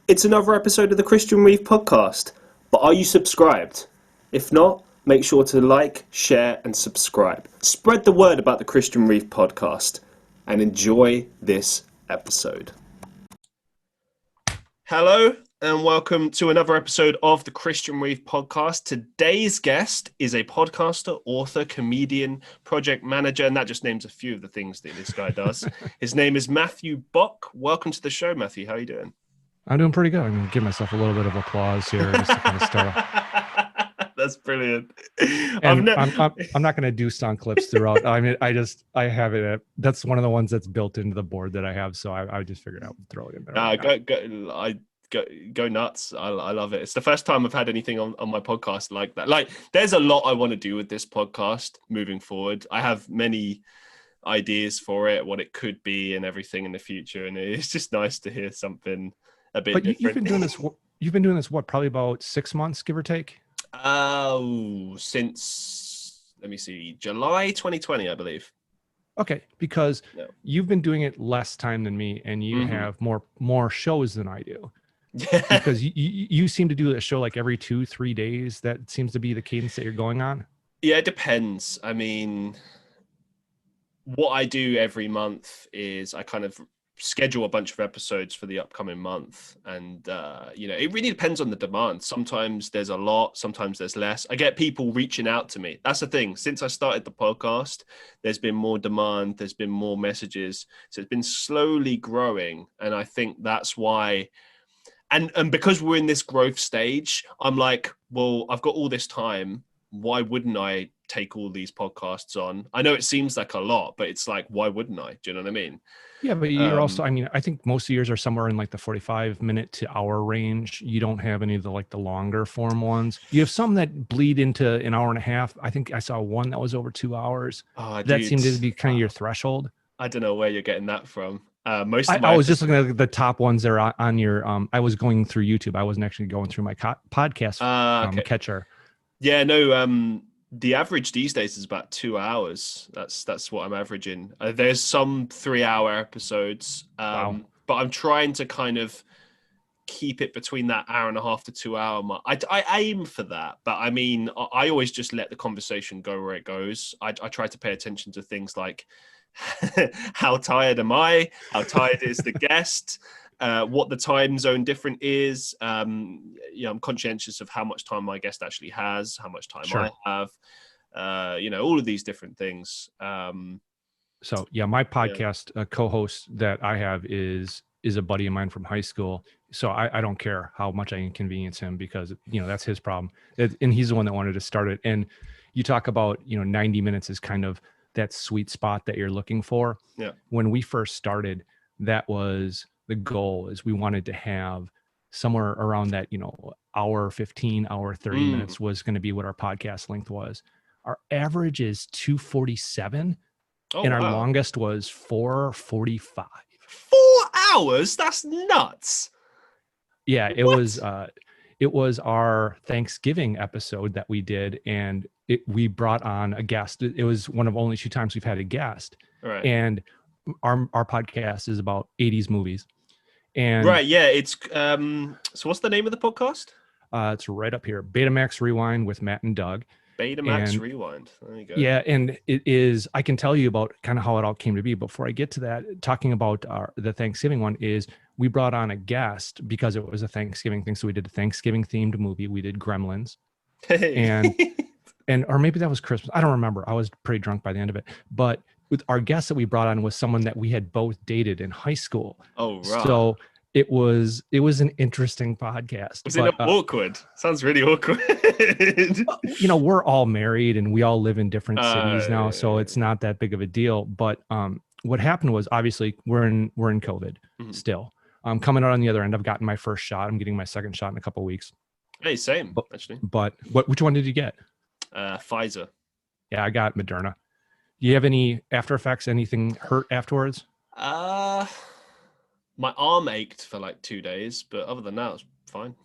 It's another episode of the Christian Reeve Podcast, but are you subscribed? If not, make sure to like, share and subscribe. Spread the word about the Christian Reeve Podcast and enjoy this episode. Hello and welcome to another episode of the Christian Reeve Podcast. Today's guest is a podcaster, author, comedian, project manager, and that just names a few of the things that this guy does. His name is Matthew Bok. Welcome to the show, Matthew. How are you doing? I'm doing pretty good. I'm going to give myself a little bit of applause here just to kind of start off. That's brilliant. And I'm not going to do sound clips throughout. I mean, I have it. That's one of the ones that's built into the board that I have. So I just figured I would throw it in there. Go nuts. I love it. It's the first time I've had anything on my podcast like that. Like, there's a lot I want to do with this podcast moving forward. I have many ideas for it, what it could be and everything in the future. And it's just nice to hear something a bit different. You've been doing this, what, probably about 6 months, give or take? Since, let me see, July 2020, I believe. Okay, because you've been doing it less time than me, and you have more shows than I do. Yeah. Because you seem to do a show like every 2-3 days. That seems to be the cadence that you're going on. Yeah, it depends. I mean, what I do every month is I kind of schedule a bunch of episodes for the upcoming month, and it really depends on the demand. Sometimes there's a lot, sometimes there's less. I get people reaching out to me. That's the thing. Since I started the podcast, there's been more demand, there's been more messages, so it's been slowly growing. And I think that's why, and because we're in this growth stage, I'm like, well, I've got all this time, why wouldn't I take all these podcasts on? I know it seems like a lot, but it's like, why wouldn't I? Do you know what I mean? Yeah, but you're also, I mean, I think most of yours are somewhere in like the 45-minute to hour range. You don't have any of the longer form ones. You have some that bleed into an hour and a half. I think I saw one that was over 2 hours. That seemed to be kind of your threshold. I don't know where you're getting that from. I was just looking at the top ones that are on your, I was going through YouTube. I wasn't actually going through my podcast catcher. Yeah, no, the average these days is about 2 hours. That's what I'm averaging. There's some 3-hour episodes, wow. But I'm trying to kind of keep it between that hour and a half to 2 hour mark. I aim for that, but I mean, I always just let the conversation go where it goes. I try to pay attention to things like how tired am I? How tired is the guest? What the time zone difference is. I'm conscientious of how much time my guest actually has, how much time I have, all of these different things. My podcast co-host that I have is a buddy of mine from high school. So I don't care how much I inconvenience him, because, that's his problem. And he's the one that wanted to start it. And you talk about, 90 minutes is kind of that sweet spot that you're looking for. Yeah. When we first started, that was the goal, is we wanted to have somewhere around that, hour 15, hour 30 minutes was going to be what our podcast length was. Our average is 247 and our longest was 445. 4 hours? That's nuts. Yeah, it was our Thanksgiving episode that we did, and we brought on a guest. It was one of only 2 times we've had a guest. Right. And our podcast is about 80s movies. And right, yeah, it's so what's the name of the podcast? It's right up here, Betamax Rewind with Matt and Doug. Betamax Rewind. There you go. Yeah, and it is, I can tell you about kind of how it all came to be. Before I get to that, talking about the Thanksgiving one, is we brought on a guest because it was a Thanksgiving thing. So we did a Thanksgiving themed movie. We did Gremlins. And or maybe that was Christmas. I don't remember. I was pretty drunk by the end of it. But with our guest that we brought on was someone that we had both dated in high school. Oh, right. So it was an interesting podcast. Was it awkward? Sounds really awkward. We're all married and we all live in different cities now, so it's not that big of a deal. But what happened was, obviously we're in COVID still. I'm coming out on the other end. I've gotten my first shot. I'm getting my second shot in a couple of weeks. Hey, same actually. But which one did you get? Pfizer. Yeah, I got Moderna. Do you have any after effects? Anything hurt afterwards? My arm ached for like 2 days, but other than that, it was fine.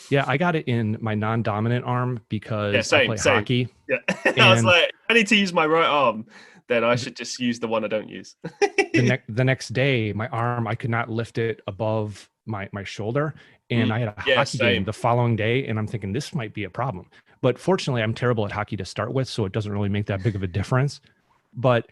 Yeah, I got it in my non-dominant arm because I play hockey. Yeah, I was like, I need to use my right arm. Then I should just use the one I don't use. The next day, my arm, I could not lift it above my shoulder, And I had a Yeah, hockey same. game the following day, and I'm thinking this might be a problem. But fortunately, I'm terrible at hockey to start with, so it doesn't really make that big of a difference. But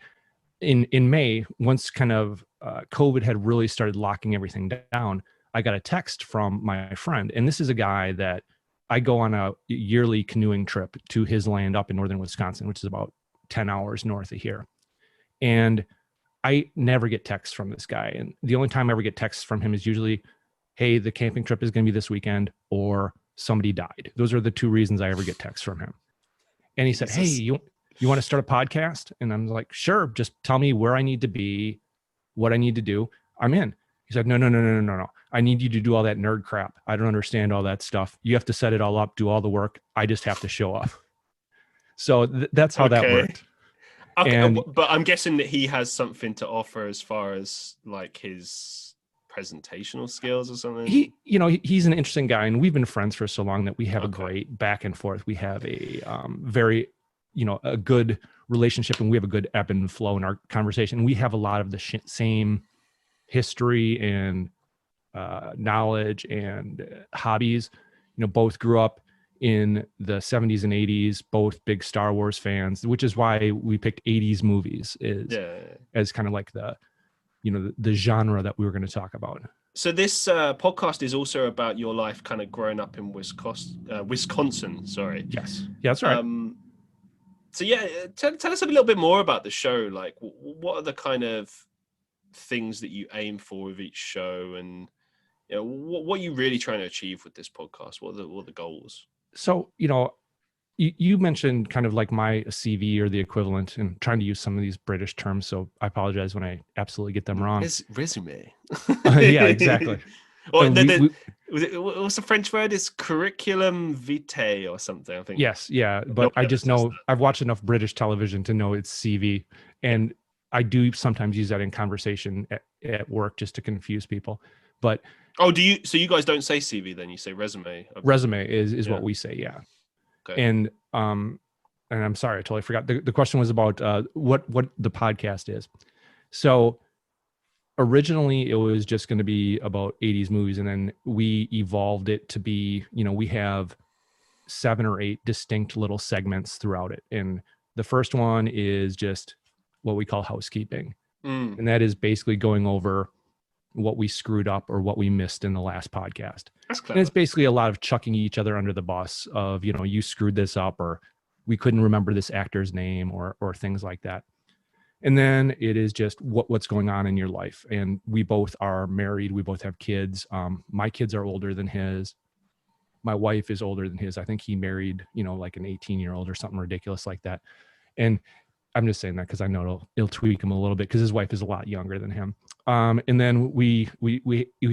in May, once kind of COVID had really started locking everything down, I got a text from my friend. And this is a guy that I go on a yearly canoeing trip to his land up in northern Wisconsin, which is about 10 hours north of here. And I never get texts from this guy. And the only time I ever get texts from him is usually, hey, the camping trip is going to be this weekend, or somebody died. Those are the two reasons I ever get texts from him. And he said, hey, you want to start a podcast? And I'm like, sure. Just tell me where I need to be, what I need to do. I'm in. He said, no. I need you to do all that nerd crap. I don't understand all that stuff. You have to set it all up, do all the work. I just have to show up. So that's how that worked. Okay, and, but I'm guessing that he has something to offer as far as like his presentational skills or something. He's an interesting guy, and we've been friends for so long that we have a great back and forth. We have a very, a good relationship, and we have a good ebb and flow in our conversation. We have a lot of the same history and knowledge and hobbies. Both grew up in the 70s and 80s, both big Star Wars fans, which is why we picked 80s movies as kind of like the genre that we were going to talk about. So this podcast is also about your life kind of growing up in Wisconsin. Sorry. Yes. Yeah, that's right. So yeah, tell us a little bit more about the show. Like, what are the kind of things that you aim for with each show, and what are you really trying to achieve with this podcast? What are the goals? So, you mentioned kind of like my CV or the equivalent, and trying to use some of these British terms. So I apologize when I absolutely get them wrong. Resume. Yeah, exactly. What's the French word? It's curriculum vitae or something, I think. Yes. Yeah. But I just know I've watched enough British television to know it's CV. And I do sometimes use that in conversation at work just to confuse people. But do you? So you guys don't say CV then? You say resume. Resume is what we say. Yeah. Okay. And I'm sorry, I totally forgot. The question was about what the podcast is. So originally it was just going to be about 80s movies, and then we evolved it to be, we have 7 or 8 distinct little segments throughout it. And the first one is just what we call housekeeping. And that is basically going over what we screwed up or what we missed in the last podcast. That's clever. And it's basically a lot of chucking each other under the bus of, you screwed this up, or we couldn't remember this actor's name, or things like that. And then it is just what's going on in your life. And we both are married. We both have kids. My kids are older than his. My wife is older than his. I think he married, like an 18-year-old or something ridiculous like that. And I'm just saying that because I know it'll tweak him a little bit, because his wife is a lot younger than him. And then we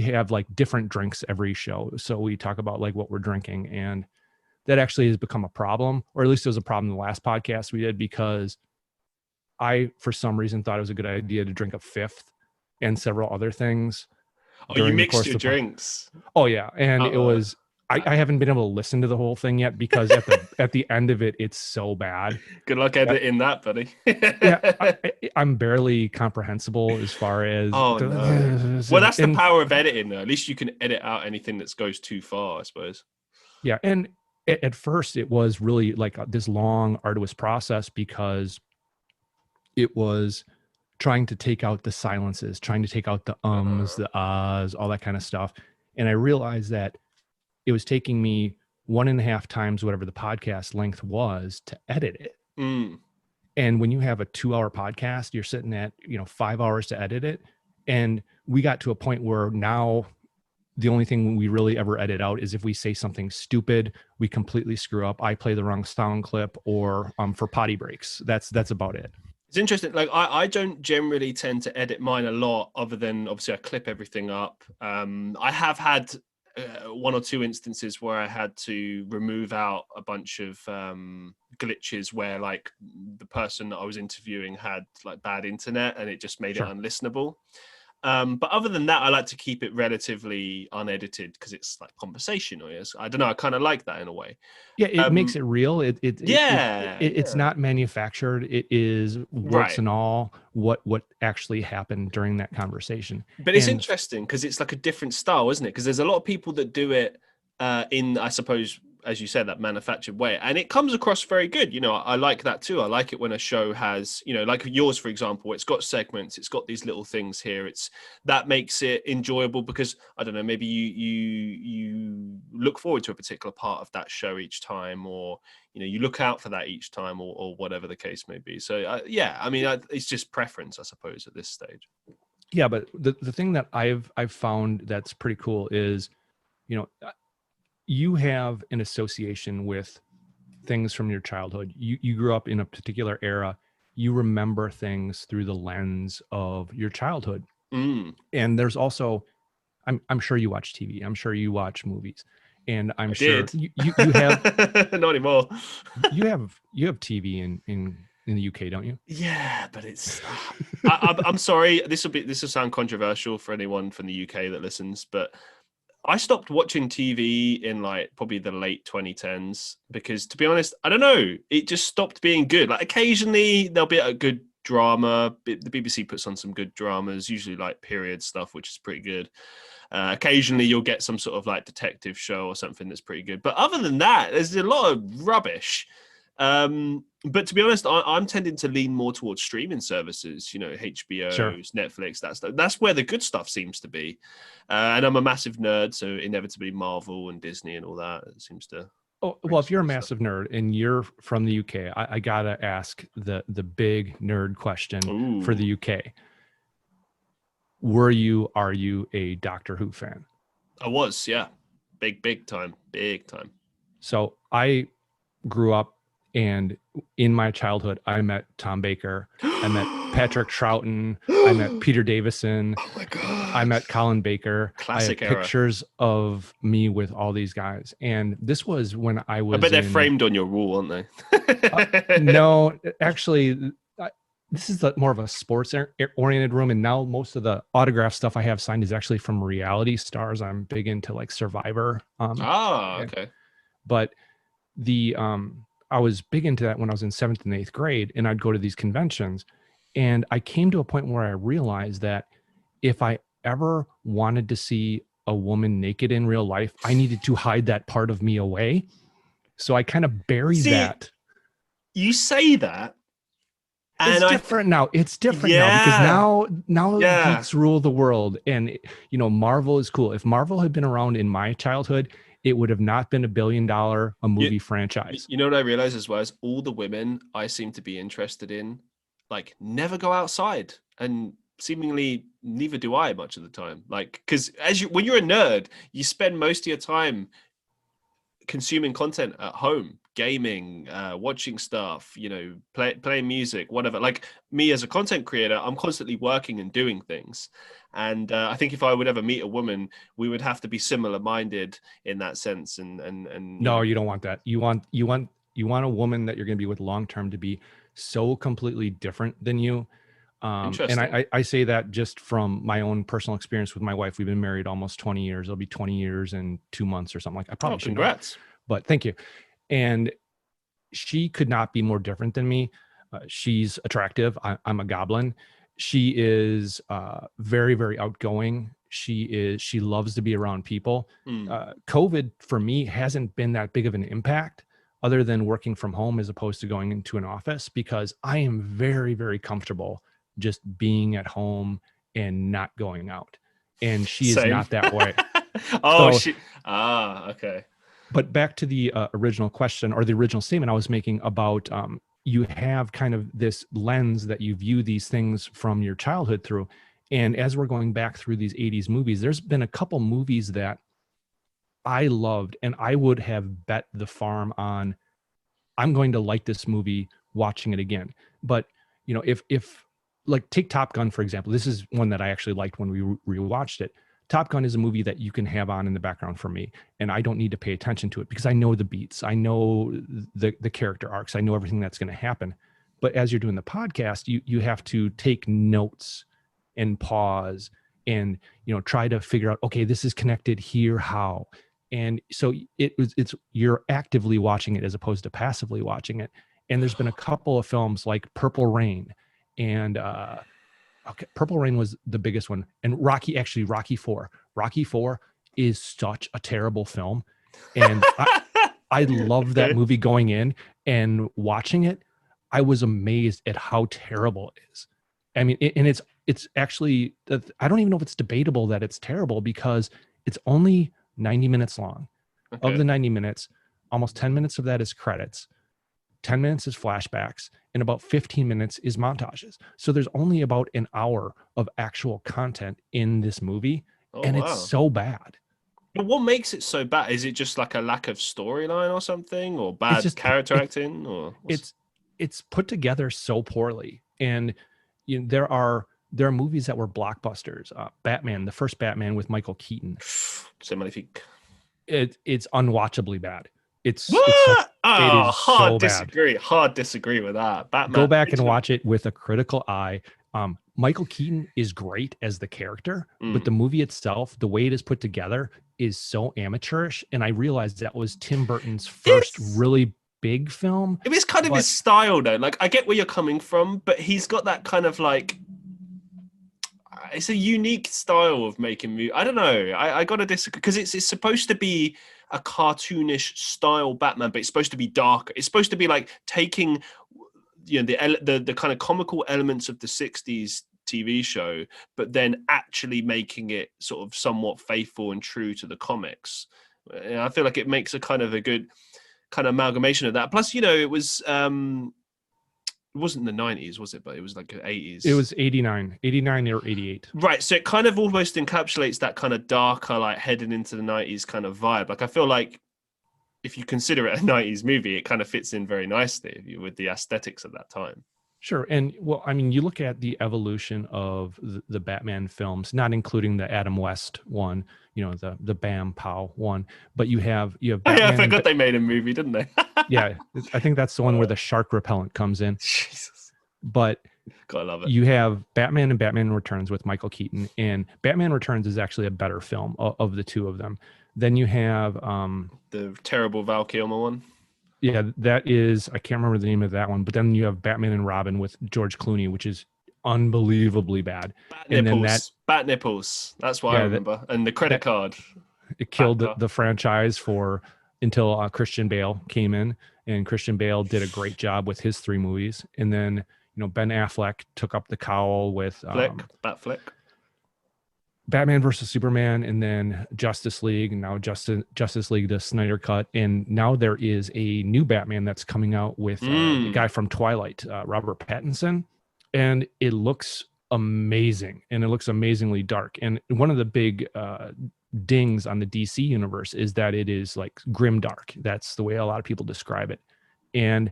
have like different drinks every show. So we talk about like what we're drinking, and that actually has become a problem, or at least it was a problem in the last podcast we did, because I, for some reason, thought it was a good idea to drink a fifth and several other things. Oh, you mixed your drinks. Oh yeah. And it was, I haven't been able to listen to the whole thing yet, because at the end of it, it's so bad. Good luck editing that, buddy. Yeah, I'm barely comprehensible as far as. Oh, no. Well, that's the power of editing, though. At least you can edit out anything that goes too far, I suppose. Yeah, and at first it was really like this long, arduous process, because it was trying to take out the silences, trying to take out the ums, the ahs, all that kind of stuff. And I realized that it was taking me 1.5 times whatever the podcast length was to edit it. And when you have a 2-hour podcast, you're sitting at, 5 hours to edit it. And we got to a point where now the only thing we really ever edit out is if we say something stupid, we completely screw up, I play the wrong sound clip, or for potty breaks. That's about it. It's interesting. Like I don't generally tend to edit mine a lot, other than obviously I clip everything up. I have had 1 or 2 instances where I had to remove out a bunch of glitches where like the person that I was interviewing had like bad internet, and it just made it unlistenable. But other than that, I like to keep it relatively unedited because it's like conversational. Yes, I don't know. I kind of like that in a way. Yeah, it makes it real. It's not manufactured. It is warts and all what actually happened during that conversation. But it's interesting because it's like a different style, isn't it? Because there's a lot of people that do it in, I suppose, as you said, that manufactured way, and it comes across very good. You know, I like that too. I like it when a show has, you know, like yours, for example, it's got segments, it's got these little things here. That makes it enjoyable because I don't know, maybe you look forward to a particular part of that show each time, or you know, you look out for that each time, or whatever the case may be. So yeah, I mean, it's just preference, I suppose, at this stage. Yeah, but the thing that I've found that's pretty cool is, you know, you have an association with things from your childhood. You grew up in a particular era. You remember things through the lens of your childhood. And there's also, I'm sure you watch TV. I'm sure you watch movies, and I'm sure you have not anymore. you have TV in the UK, don't you? Yeah, but it's. I'm sorry. This will sound controversial for anyone from the UK that listens, but I stopped watching TV in like probably the late 2010s because, to be honest, I don't know. It just stopped being good. Like occasionally there'll be a good drama. The BBC puts on some good dramas, usually like period stuff, which is pretty good. Occasionally you'll get some sort of like detective show or something that's pretty good. But other than that, there's a lot of rubbish. But to be honest, I'm tending to lean more towards streaming services, you know, HBO, Netflix, that's where the good stuff seems to be. And I'm a massive nerd, so inevitably Marvel and Disney and all that, it seems to. Oh, well, if you're a massive nerd and you're from the UK, I gotta ask the big nerd question for the UK. Are you a Doctor Who fan? I was, yeah. Big time. So I grew up, and in my childhood, I met Tom Baker, I met Patrick Troughton, I met Peter Davison. Oh my God. I met Colin Baker. Classic I have pictures of me with all these guys. And this was when I was. I bet they're framed on your wall, aren't they? No, actually, this is more of a sports oriented room. And now most of the autograph stuff I have signed is actually from reality stars. I'm big into like Survivor. Okay. But I was big into that when I was in 7th and 8th grade, and I'd go to these conventions, and I came to a point where I realized that if I ever wanted to see a woman naked in real life, I needed to hide that part of me away. So I kind of buried that. You say that. And it's different now. It's different now because now geeks rule the world. And, you know, Marvel is cool. If Marvel had been around in my childhood, it would have not been $1 billion a movie franchise. You know what I realized as well is all the women I seem to be interested in, like, never go outside, and seemingly neither do I much of the time. Like, because when you're a nerd, you spend most of your time consuming content at home, gaming, watching stuff, you know, playing music, whatever. Like me as a content creator, I'm constantly working and doing things. And I think if I would ever meet a woman, we would have to be similar minded in that sense. And no, you don't want that. You want a woman that you're going to be with long term to be so completely different than you. And I say that just from my own personal experience with my wife. We've been married almost 20 years. It'll be 20 years in 2 months or something like that. I probably should congrats. But thank you. And she could not be more different than me. She's attractive. I'm a goblin. She is very, very outgoing. She loves to be around people. COVID for me hasn't been that big of an impact other than working from home as opposed to going into an office, because I am very, very comfortable just being at home and not going out. And she is not that way. Okay. But back to the original question, or the original statement I was making about you have kind of this lens that you view these things from your childhood through. And as we're going back through these 80s movies, there's been a couple movies that I loved, and I would have bet the farm on I'm going to like this movie watching it again. But, you know, if like take Top Gun, for example, this is one that I actually liked when we rewatched it. Top Gun is a movie that you can have on in the background for me, and I don't need to pay attention to it because I know the beats, I know the character arcs, I know everything that's going to happen. But as you're doing the podcast, you have to take notes and pause and, try to figure out, okay, this is connected here, how? And so you're actively watching it as opposed to passively watching it. And there's been a couple of films like Purple Rain and, Purple Rain was the biggest one. And Rocky IV. Rocky IV is such a terrible film. And I love that movie going in, and watching it, I was amazed at how terrible it is. I mean, it's actually, I don't even know if it's debatable that it's terrible, because it's only 90 minutes long. Okay. Of the 90 minutes, almost 10 minutes of that is credits, 10 minutes is flashbacks, and about 15 minutes is montages. So there's only about an hour of actual content in this movie, it's so bad. But what makes it so bad? Is it just like a lack of storyline or something, or bad character acting, or it's put together so poorly? And there are movies that were blockbusters. Batman, the first Batman with Michael Keaton. C'est magnifique. It's unwatchably bad. It's hard so disagree with that. Batman. Go back and watch it with a critical eye. Michael Keaton is great as the character, but the movie itself, the way it is put together, is so amateurish. And I realized that was Tim Burton's first really big film. It was kind of his style, though. Like, I get where you're coming from, but he's got that kind of like, it's a unique style of making movies. I don't know. I got to disagree, because it's supposed to be a cartoonish style Batman, but it's supposed to be darker. It's supposed to be like taking, the kind of comical elements of the 60s TV show, but then actually making it sort of somewhat faithful and true to the comics. And I feel like it makes a good kind of amalgamation of that. Plus, it was it wasn't the 90s, was it? But it was like the 80s. It was 89 or 88. Right. So it kind of almost encapsulates that kind of darker, like heading into the 90s kind of vibe. Like, I feel like if you consider it a 90s movie, it kind of fits in very nicely with the aesthetics of that time. Sure. And well, I mean, you look at the evolution of the Batman films, not including the Adam West one, the Bam Pow one, but you have Batman, I forgot they made a movie, didn't they? Yeah. I think that's the one where the shark repellent comes in. Jesus. But God, I love it. You have Batman and Batman Returns with Michael Keaton, and Batman Returns is actually a better film of the two of them. Then you have the terrible Val Kilmer one. Yeah, that is, I can't remember the name of that one, but then you have Batman and Robin with George Clooney, which is unbelievably bad. Bat nipples. That's what I remember. And the credit card. It killed the franchise until Christian Bale came in, and Christian Bale did a great job with his 3 movies. And then, Ben Affleck took up the cowl with Batfleck. Batman versus Superman, and then Justice League, and now Justice League, the Snyder Cut. And now there is a new Batman that's coming out with the guy from Twilight, Robert Pattinson. And it looks amazing, and it looks amazingly dark. And one of the big dings on the DC universe is that it is like grim dark. That's the way a lot of people describe it. And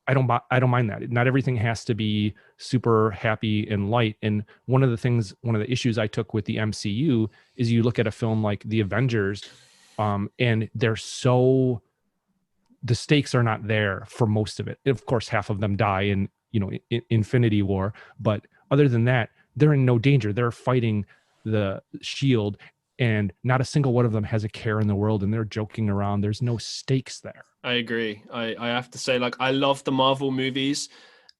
I don't mind that. Not everything has to be super happy and light. And one of the issues I took with the MCU is you look at a film like The Avengers, and the stakes are not there for most of it. Of course, half of them die in Infinity War, but other than that, they're in no danger. They're fighting the Shield, and not a single one of them has a care in the world, and they're joking around. There's no stakes there. I agree. I have to say, like, I love the Marvel movies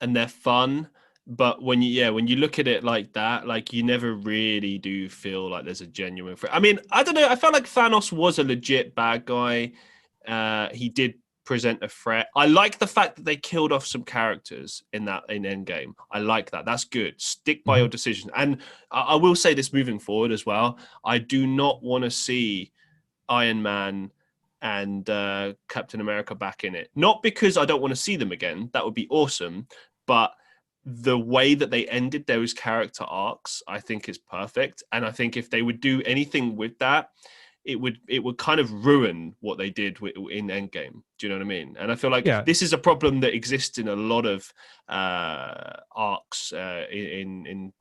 and they're fun, but when you look at it like that, like, you never really do feel like there's a genuine threat. I mean, I don't know. I felt like Thanos was a legit bad guy. He did present a threat. I like the fact that they killed off some characters in Endgame. I like that. That's good. Stick by your decision. And I will say this moving forward as well. I do not want to see Iron Man and Captain America back in it. Not because I don't want to see them again. That would be awesome. But the way that they ended those character arcs, I think, is perfect. And I think if they would do anything with that, it would kind of ruin what they did in Endgame. Do you know what I mean? And I feel like this is a problem that exists in a lot of arcs in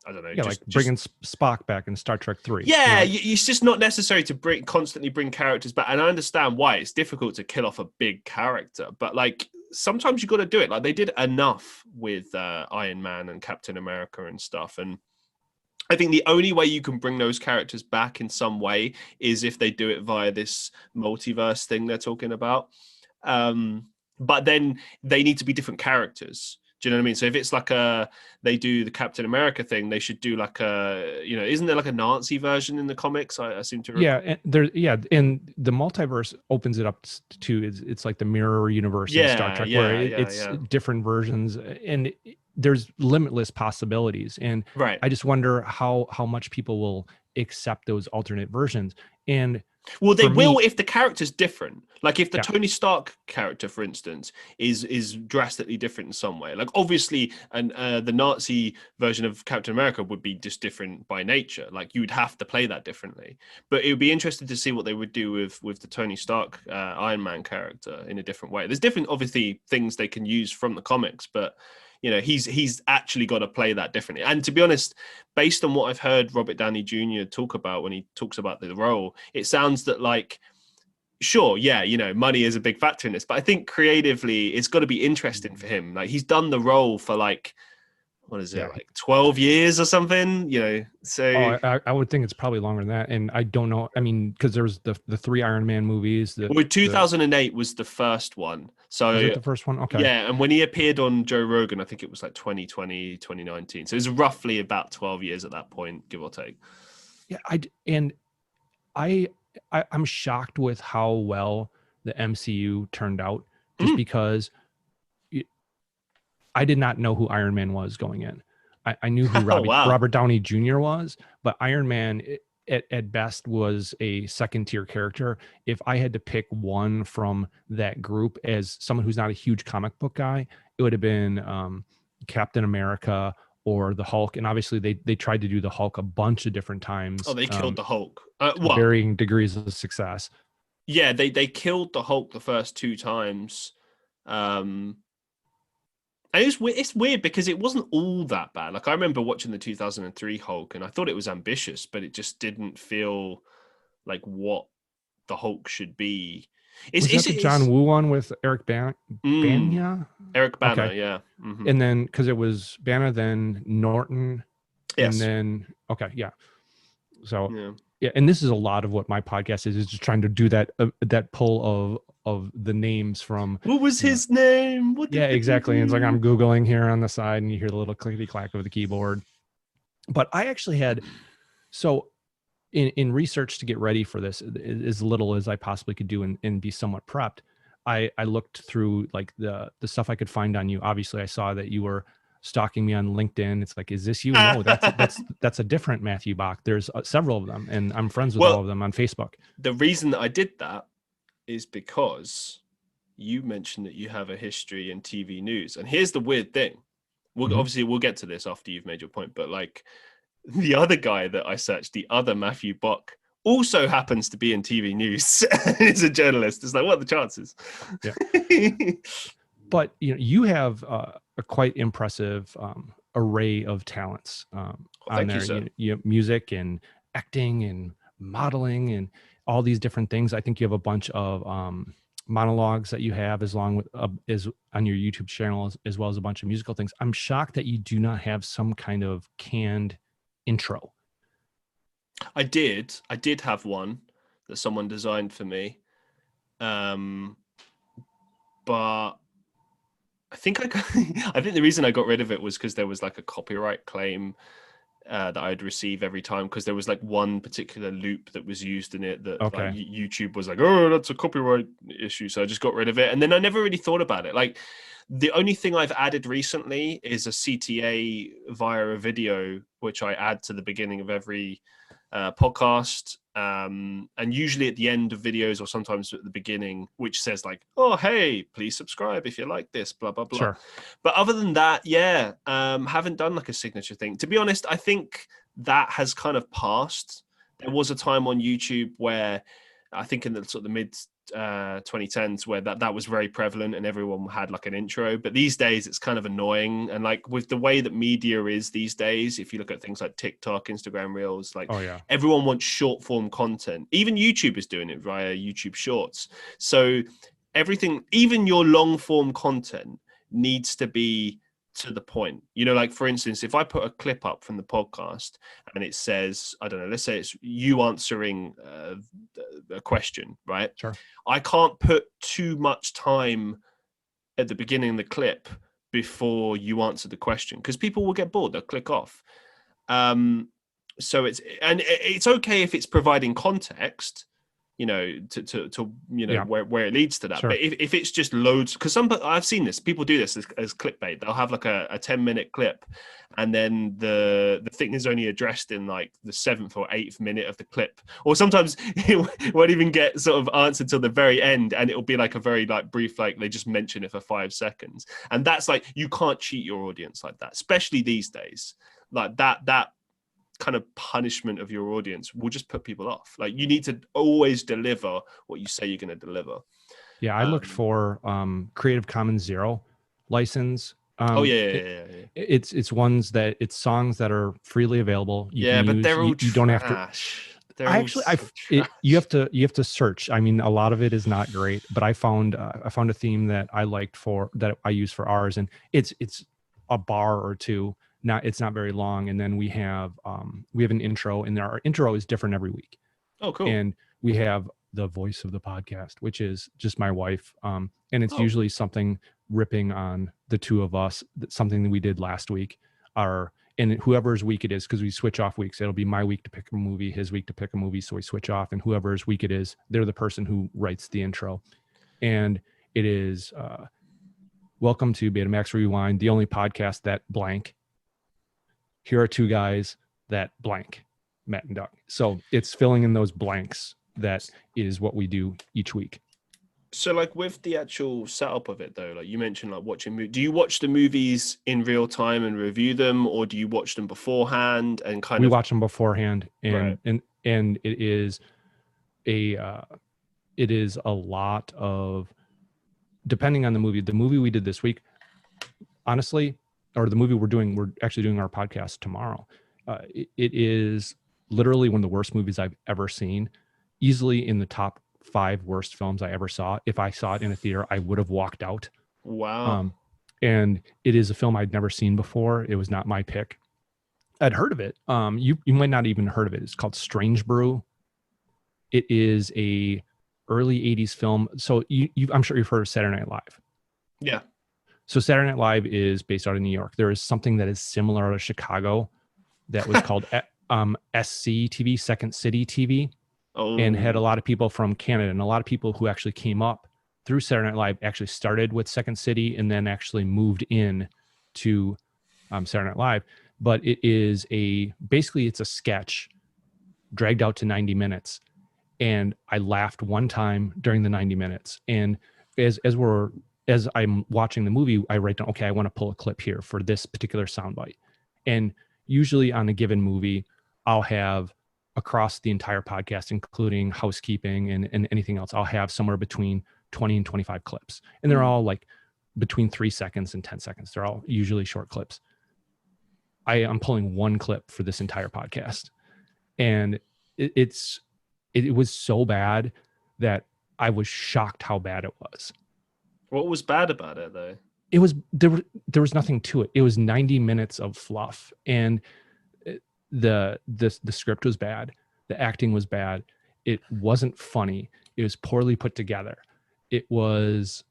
I don't know. Yeah, just bringing Spock back in Star Trek 3. Yeah, it's just not necessary to constantly bring characters back. And I understand why it's difficult to kill off a big character, but like sometimes you got to do it. Like they did enough with Iron Man and Captain America and stuff. And I think the only way you can bring those characters back in some way is if they do it via this multiverse thing they're talking about. But then they need to be different characters. Do you know what I mean? So if it's like they do the Captain America thing, they should do like isn't there like a Nazi version in the comics? I seem to recall. And the multiverse opens it up to it's like the mirror universe in Star Trek, where it's different versions, and there's limitless possibilities. And right. I just wonder how much people will accept those alternate versions. And well, they will if the character's different. Like if the Yeah. Tony Stark character, for instance, is drastically different in some way. Like obviously, the Nazi version of Captain America would be just different by nature. Like you would have to play that differently. But it would be interesting to see what they would do with the Tony Stark Iron Man character in a different way. There's different, obviously, things they can use from the comics, but he's actually got to play that differently. And to be honest, based on what I've heard Robert Downey Jr. talk about when he talks about the role, it sounds that like, sure, yeah, money is a big factor in this, but I think creatively it's got to be interesting for him. Like he's done the role for like, what is it, like 12 years or something, so I would think it's probably longer than that. And I don't know, I mean, because there's the 3 Iron Man movies. 2008 was the first one. So was it the first one? Okay. Yeah, and when he appeared on Joe Rogan, I think it was like 2020, 2019. So it was roughly about 12 years at that point, give or take. Yeah, I'm shocked with how well the MCU turned out, just because I did not know who Iron Man was going in. I knew who Robert Downey Jr. was, but Iron Man at best was a second tier character. If I had to pick one from that group as someone who's not a huge comic book guy, it would have been Captain America or the Hulk. And obviously they tried to do the Hulk a bunch of different times. Oh, they killed the Hulk. Varying degrees of success. Yeah, they killed the Hulk the first 2 times. And it's weird because it wasn't all that bad. Like I remember watching the 2003 Hulk and I thought it was ambitious, but it just didn't feel like what the Hulk should be. Was that the John Woo one with Eric Bana? Eric Bana, okay. Yeah. Mm-hmm. And then because it was Bana, then Norton, yes. And then So yeah, and this is a lot of what my podcast is just trying to do that pull of the names from what was his name? What yeah, exactly. And it's like I'm Googling here on the side and you hear the little clickety clack of the keyboard. But I actually had in research to get ready for this, as little as I possibly could do and be somewhat prepped, I looked through like the stuff I could find on you. Obviously I saw that you were stalking me on LinkedIn. It's like, is this you? No, that's a different Matthew Bok. There's several of them, and I'm friends with all of them on Facebook. The reason that I did that is because you mentioned that you have a history in TV news, and here's the weird thing. Obviously we'll get to this after you've made your point, but like the other guy that I searched, the other Matthew Bok, also happens to be in TV news. He's a journalist. It's like, what are the chances? Yeah. But you have a quite impressive array of talents on there. You music and acting and modeling and all these different things. I think you have a bunch of monologues that you have as on your YouTube channel, as well as a bunch of musical things. I'm shocked that you do not have some kind of canned intro. I did have one that someone designed for me, but I think the reason I got rid of it was because there was like a copyright claim that I'd receive every time, because there was like one particular loop that was used in it that like, YouTube was like, oh, that's a copyright issue. So I just got rid of it. And then I never really thought about it. Like the only thing I've added recently is a CTA via a video, which I add to the beginning of every podcast, and usually at the end of videos or sometimes at the beginning, which says like, oh, hey, please subscribe if you like this, blah, blah, blah. Sure. But other than that, haven't done like a signature thing. To be honest, I think that has kind of passed. There was a time on YouTube where I think in the sort of the mid 2010s where that was very prevalent and everyone had like an intro, but these days it's kind of annoying. And like with the way that media is these days, if you look at things like TikTok, Instagram Reels, like everyone wants short form content. Even YouTube is doing it via YouTube Shorts. So everything, even your long form content, needs to be to the point. You know, like for instance, if I put a clip up from the podcast and it says, I don't know, let's say it's you answering a question, right? Sure. I can't put too much time at the beginning of the clip before you answer the question, because people will get bored, they'll click off. So it's okay if it's providing context, you know, to you know, where it leads to that. Sure. But if it's just loads, because I've seen this, people do this as clickbait. They'll have like a 10-minute clip, and then the thing is only addressed in like the 7th or 8th minute of the clip, or sometimes it won't even get sort of answered till the very end, and it'll be like a very like brief, like they just mention it for 5 seconds, and that's like, you can't cheat your audience like that, especially these days. Like that kind of punishment of your audience will just put people off. Like, you need to always deliver what you say you're going to deliver. Yeah, I looked for Creative Commons 0 license. It's ones that it's songs that are freely available. You can but use. they're all you don't have to. You have to search. I mean, a lot of it is not great, but I found a theme that I liked that I use for ours, and it's a bar or two. It's not very long, and then we have an intro, and our intro is different every week. Oh, cool. And we have the voice of the podcast, which is just my wife, and it's usually something ripping on the two of us, something that we did last week, and whoever's week it is, because we switch off weeks. It'll be my week to pick a movie, his week to pick a movie, so we switch off, and whoever's week it is, they're the person who writes the intro. And it is welcome to Betamax Rewind, the only podcast that blank. Here are two guys that blank, Matt and Doug. So it's filling in those blanks. That is what we do each week. So like with the actual setup of it though, like you mentioned, like watching, do you watch the movies in real time and review them, or do you watch them beforehand and we watch them beforehand, and right. and it is a lot of, depending on the movie we did this week, honestly, or the movie we're actually doing our podcast tomorrow. It is literally one of the worst movies I've ever seen, easily in the top 5 worst films I ever saw. If I saw it in a theater, I would have walked out. Wow. And it is a film I'd never seen before. It was not my pick. I'd heard of it. You might not even heard of it. It's called Strange Brew. It is a early 80s film. So I'm sure you've heard of Saturday Night Live. Yeah. So Saturday Night Live is based out of New York. There is something that is similar out of Chicago that was called SC TV, Second City TV, and had a lot of people from Canada, and a lot of people who actually came up through Saturday Night Live actually started with Second City and then actually moved in to Saturday Night Live. But it is basically it's a sketch dragged out to 90 minutes. And I laughed one time during the 90 minutes. And as I'm watching the movie, I write down, okay, I want to pull a clip here for this particular soundbite. And usually on a given movie, I'll have across the entire podcast, including housekeeping and anything else, I'll have somewhere between 20 and 25 clips. And they're all like between 3 seconds and 10 seconds. They're all usually short clips. I'm pulling one clip for this entire podcast. And it was so bad that I was shocked how bad it was. What was bad about it though? It was there was nothing to it. It was 90 minutes of fluff, and the script was bad. The acting was bad. It wasn't funny. It was poorly put together. It is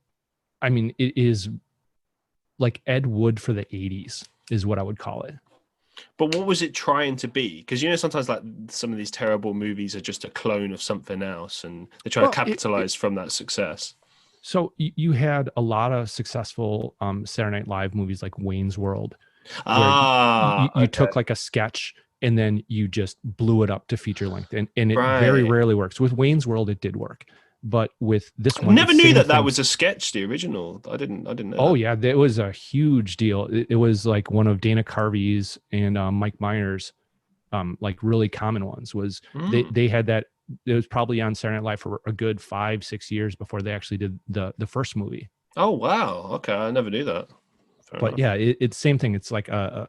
like Ed Wood for the 80s is what I would call it. But what was it trying to be? Because, you know, sometimes like some of these terrible movies are just a clone of something else, and they're trying to capitalize from that success. So you had a lot of successful Saturday Night Live movies like Wayne's World. You took like a sketch and then you just blew it up to feature length. And it very rarely works. With Wayne's World, it did work. But with this one, I never knew that was a sketch, the original. I didn't know. Oh, yeah. It was a huge deal. It was like one of Dana Carvey's and Mike Myers, like really common ones. They had that. It was probably on Saturday Night Live for a good 5-6 years before they actually did the first movie. Oh, wow. Okay. I never knew that. Fair enough. Yeah, it's same thing. It's like a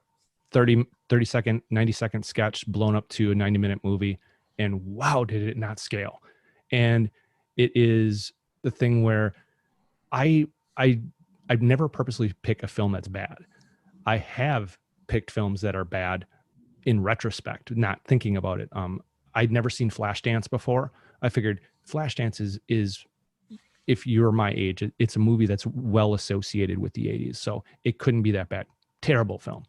30 second, 90 second sketch blown up to a 90-minute movie. And wow, did it not scale. And it is the thing where I'd never purposely pick a film that's bad. I have picked films that are bad in retrospect, not thinking about it. I'd never seen Flashdance before. I figured Flashdance is if you're my age, it's a movie that's well associated with the 80s. So it couldn't be that bad. Terrible film.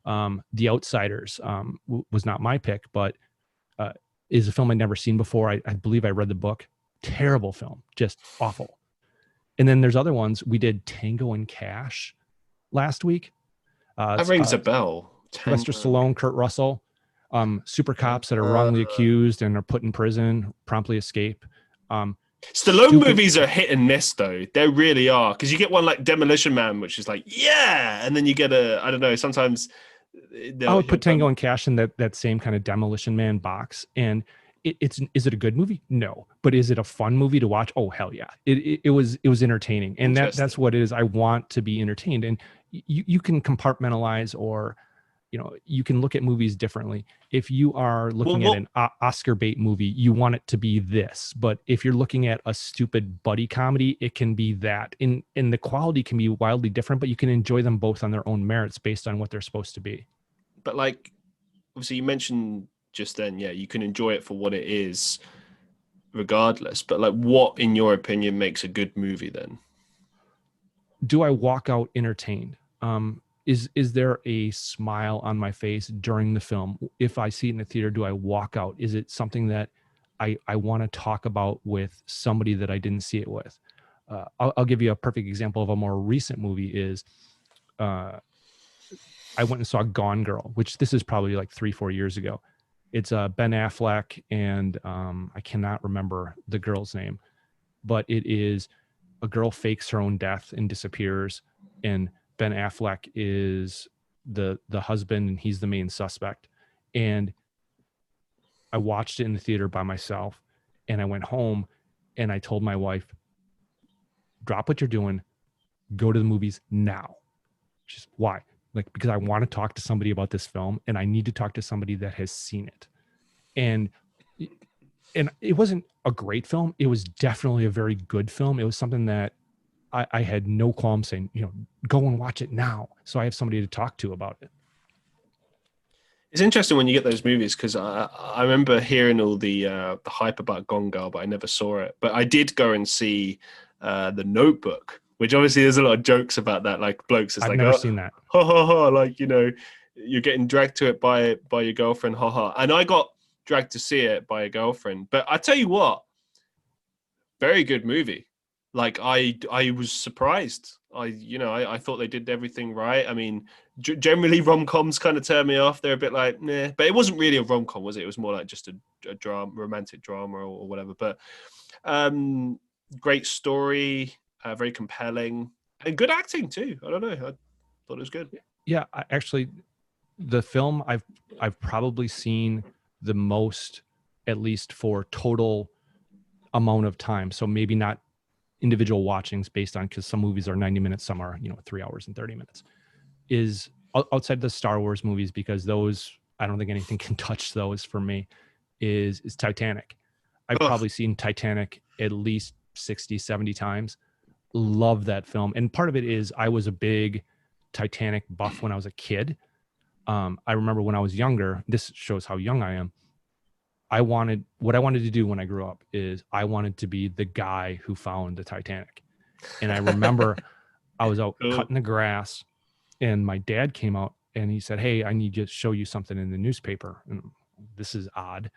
The Outsiders was not my pick, but is a film I'd never seen before. I believe I read the book. Terrible film, just awful. And then there's other ones. We did Tango and Cash last week. That rings a bell. Sylvester Stallone, Kurt Russell, super cops that are wrongly accused and are put in prison, promptly escape. Stallone movies are hit and miss, though. They really are. Because you get one like Demolition Man, which is like, yeah. And then you get I don't know, sometimes. I would put Tango and Cash in that same kind of Demolition Man box. And is it a good movie? No. But is it a fun movie to watch? Oh, hell yeah. It was entertaining. And that's what it is. I want to be entertained. And you can compartmentalize, or you can look at movies differently. If you are looking at an Oscar bait movie, you want it to be this. But if you're looking at a stupid buddy comedy, it can be that. And the quality can be wildly different, but you can enjoy them both on their own merits based on what they're supposed to be. But like, obviously you mentioned just then, yeah, you can enjoy it for what it is regardless. But like, what, in your opinion, makes a good movie then? Do I walk out entertained? Is there a smile on my face during the film? If I see it in the theater, do I walk out? Is it something that I want to talk about with somebody that I didn't see it with? I'll give you a perfect example of a more recent movie is I went and saw Gone Girl, which this is probably like 3-4 years ago. It's Ben Affleck and I cannot remember the girl's name, but it is a girl fakes her own death and disappears, and Ben Affleck is the husband and he's the main suspect. And I watched it in the theater by myself, and I went home and I told my wife, drop what you're doing, go to the movies now. She's, why? Like, because I want to talk to somebody about this film, and I need to talk to somebody that has seen it. And it wasn't a great film. It was definitely a very good film. It was something that I had no qualm saying, go and watch it now. So I have somebody to talk to about it. It's interesting when you get those movies, because I remember hearing all the hype about Gone Girl, but I never saw it. But I did go and see The Notebook, which obviously there's a lot of jokes about that. Like blokes, it's I've like, never seen that. Ha ha ha! Like you're getting dragged to it by your girlfriend, ha ha. And I got dragged to see it by a girlfriend. But I tell you what, very good movie. Like I was surprised. I thought they did everything right. I mean, generally rom-coms kind of turn me off. They're a bit like, nah. But it wasn't really a rom-com, was it? It was more like just a drama, romantic drama or whatever. But great story, very compelling, and good acting too. I don't know. I thought it was good. Yeah, actually, the film I've probably seen the most, at least for total amount of time. So maybe not individual watchings based on, because some movies are 90 minutes, some are 3 hours and 30 minutes, is outside the Star Wars movies, because those, I don't think anything can touch those for me, is Titanic. I've probably seen Titanic at least 60-70 times. Love that film. And part of it is I was a big Titanic buff when I was a kid. I remember when I was younger, this shows how young I am, what I wanted to do when I grew up is I wanted to be the guy who found the Titanic. And I remember I was out cutting the grass, and my dad came out and he said, "Hey, I need to show you something in the newspaper." And this is odd.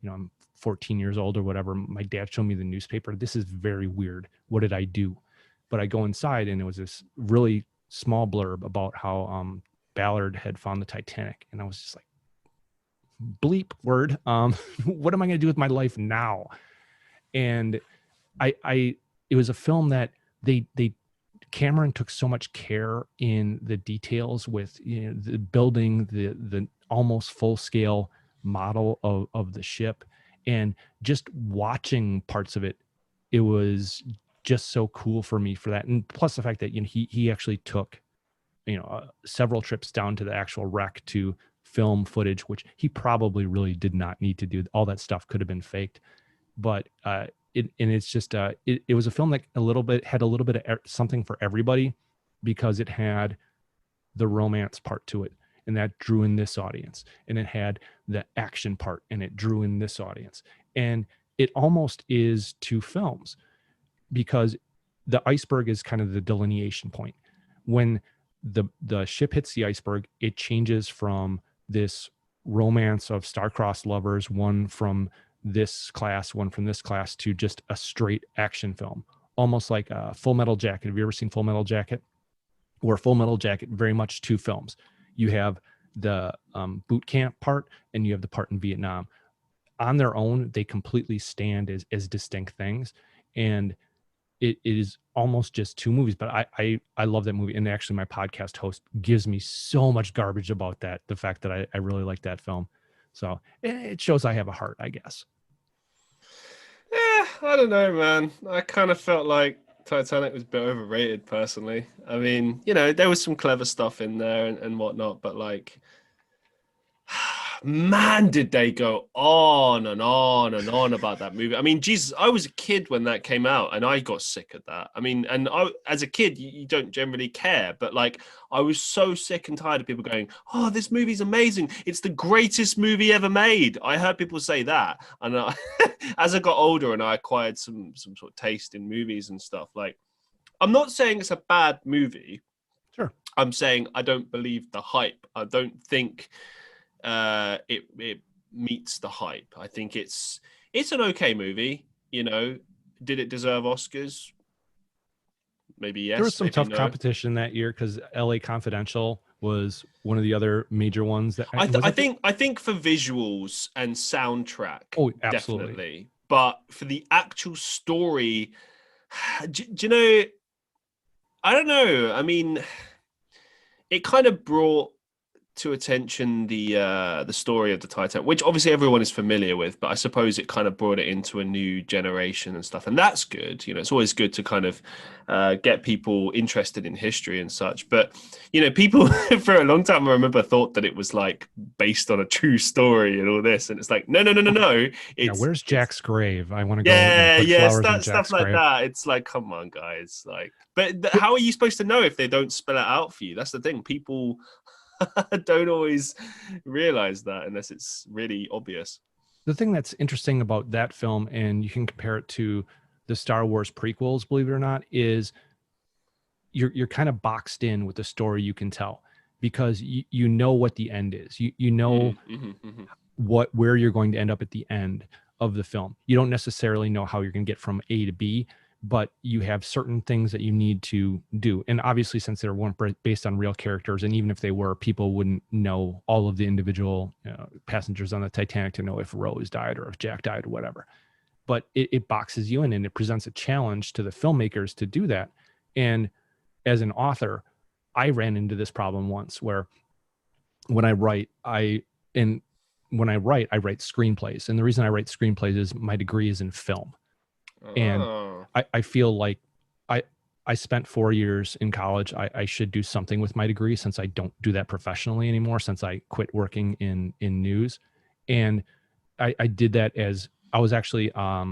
I'm 14 years old or whatever. My dad showed me the newspaper. This is very weird. What did I do? But I go inside, and it was this really small blurb about how Ballard had found the Titanic. And I was just like, bleep word. What am I going to do with my life now? And it was a film that Cameron took so much care in the details with the building the almost full scale model of the ship, and just watching parts of it. It was just so cool for me for that. And plus the fact that he actually took several trips down to the actual wreck to film footage, which he probably really did not need to do. All that stuff could have been faked, but it's just it was a film that had a little bit of something for everybody, because it had the romance part to it, and that drew in this audience, and it had the action part and it drew in this audience. And it almost is two films, because the iceberg is kind of the delineation point. When the ship hits the iceberg, it changes from this romance of star-crossed lovers, one from this class, one from this class, to just a straight action film, almost like a Full Metal Jacket. Have you ever seen Full Metal Jacket? Where Full Metal Jacket, very much two films. You have the boot camp part, and you have the part in Vietnam. On their own, they completely stand as distinct things, and it is almost just two movies. But I love that movie, and actually my podcast host gives me so much garbage about that, the fact that I really like that film. So it shows I have a heart, I guess. Yeah, I don't know, man. I kind of felt like Titanic was a bit overrated, personally. I mean, you know, there was some clever stuff in there and whatnot, but like, man, did they go on and on and on about that movie. I mean, Jesus, I was a kid when that came out, and I got sick of that. I mean, and as a kid, you don't generally care, but like, I was so sick and tired of people going, oh, this movie's amazing. It's the greatest movie ever made. I heard people say that. And as I got older and I acquired some sort of taste in movies and stuff, like, I'm not saying it's a bad movie. Sure. I'm saying I don't believe the hype. I don't think it meets the hype. I think it's an okay movie. You know, did it deserve Oscars? Maybe yes. There was some tough no. competition that year, because LA Confidential was one of the other major ones. That I think for visuals and soundtrack, absolutely. Definitely. But for the actual story, do you know? I don't know. I mean, it kind of brought to attention the story of the Titanic, which obviously everyone is familiar with, but I suppose it kind of brought it into a new generation and stuff, and that's good. You know, it's always good to kind of get people interested in history and such. But you know, people for a long time, I remember, thought that it was like based on a true story and all this, and it's like no. It's, where's Jack's grave? I want to go. Yeah, stuff like that. It's like, come on, guys. Like, but how are you supposed to know if they don't spell it out for you? That's the thing. People don't always realize that unless it's really obvious. The thing that's interesting about that film, and you can compare it to the Star Wars prequels, believe it or not, is you're kind of boxed in with the story you can tell, because you know what the end is. You know where you're going to end up at the end of the film. You don't necessarily know how you're going to get from A to B, but you have certain things that you need to do. And obviously, since they weren't based on real characters, and even if they were, people wouldn't know all of the individual passengers on the Titanic to know if Rose died or if Jack died or whatever. But it boxes you in, and it presents a challenge to the filmmakers to do that. And as an author, I ran into this problem once, where when I write, I write screenplays. And the reason I write screenplays is my degree is in film. And I feel like I spent 4 years in college. I should do something with my degree, since I don't do that professionally anymore, since I quit working in news. And I did that as I was actually, I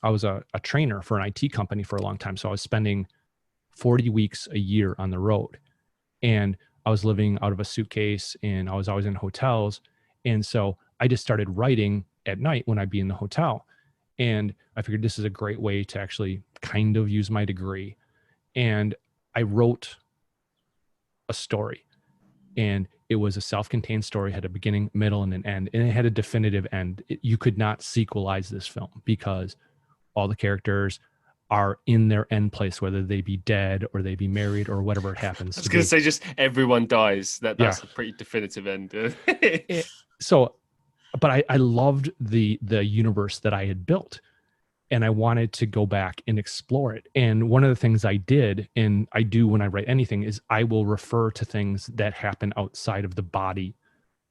was a trainer for an IT company for a long time. So I was spending 40 weeks a year on the road, and I was living out of a suitcase, and I was always in hotels. And so I just started writing at night when I'd be in the hotel. And I figured this is a great way to actually kind of use my degree. And I wrote a story, and it was a self-contained story, had a beginning, middle, and an end, and it had a definitive end. You could not sequelize this film, because all the characters are in their end place, whether they be dead or they be married or whatever it happens. I was going to say, just everyone dies. That's a pretty definitive end. But I loved the universe that I had built, and I wanted to go back and explore it. And one of the things I did, and I do when I write anything, is I will refer to things that happen outside of the body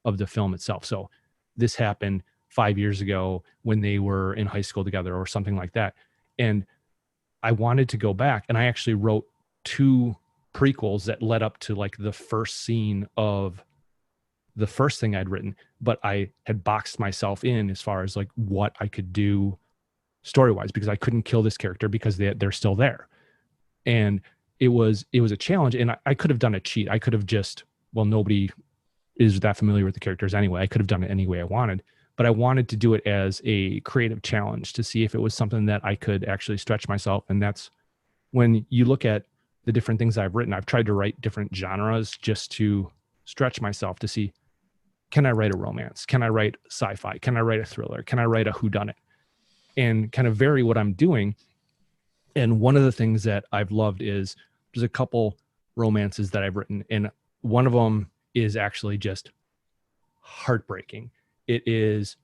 of the film itself. So this happened 5 years ago when they were in high school together, or something like that. And I wanted to go back, and I actually wrote 2 prequels that led up to like the first scene of the first thing I'd written, but I had boxed myself in as far as like what I could do story-wise, because I couldn't kill this character because they're still there. And it was a challenge, and I could have done a cheat. I could have just well, nobody is that familiar with the characters anyway. I could have done it any way I wanted, but I wanted to do it as a creative challenge to see if it was something that I could actually stretch myself. And that's when you look at the different things I've written. I've tried to write different genres just to stretch myself to see, can I write a romance? Can I write sci-fi? Can I write a thriller? Can I write a whodunit? And kind of vary what I'm doing. And one of the things that I've loved is there's a couple romances that I've written, and one of them is actually just heartbreaking. It is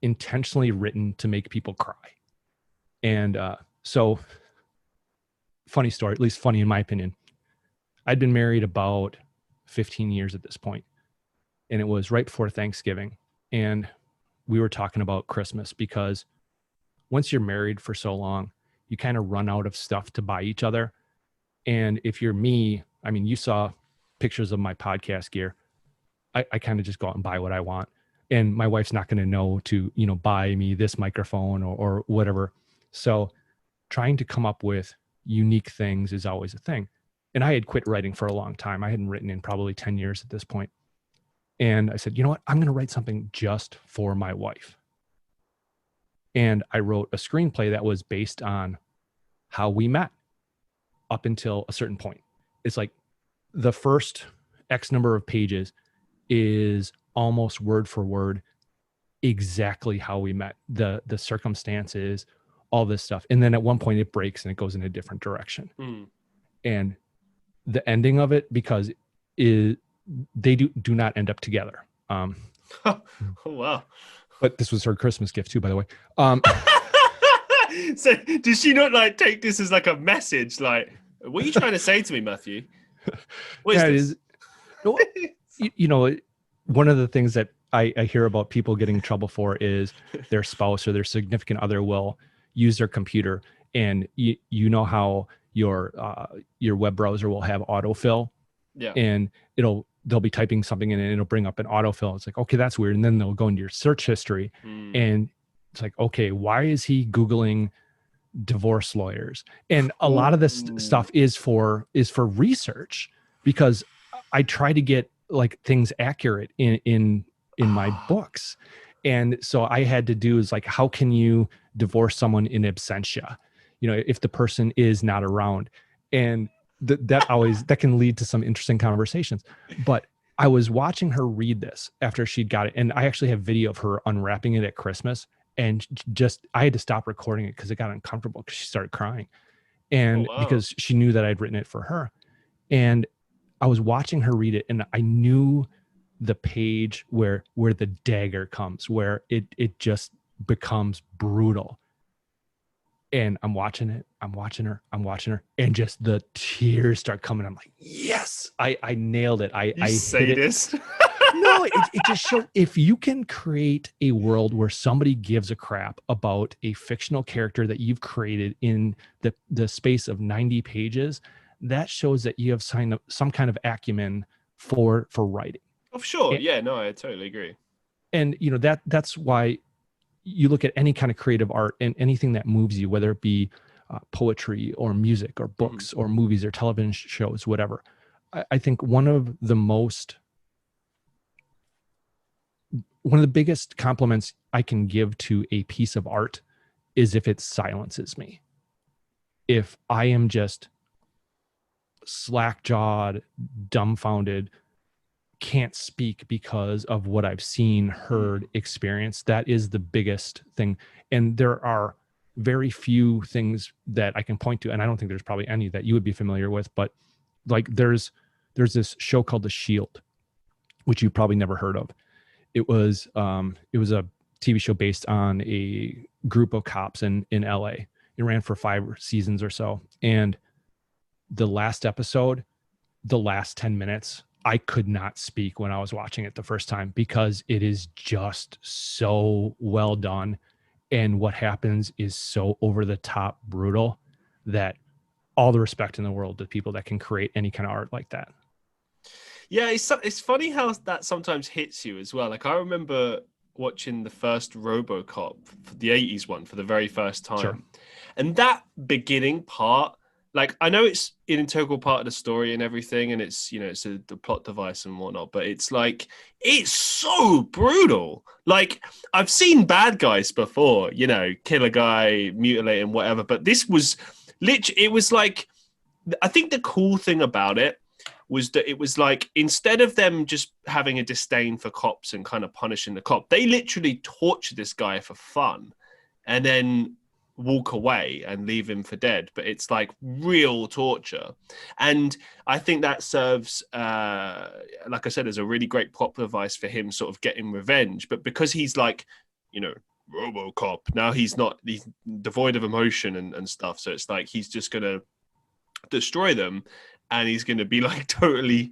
intentionally written to make people cry. And so funny story, at least funny in my opinion. I'd been married about 15 years at this point, and it was right before Thanksgiving. And we were talking about Christmas, because once you're married for so long, you kind of run out of stuff to buy each other. And if you're me, I mean, you saw pictures of my podcast gear. I kind of just go out and buy what I want. And my wife's not going to know to, buy me this microphone or whatever. So trying to come up with unique things is always a thing. And I had quit writing for a long time. I hadn't written in probably 10 years at this point. And I said, you know what? I'm going to write something just for my wife. And I wrote a screenplay that was based on how we met up until a certain point. It's like the first X number of pages is almost word for word exactly how we met, the circumstances, all this stuff. And then at one point it breaks and it goes in a different direction. And the ending of it, because they do not end up together. Oh, wow. But this was her Christmas gift too, by the way. So did she not take this as a message? What are you trying to say to me, Matthew? What is this? One of the things that I hear about people getting in trouble for is their spouse or their significant other will use their computer, and you know how your web browser will have autofill. Yeah. And they'll be typing something in and it'll bring up an autofill. It's like, okay, that's weird. And then they'll go into your search history and it's like, okay, why is he Googling divorce lawyers? And a lot of this stuff is for research, because I try to get things accurate in my books. And so I had to do is how can you divorce someone in absentia? If the person is not around. And that can lead to some interesting conversations. But I was watching her read this after she'd got it. And I actually have video of her unwrapping it at Christmas. And I had to stop recording it because it got uncomfortable because she started crying. And because she knew that I'd written it for her. And I was watching her read it, and I knew the page where the dagger comes, where it just becomes brutal. And I'm watching it, I'm watching her, and just the tears start coming. I'm like, yes, I nailed it. I sadist. No, it just shows, if you can create a world where somebody gives a crap about a fictional character that you've created in the space of 90 pages, that shows that you have some kind of acumen for writing. Oh, sure. Yeah, no, I totally agree. And that's why you look at any kind of creative art and anything that moves you, whether it be poetry or music or books or movies or television shows, whatever. I think one of the biggest compliments I can give to a piece of art is if it silences me. If I am just slack-jawed, dumbfounded, can't speak because of what I've seen, heard, experienced, that is the biggest thing. And there are very few things that I can point to, and I don't think there's probably any that you would be familiar with, but there's this show called The Shield, which you probably never heard of. It was a TV show based on a group of cops in LA. It ran for 5 seasons or so. And the last episode, the last 10 minutes, I could not speak when I was watching it the first time, because it is just so well done. And what happens is so over the top brutal that all the respect in the world to people that can create any kind of art like that. Yeah, it's funny how that sometimes hits you as well. I remember watching the first RoboCop, the 80s one, for the very first time. Sure. And that beginning part, like, I know it's an integral part of the story and everything, and it's, you know, it's the plot device and whatnot, but it's like, it's so brutal. Like, I've seen bad guys before, you know, kill a guy, mutilate him, whatever, but this was literally, it was like, I think the cool thing about it was that it was like, instead of them just having a disdain for cops and kind of punishing the cop, they literally tortured this guy for fun and then walk away and leave him for dead. But it's like real torture. And I think that serves, like I said, as a really great plot device for him sort of getting revenge. But because he's like, you know, RoboCop, now he's devoid of emotion and stuff. So it's like, he's just going to destroy them. And he's going to be like totally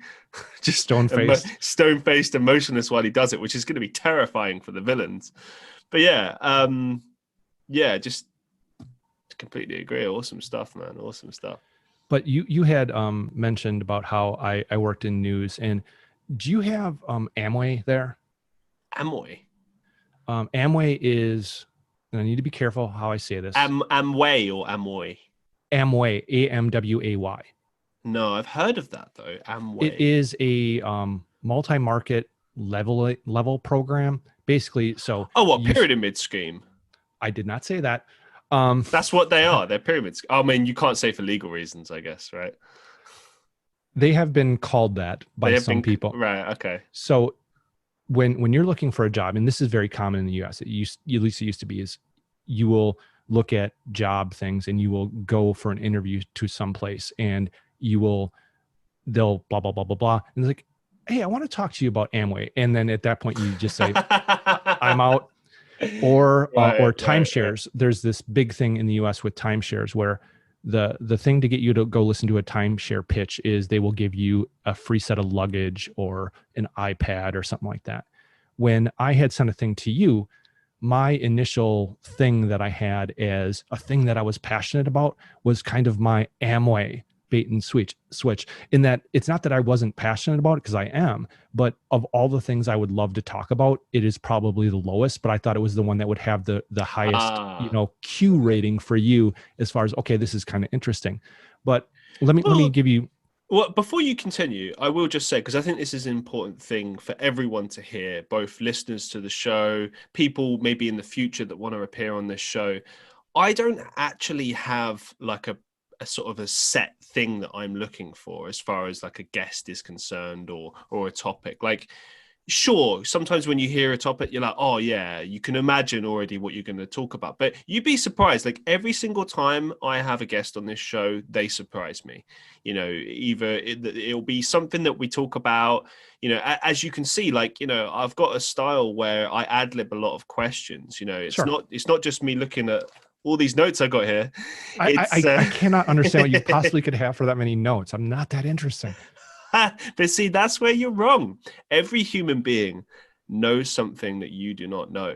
just stone-faced, emotionless while he does it, which is going to be terrifying for the villains. But yeah, just completely agree. Awesome stuff, man. Awesome stuff. But you had mentioned about how I worked in news, and do you have Amway there? Amway? Amway is, and I need to be careful how I say this. Amway or Amway? Amway, AMWAY. No, I've heard of that though. Amway. It is a multi-market level program, basically. So pyramid scheme? I did not say that. That's what they are. They're pyramids. I mean, you can't say for legal reasons, I guess, right? They have been called that by some people. Right. Okay. So when you're looking for a job, and this is very common in the U.S., at least it used to be, is you will look at job things and you will go for an interview to some place, and they'll blah, blah, blah, blah, blah. And it's like, hey, I want to talk to you about Amway. And then at that point you just say, I'm out. Or timeshares. Right. There's this big thing in the US with timeshares where the thing to get you to go listen to a timeshare pitch is they will give you a free set of luggage or an iPad or something like that. When I had sent a thing to you, my initial thing that I had as a thing that I was passionate about was kind of my Amway bait and switch, in that it's not that I wasn't passionate about it, because I am, but of all the things I would love to talk about, it is probably the lowest, but I thought it was the one that would have the highest, Q rating for you as far as, okay, this is kind of interesting. But let me give you. Well, before you continue, I will just say, because I think this is an important thing for everyone to hear, both listeners to the show, people maybe in the future that want to appear on this show. I don't actually have like a sort of a set thing that I'm looking for as far as like a guest is concerned or a topic. Like, sure, sometimes when you hear a topic, you're like, oh yeah, you can imagine already what you're going to talk about. But you'd be surprised, like every single time I have a guest on this show, they surprise me. You know, either it'll be something that we talk about, you know, as you can see, like, you know, I've got a style where I ad-lib a lot of questions, you know, it's not just me looking at all these notes I got here. I cannot understand what you possibly could have for that many notes. I'm not that interesting. But see, that's where you're wrong. Every human being knows something that you do not know,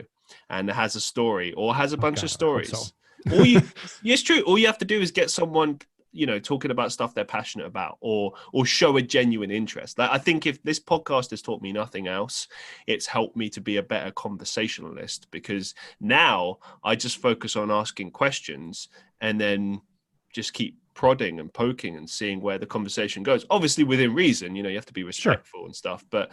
and has a story or has a bunch of stories. It's true. All you have to do is get someone, you know, talking about stuff they're passionate about, or show a genuine interest. Like, I think if this podcast has taught me nothing else, it's helped me to be a better conversationalist, because now I just focus on asking questions and then just keep prodding and poking and seeing where the conversation goes. Obviously within reason, you know, you have to be respectful and stuff. But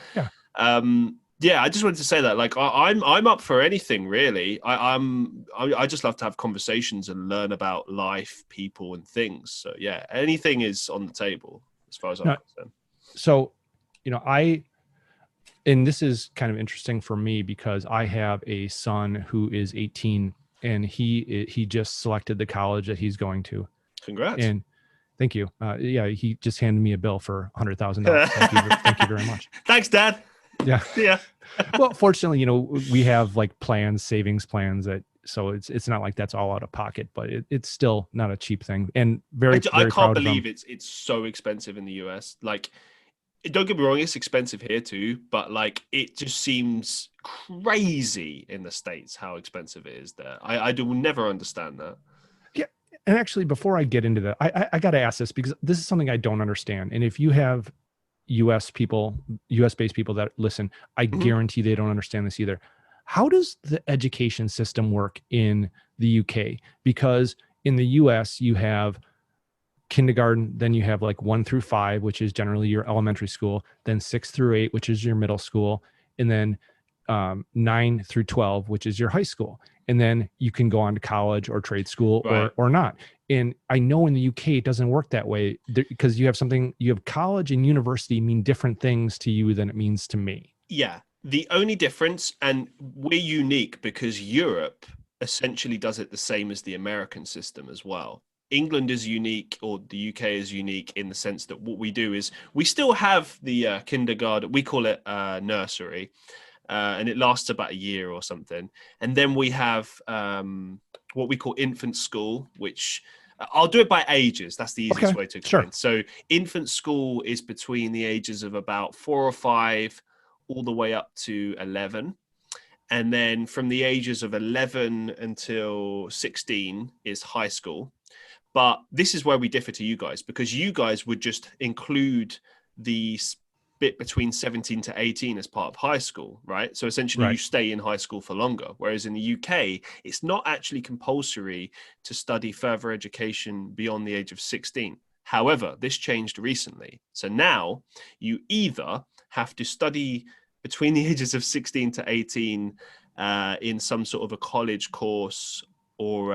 yeah, I just wanted to say that, like, I'm up for anything really. I just love to have conversations and learn about life, people, and things. So yeah, anything is on the table as far as I'm concerned. So, you know, and this is kind of interesting for me because I have a son who is 18 and he just selected the college that he's going to. Congrats. And thank you. Yeah, he just handed me a bill for $100,000. Thank you very much. Thanks, Dad. Yeah. Well, fortunately, you know, we have like savings plans so it's not like that's all out of pocket, but it's still not a cheap thing. And I can't believe it's so expensive in the US. Like, don't get me wrong, it's expensive here too, but like, it just seems crazy in the States how expensive it is there. I do never understand that. Yeah. And actually, before I get into that, I got to ask this because this is something I don't understand. And if you have US based people that listen, I guarantee they don't understand this either. How does the education system work in the UK? Because in the US, you have kindergarten, then you have like 1 through 5, which is generally your elementary school, then 6 through 8, which is your middle school, and then 9 through 12, which is your high school. And then you can go on to college or trade school or not. And I know in the UK, it doesn't work that way because you have college and university mean different things to you than it means to me. Yeah. The only difference, and we're unique because Europe essentially does it the same as the American system as well. England is unique, or the UK is unique in the sense that what we do is we still have the kindergarten, we call it nursery, and it lasts about a year or something. And then we have what we call infant school, which I'll do it by ages. That's the easiest way to explain. Sure. So infant school is between the ages of about 4 or 5 all the way up to 11. And then from the ages of 11 until 16 is high school. But this is where we differ to you guys, because you guys would just include the bit between 17 to 18 as part of high school, right? So essentially you stay in high school for longer. Whereas in the UK, it's not actually compulsory to study further education beyond the age of 16. However, this changed recently. So now you either have to study between the ages of 16 to 18 in some sort of a college course, or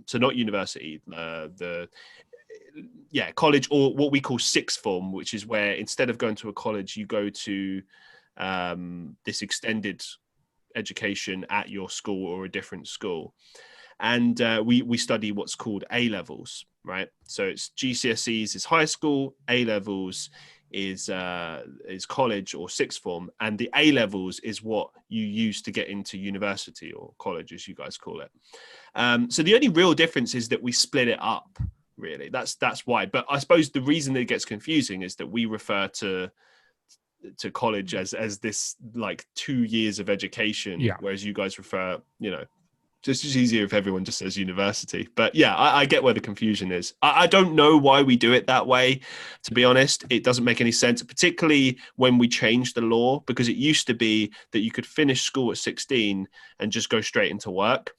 so not university, college, or what we call sixth form, which is where instead of going to a college, you go to this extended education at your school or a different school. And we study what's called A levels, right? So it's GCSEs is high school, A levels is college or sixth form, and the A levels is what you use to get into university or college, as you guys call it. So the only real difference is that we split it up. Really, that's why. But I suppose the reason that it gets confusing is that we refer to college as this like 2 years of education, whereas you guys refer, just as easier if everyone just says university. But yeah, I get where the confusion is. I don't know why we do it that way, to be honest. It doesn't make any sense, particularly when we changed the law, because it used to be that you could finish school at 16 and just go straight into work.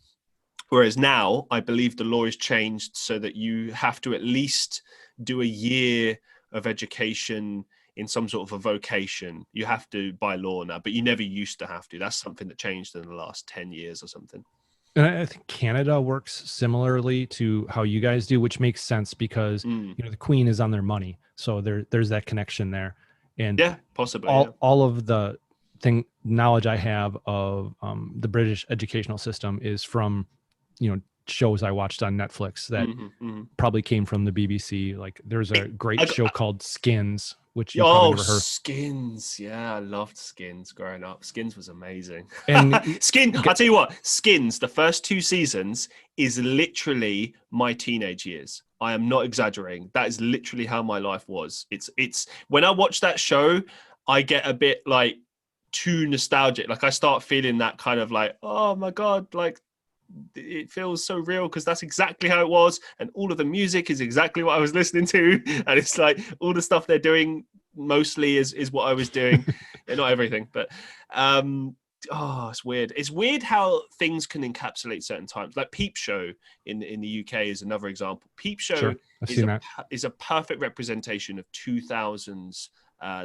Whereas now, I believe the law is changed so that you have to at least do a year of education in some sort of a vocation. You have to by law now, but you never used to have to. That's something that changed in the last 10 years or something. And I think Canada works similarly to how you guys do, which makes sense because the Queen is on their money, so there's that connection there. And possibly all of the knowledge I have of the British educational system is from shows I watched on Netflix that probably came from the BBC. Like there's a great show called Skins, which you probably never heard. Skins. Yeah, I loved Skins growing up. Skins was amazing. And I'll tell you what, Skins, the first 2 seasons is literally my teenage years. I am not exaggerating. That is literally how my life was. It's when I watch that show, I get a bit like too nostalgic. Like I start feeling that kind of like, oh my God, like it feels so real because that's exactly how it was, and all of the music is exactly what I was listening to, and it's like all the stuff they're doing mostly is what I was doing. Not everything, but it's weird. It's weird how things can encapsulate certain times. Like Peep Show in the UK is another example. Peep Show is a perfect representation of 2000s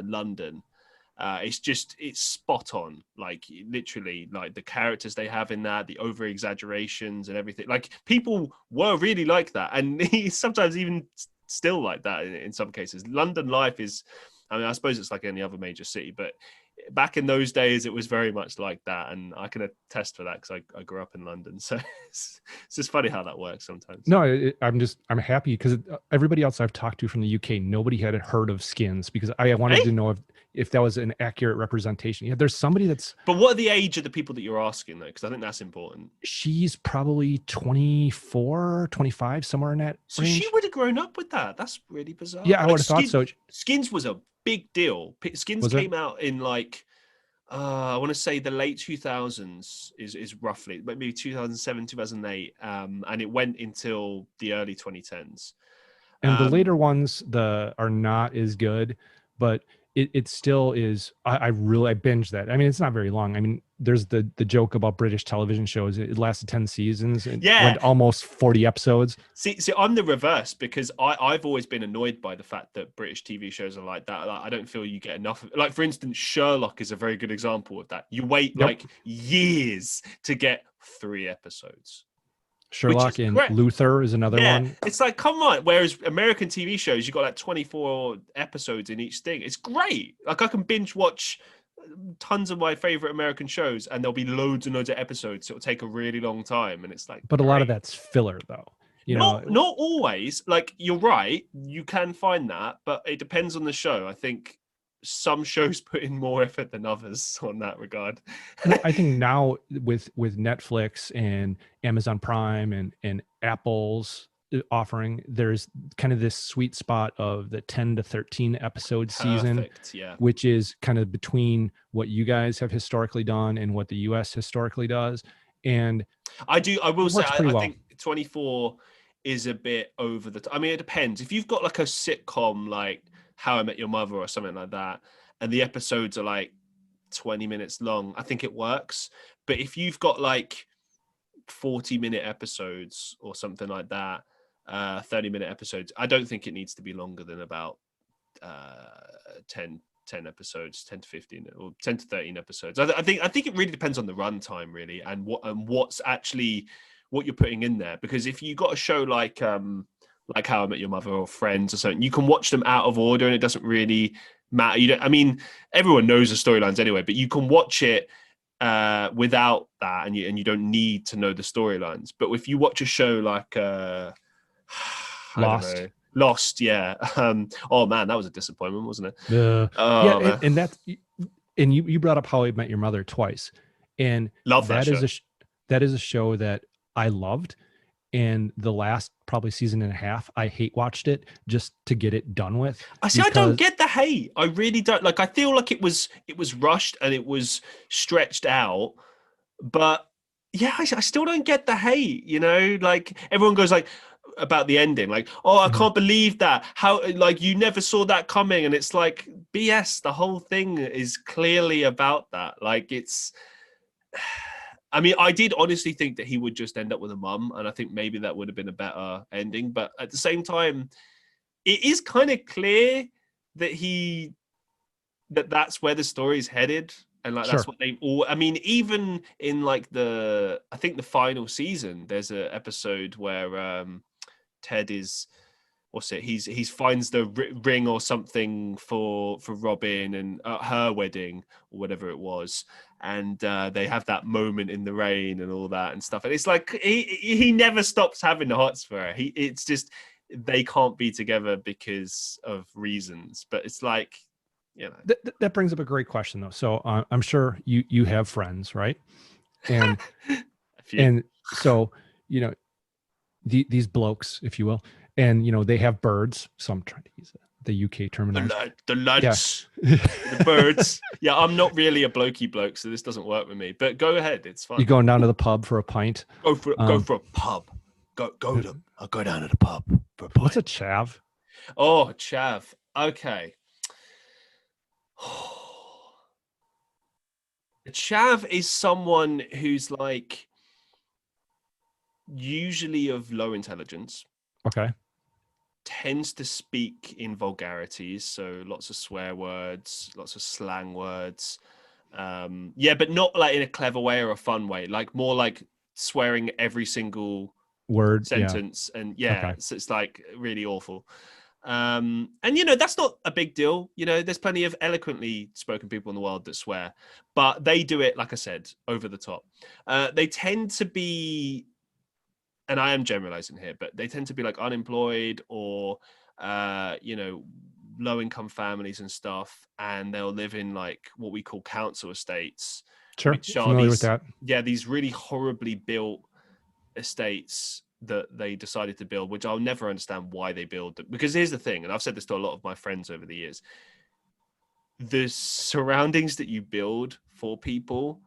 London. It's spot on, like literally, like the characters they have in that, the over exaggerations and everything. Like people were really like that, and he's sometimes even still like that in some cases. London life is, I suppose it's like any other major city, but back in those days it was very much like that, and I can attest for that because I grew up in London. So it's just funny how that works sometimes. No, I'm happy because everybody else I've talked to from the UK, nobody had heard of Skins, because I wanted to know if that was an accurate representation. Yeah, there's somebody that's... But what are the age of the people that you're asking, though? Because I think that's important. She's probably 24, 25, somewhere in that so range. She would have grown up with that. That's really bizarre. Yeah, I would have thought so. Skins was a big deal. Skins came out in like, I want to say the late 2000s is roughly, maybe 2007, 2008. And it went until the early 2010s. And the later ones are not as good, but it still is. I binged that. I mean, it's not very long. I mean, there's the joke about British television shows. It lasted 10 seasons and went almost 40 episodes. See, I'm the reverse, because I've always been annoyed by the fact that British TV shows are like that. Like, I don't feel you get enough of, like, for instance, Sherlock is a very good example of that. You wait like years to get 3 episodes. Sherlock and Luther is another one. It's like, come on. Whereas American TV shows, you got like 24 episodes in each thing. It's great. Like, I can binge watch tons of my favorite American shows, and there'll be loads and loads of episodes. So it'll take a really long time, and it's like, but a lot of that's filler, though. Not always. Like, you're right, you can find that, but it depends on the show. I think some shows put in more effort than others on that regard. I think now with Netflix and Amazon Prime and Apple's offering, there's kind of this sweet spot of the 10 to 13 episode season, which is kind of between what you guys have historically done and what the US historically does. And I will say, I think 24 is a bit over the top. I mean, it depends. If you've got like a sitcom like How I Met Your Mother or something like that, and the episodes are like 20 minutes long, I think it works. But if you've got like 40-minute episodes or something like that, 30-minute episodes, I don't think it needs to be longer than about 10 episodes, 10 to 15 or 10 to 13 episodes. I think it really depends on the runtime, really, and what's actually what you're putting in there. Because if you got a show like How I Met Your Mother or Friends or something, you can watch them out of order and it doesn't really matter. I mean, everyone knows the storylines anyway, but you can watch it without that, and you don't need to know the storylines. But if you watch a show like Lost, yeah. Oh man, that was a disappointment, wasn't it? Yeah, and that's, and you brought up How I Met Your Mother twice, and love that show. That is a show that I loved, and the last probably season and a half, I hate watched it just to get it done with. I don't get the hate. I really don't. Like, I feel like it was rushed and it was stretched out, but yeah, I still don't get the hate. You know, like everyone goes like about the ending, like, oh, I can't believe that. How, like, you never saw that coming, and it's like BS. The whole thing is clearly about that. Like, it's. I mean, I did honestly think that he would just end up with a mum, and I think maybe that would have been a better ending. But at the same time, it is kind of clear that that's where the story's headed, and like that's what they all. I mean, even in like I think the final season, there's an episode where Ted is. What's it? He finds the ring or something for Robin and her wedding or whatever it was, and they have that moment in the rain and all that and stuff. And it's like he never stops having the hots for her. It's just they can't be together because of reasons. But it's like, you know, that brings up a great question though. So I'm sure you have friends, right? And and so you know these blokes, if you will. And, you know, they have birds. So I'm trying to use the UK terminology. The lads, the birds. Yeah, I'm not really a blokey bloke, so this doesn't work with me. But go ahead, it's fine. You going down to the pub for a pint? Go for a pub. I'll go down to the pub for a pint. What's a chav? Oh, chav. Okay. A chav is someone who's like usually of low intelligence. Okay. Tends to speak in vulgarities, so lots of swear words, lots of slang words. But not like in a clever way or a fun way, like more like swearing every single word sentence. And so it's like really awful. And you know, that's not a big deal. You know, there's plenty of eloquently spoken people in the world that swear, but they do it, like I said, over the top. They tend to be, and I am generalizing here, but they tend to be like unemployed or, you know, low income families and stuff. And they'll live in like what we call council estates. Sure. Familiar with that. Yeah. These really horribly built estates that they decided to build, which I'll never understand why they build them. Because here's the thing, and I've said this to a lot of my friends over the years, the surroundings that you build for people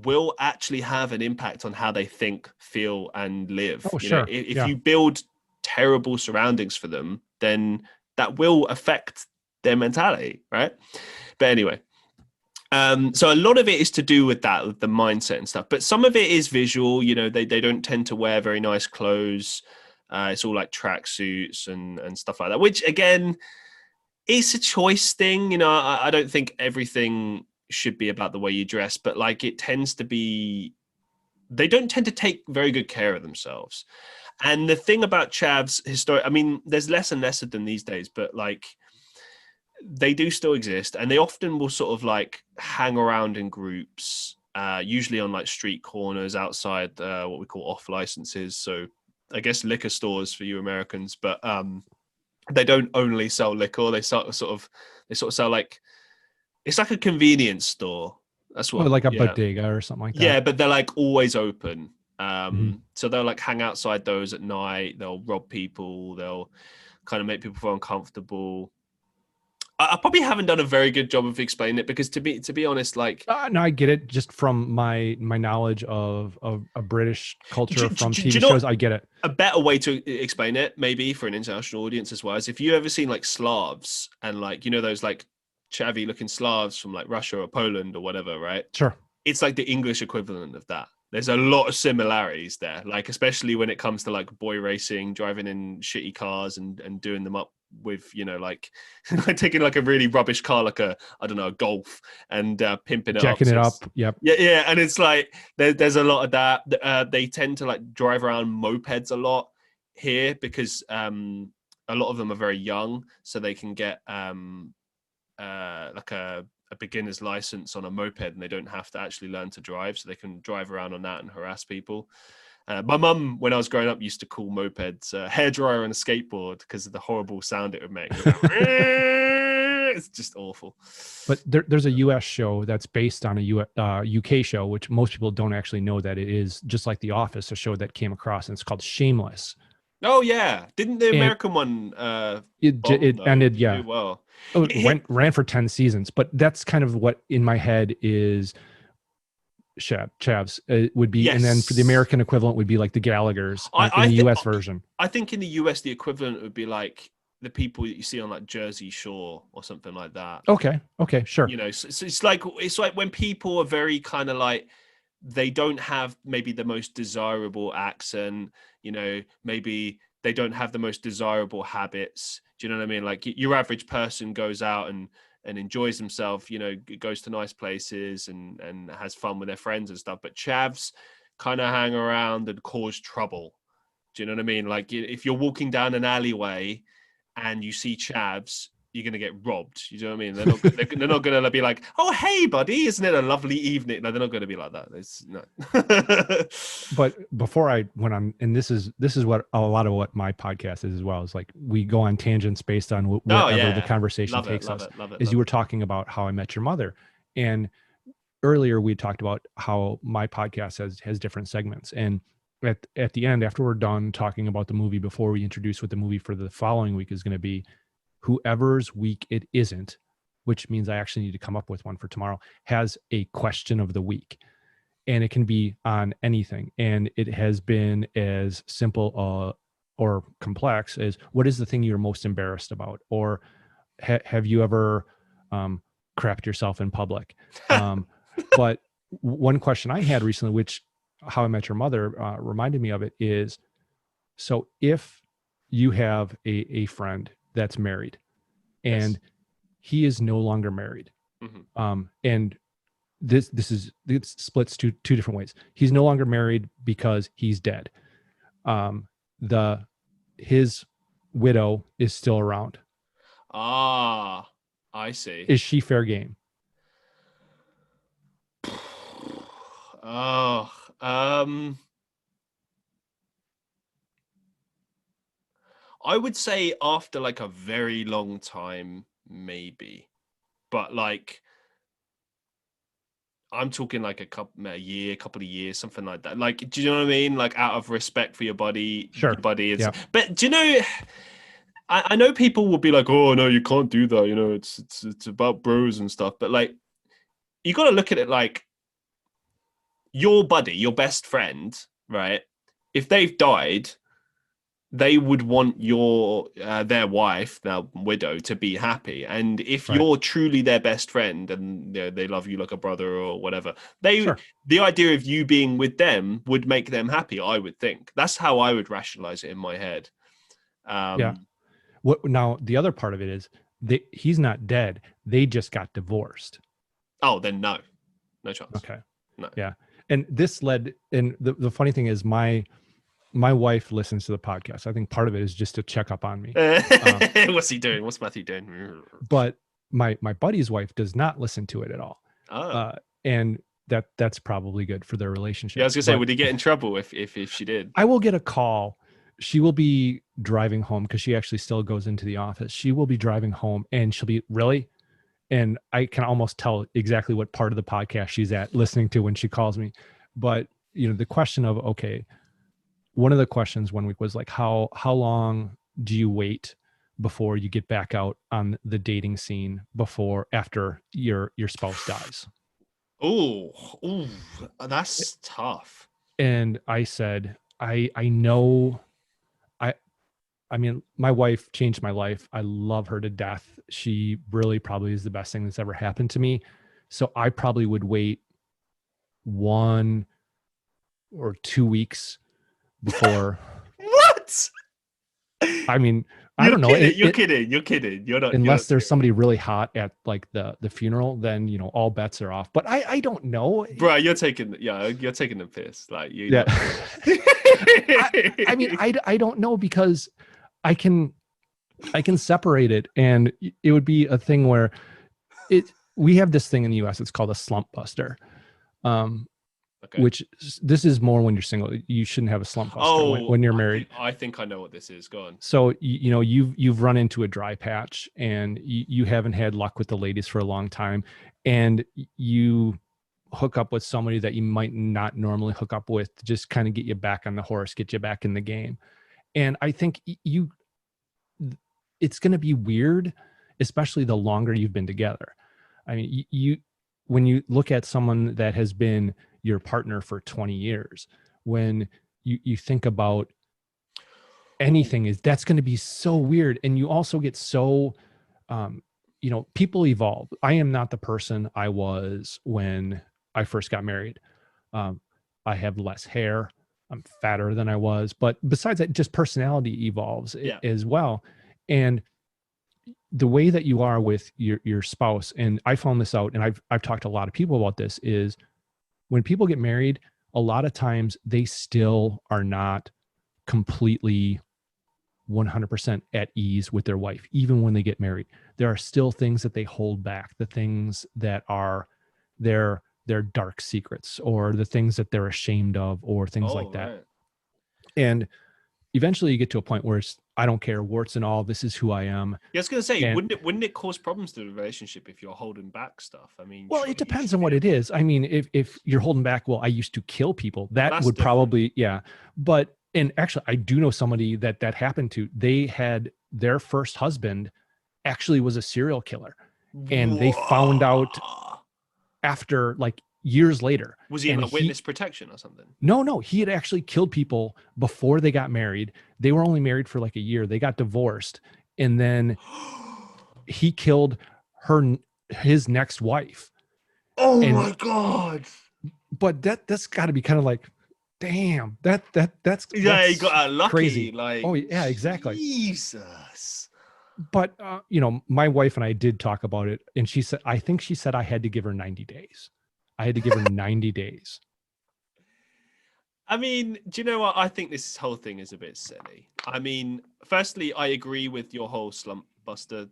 will actually have an impact on how they think, feel, and live. Oh, sure. If you build terrible surroundings for them, then that will affect their mentality, right? But anyway, so a lot of it is to do with that, with the mindset and stuff. But some of it is visual. You know, they don't tend to wear very nice clothes. It's all like tracksuits and stuff like that, which again, it's a choice thing. You know, I don't think everything should be about the way you dress, but like it tends to be, they don't tend to take very good care of themselves. And the thing about chavs I mean, there's less and less of them these days, but like they do still exist, and they often will sort of like hang around in groups, usually on like street corners outside what we call off licenses. So I guess liquor stores for you Americans, but they don't only sell liquor. They sort of sell like, it's like a convenience store. That's what, like a bodega or something like that. Yeah, but they're like always open. Mm-hmm. So they'll like hang outside those at night. They'll rob people. They'll kind of make people feel uncomfortable. I probably haven't done a very good job of explaining it, because to be honest, like no, I get it just from my knowledge of a British culture from TV you know shows. I get it. A better way to explain it, maybe for an international audience as well, is if you ever seen like Slavs, and like, you know, those like chavvy looking Slavs from like Russia or Poland or whatever, right? Sure. It's like the English equivalent of that. There's a lot of similarities there, like especially when it comes to like boy racing, driving in shitty cars and doing them up with, you know, like taking like a really rubbish car, like a, I don't know, a Golf, and pimping it jacking up. It up. Yep. Yeah. And it's like, there's a lot of that. They tend to like drive around mopeds a lot here, because a lot of them are very young, so they can get like a beginner's license on a moped, and they don't have to actually learn to drive, so they can drive around on that and harass people. My mum, when I was growing up, used to call mopeds hairdryer and a skateboard because of the horrible sound it would make. It's just awful. But there's a US show that's based on a UK show, which most people don't actually know that it is, just like The Office, a show that came across, and it's called Shameless. Oh yeah, didn't the American one it ended do well? Oh, it ran for 10 seasons, but that's kind of what in my head is chavs would be. Yes. And then for the American equivalent would be like the Gallaghers in the US version. I think in the US the equivalent would be like the people that you see on like Jersey Shore or something like that. Okay, sure. You know, so it's like when people are very kind of like, they don't have maybe the most desirable accent, you know, maybe they don't have the most desirable habits. Do you know what I mean? Like your average person goes out and enjoys themselves, you know, goes to nice places and has fun with their friends and stuff. But chavs kind of hang around and cause trouble. Do you know what I mean? Like if you're walking down an alleyway and you see chavs, you're going to get robbed. You know what I mean? They're not going to be like, oh, hey, buddy, isn't it a lovely evening? No, they're not going to be like that. No. But before I went on, and this is what a lot of what my podcast is as well, is like we go on tangents based on whatever the conversation takes us. You were talking about How I Met Your Mother. And earlier we talked about how my podcast has different segments. And at the end, after we're done talking about the movie, before we introduce what the movie for the following week is going to be, whoever's week it isn't, which means I actually need to come up with one for tomorrow, has a question of the week. And it can be on anything. And it has been as simple or complex as, what is the thing you're most embarrassed about? Or have you ever crapped yourself in public? But one question I had recently, which How I Met Your Mother reminded me of it, is, so if you have a friend that's married and yes, he is no longer married, mm-hmm, and this splits two different ways. He's no longer married because he's dead. His widow is still around. I see. Is she fair game? I would say after like a very long time, maybe, but like I'm talking like a couple of years, something like that. Like, do you know what I mean? Like out of respect for your body, sure. Your body is. Yeah. But do you know? I know people will be like, "Oh no, you can't do that." You know, it's about bros and stuff. But like, you got to look at it like your buddy, your best friend, right? If they've died, they would want their wife, now widow, to be happy. And if Right. you're truly their best friend and they love you like a brother or whatever, Sure. the idea of you being with them would make them happy, I would think. That's how I would rationalize it in my head. Yeah. What now? The other part of it is he's not dead. They just got divorced. Oh, then no chance. Okay. No. Yeah. And this led, and the funny thing is my wife listens to the podcast. I think part of it is just to check up on me. What's he doing? What's Matthew doing? But my buddy's wife does not listen to it at all. Oh. And that's probably good for their relationship. Yeah, I was gonna say, would he get in trouble if she did? I will get a call. She will be driving home because she actually still goes into the office. She will be driving home and she'll be, really? And I can almost tell exactly what part of the podcast she's at listening to when she calls me. But, the question of, okay, one of the questions one week was like, how long do you wait before you get back out on the dating scene after your spouse dies? Oh, that's tough. And I said, I know. I mean, my wife changed my life. I love her to death. She really probably is the best thing that's ever happened to me. So I probably would wait 1 or 2 weeks before. What? I mean, I don't know. You're kidding. You're not. Unless there's somebody really hot at like the funeral, then all bets are off. But I don't know, bro. You're taking the piss. Like you. Yeah. I mean, I don't know, because I can separate it, and it would be a thing where we have this thing in the US. It's called a slump buster. Okay. Which this is more when you're single. You shouldn't have a slump buster when you're married. I think I know what this is. Go on. So you've run into a dry patch and you haven't had luck with the ladies for a long time, and you hook up with somebody that you might not normally hook up with to just kind of get you back on the horse, get you back in the game. And I think it's going to be weird, especially the longer you've been together. I mean, when you look at someone that has been your partner for 20 years, when you think about anything, that's going to be so weird. And you also get so, people evolve. I am not the person I was when I first got married. I have less hair. I'm fatter than I was, but besides that, just personality evolves as well. And the way that you are with your spouse, and I found this out, and I've talked to a lot of people about this, is when people get married, a lot of times they still are not completely 100% at ease with their wife. Even when they get married, there are still things that they hold back, the things that are their dark secrets, or the things that they're ashamed of, or things like that. Right. And eventually you get to a point where it's, I don't care, warts and all, this is who I am. Yeah, I was going to say, wouldn't it cause problems to the relationship if you're holding back stuff? I mean, well, it depends on what it is. I mean, if you're holding back, well, I used to kill people, that would different. Probably, yeah. But, and actually I do know somebody that happened to. They had their first husband actually was a serial killer, and they found out after, like, years later. Was he in witness protection or something? No, he had actually killed people before they got married. They were only married for like a year. They got divorced, and then he killed his next wife. Oh my God. But that's got to be kind of like, damn, that's he got lucky. Crazy. Like, oh yeah, exactly. Jesus. But my wife and I did talk about it, and she said I had to give her 90 days. I had to give her 90 days. I mean, do you know what? I think this whole thing is a bit silly. I mean, firstly, I agree with your whole slump buster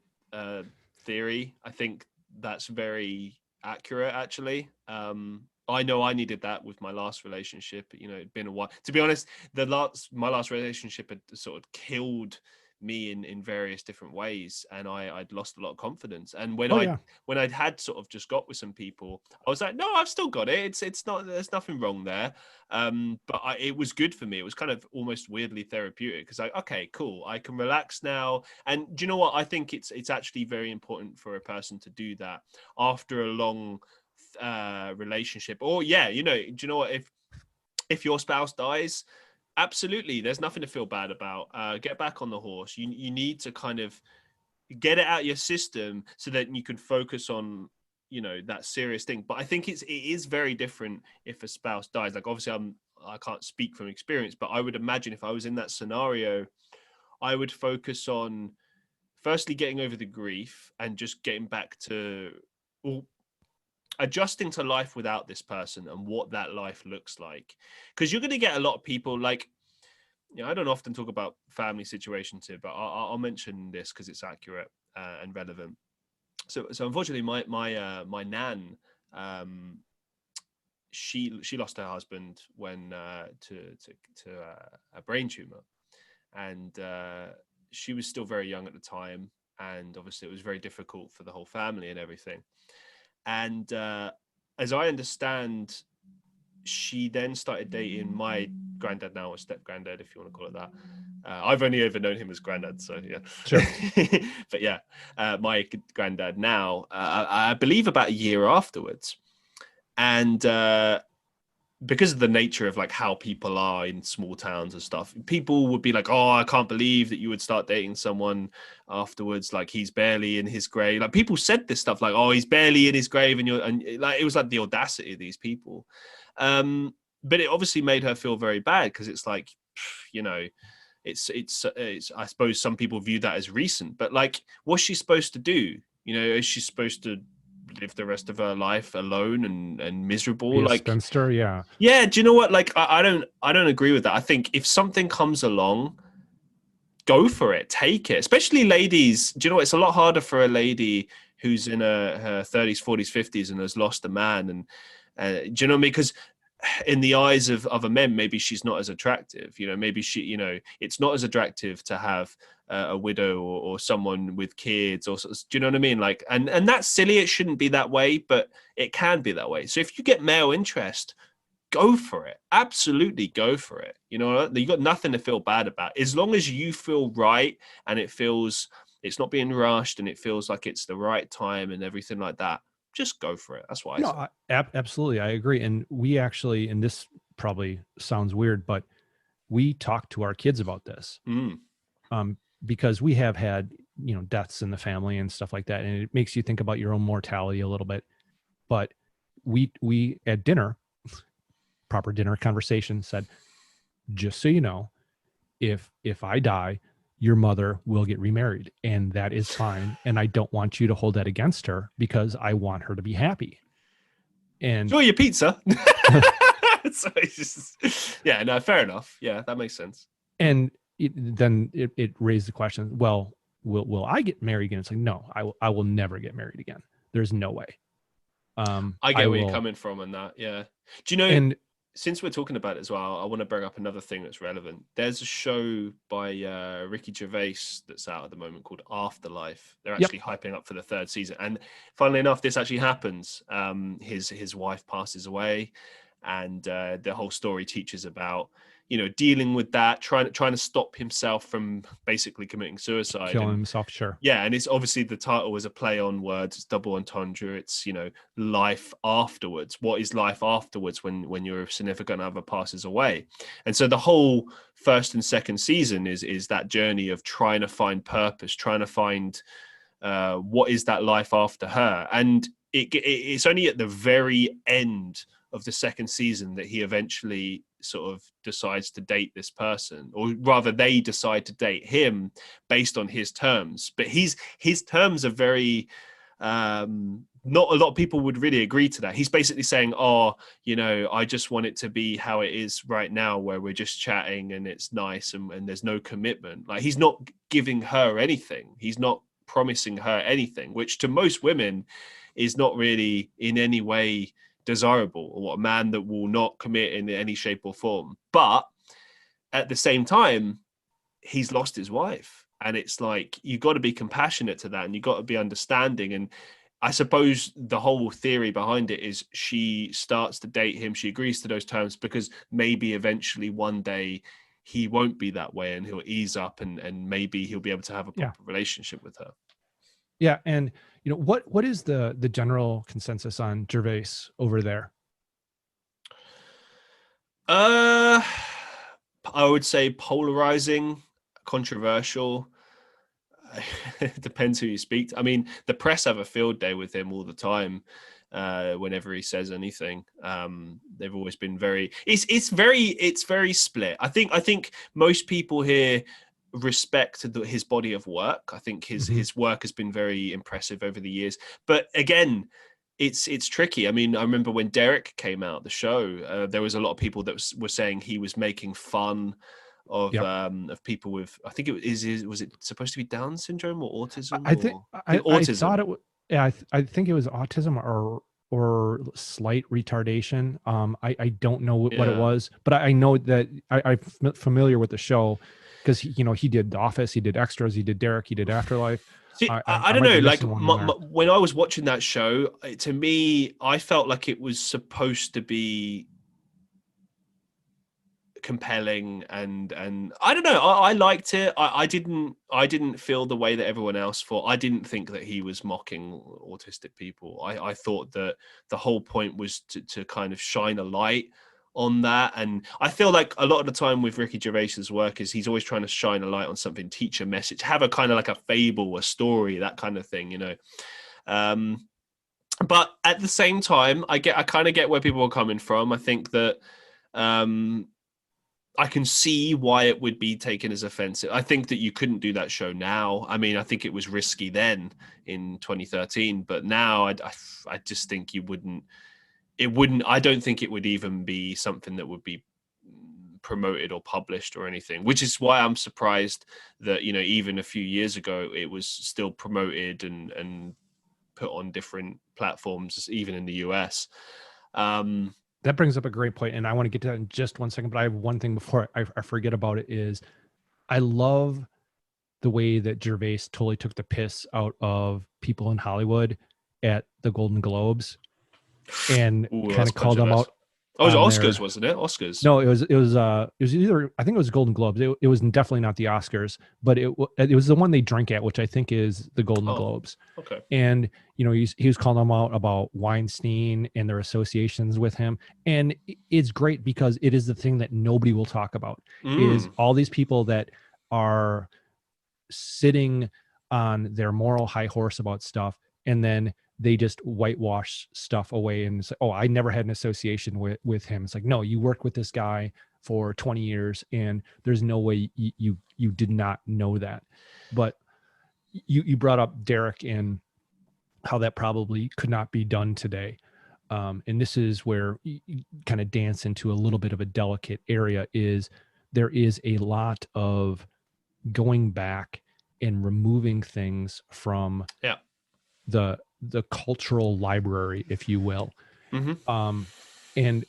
theory. I think that's very accurate, actually. I know I needed that with my last relationship. It'd been a while. To be honest, my last relationship had sort of killed me in various different ways, and I'd lost a lot of confidence. And when I'd had sort of just got with some people, I was like, no, I've still got it. It's not, there's nothing wrong there. But it was good for me. It was kind of almost weirdly therapeutic, because okay, cool, I can relax now. And do you know what? I think it's actually very important for a person to do that after a long relationship. Or do you know what? If your spouse dies, Absolutely. There's nothing to feel bad about. Get back on the horse. You need to kind of get it out of your system so that you can focus on, that serious thing. But I think it is very different if a spouse dies. Like, obviously I can't speak from experience, but I would imagine if I was in that scenario, I would focus on firstly getting over the grief and just getting back to, well, adjusting to life without this person and what that life looks like. Because you're going to get a lot of people like, I don't often talk about family situations here, but I'll mention this because it's accurate and relevant. So unfortunately, my nan, she lost her husband when to a brain tumor, and she was still very young at the time, and obviously it was very difficult for the whole family and everything. And as I understand, she then started dating my granddad now, or step granddad, if you want to call it that. I've only ever known him as granddad, so yeah. Sure. But yeah, my granddad now, I believe about a year afterwards. And because of the nature of like how people are in small towns and stuff, people would be like, oh, I can't believe that you would start dating someone afterwards. Like, he's barely in his grave. Like, people said this stuff like, oh, he's barely in his grave. And like, it was like the audacity of these people. But it obviously made her feel very bad because it's like, it's I suppose some people view that as recent, but like, what's she supposed to do? Is she supposed to live the rest of her life alone and miserable? Be a like spinster, yeah. Do you know what? Like, I don't agree with that. I think if something comes along, go for it, take it. Especially ladies. Do you know what? It's a lot harder for a lady who's in her 30s, 40s, 50s and has lost a man. And do you know what I mean? Because in the eyes of other men, maybe she's not as attractive. Maybe she, it's not as attractive to have a widow or someone with kids, or do you know what I mean? Like, and that's silly. It shouldn't be that way, but it can be that way. So if you get male interest, go for it. Absolutely go for it. You got nothing to feel bad about, as long as you feel right and it's not being rushed and it feels like it's the right time and everything like that. Just go for it. That's what I say. Absolutely. I agree. And we actually, and this probably sounds weird, but we talk to our kids about this because we have had, deaths in the family and stuff like that. And it makes you think about your own mortality a little bit. But we at dinner, proper dinner conversation, said, just so you know, if I die, your mother will get remarried, and that is fine. And I don't want you to hold that against her because I want her to be happy. And enjoy your pizza. So yeah, no, fair enough. Yeah, that makes sense. And then it raised the question, well, will I get married again? It's like, no, I will never get married again. There's no way. I get where you're coming from on that. Yeah. Do you know, and since we're talking about it as well, I want to bring up another thing that's relevant. There's a show by Ricky Gervais that's out at the moment called Afterlife. They're actually hyping up for the 3rd season. And funnily enough, this actually happens. His wife passes away, and the whole story teaches about, dealing with that, trying to stop himself from basically committing suicide. Killing himself, sure. Yeah, and it's obviously, the title is a play on words. It's double entendre. It's, life afterwards. What is life afterwards when your significant other passes away? And so the whole 1st and 2nd season is that journey of trying to find purpose, trying to find what is that life after her. And it's only at the very end of the 2nd season that he eventually sort of decides to date this person, or rather they decide to date him based on his terms. But his terms are very not a lot of people would really agree to that. He's basically saying, I just want it to be how it is right now, where we're just chatting and it's nice and there's no commitment. Like, he's not giving her anything. He's not promising her anything, which to most women is not really in any way desirable, or a man that will not commit in any shape or form. But at the same time, he's lost his wife, and it's like, you got to be compassionate to that, and you got to be understanding. And I suppose the whole theory behind it is she starts to date him, she agrees to those terms because maybe eventually one day he won't be that way and he'll ease up, and maybe he'll be able to have a proper relationship with her. Yeah. And what is the general consensus on Gervais over there? I would say polarizing, controversial. It depends who you speak to. I mean, the press have a field day with him all the time. Whenever he says anything, they've always been very. It's very split. I think most people here respect his body of work. I think his work has been very impressive over the years. But again, it's tricky. I mean, I remember when Derek came out, the show, there was a lot of people that were saying he was making fun of people with, I think was it supposed to be Down syndrome or autism? I think autism. I thought it was, yeah, I think it was autism or slight retardation. I don't know what it was, but I know that I'm familiar with the show because he did The Office, he did Extras, he did Derek, he did Afterlife. See, I don't know. Like when I was watching that show, to me, I felt like it was supposed to be compelling, and I don't know. I liked it. I didn't feel the way that everyone else thought. I didn't think that he was mocking autistic people. I thought that the whole point was to kind of shine a light on that. And I feel like a lot of the time with Ricky Gervais's work is he's always trying to shine a light on something, teach a message, have a kind of like a fable, a story, that kind of thing, but at the same time, I kind of get where people are coming from. I think that I can see why it would be taken as offensive. I think that you couldn't do that show now. I mean, I think it was risky then in 2013, but now I just think you wouldn't. It wouldn't. I don't think it would even be something that would be promoted or published or anything. Which is why I'm surprised that even a few years ago it was still promoted and put on different platforms, even in the US. That brings up a great point, and I want to get to that in just 1 second. But I have one thing before I forget about it. Is I love the way that Gervais totally took the piss out of people in Hollywood at the Golden Globes. And kind of called them out. Oh, it was Oscars, wasn't it? Oscars. No, it was either, I think it was Golden Globes. It was definitely not the Oscars, but it was the one they drank at, which I think is the Golden Globes. Okay. And he was calling them out about Weinstein and their associations with him, and it's great because it is the thing that nobody will talk about is all these people that are sitting on their moral high horse about stuff, and then they just whitewash stuff away and say, oh, I never had an association with him. It's like, no, you worked with this guy for 20 years and there's no way you did not know that. But you brought up Derek and how that probably could not be done today. And this is where you kind of dance into a little bit of a delicate area. Is there is a lot of going back and removing things from the cultural library, if you will. And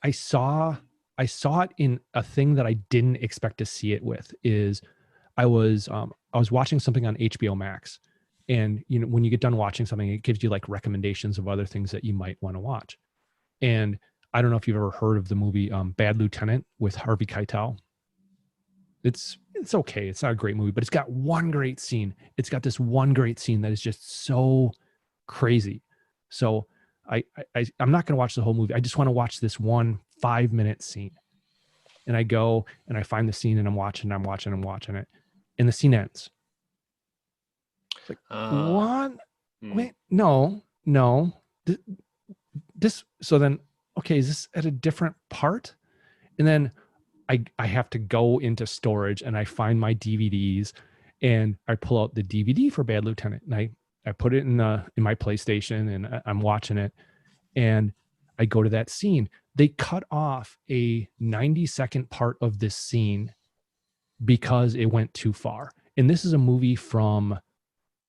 I saw it in a thing that I didn't expect to see it with. Is I was watching something on HBO Max, and when you get done watching something, it gives you like recommendations of other things that you might want to watch. And I don't know if you've ever heard of the movie Bad Lieutenant with Harvey Keitel. It's okay. It's not a great movie, but it's got one great scene. It's got this one great scene that is just so crazy. So I'm not going to watch the whole movie. I just want to watch this 1 5-minute scene. And I go and I find the scene and I'm watching it. And the scene ends. It's like, what? Wait, no. This, so then, okay, is this at a different part? And then I have to go into storage and I find my DVDs and I pull out the DVD for Bad Lieutenant and I put it in my PlayStation and I'm watching it, and I go to that scene. They cut off a 90-second part of this scene because it went too far. And this is a movie from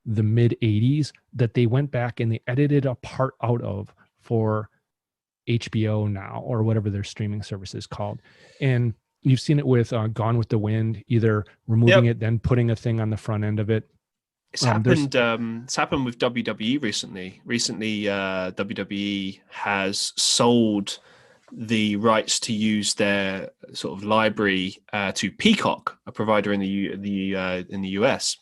the mid 80s that they went back and they edited a part out of for HBO Now or whatever their streaming service is called. And you've seen it with Gone with the Wind, either removing it, then putting a thing on the front end of it. It's happened. It's happened with WWE recently. WWE has sold the rights to use their sort of library to Peacock, a provider in the US.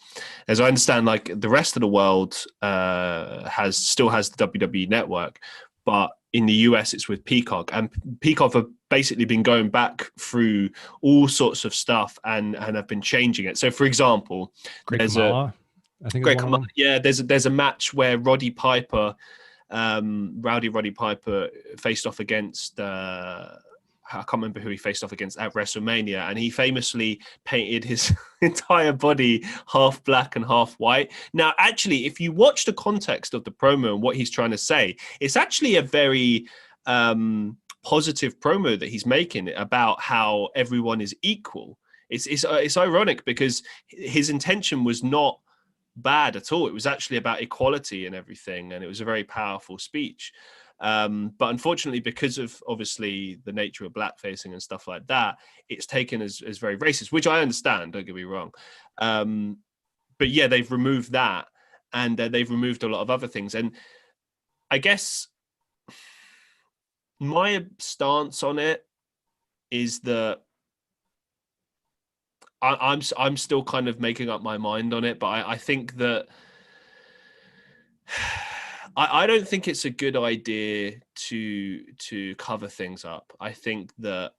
As I understand, like the rest of the world still has the WWE network, but in the US it's with Peacock, and Peacock basically been going back through all sorts of stuff and have been changing it. So, for example, Great Kamala, I think is one of them. Yeah, there's a match where Roddy Piper, Rowdy Roddy Piper, faced off against. I can't remember who he faced off against at WrestleMania, and he famously painted his entire body half black and half white. Now, actually, if you watch the context of the promo and what he's trying to say, it's actually a very positive promo that he's making about how everyone is equal. It's ironic because his intention was not bad at all. It was actually about equality and everything, and it was a very powerful speech. But unfortunately, because of obviously the nature of blackfacing and stuff like that, it's taken as very racist, which I understand, don't get me wrong. But yeah, they've removed that, and they've removed a lot of other things. And I guess my stance on it is that I'm still kind of making up my mind on it, but I think that I don't think it's a good idea to cover things up. I think that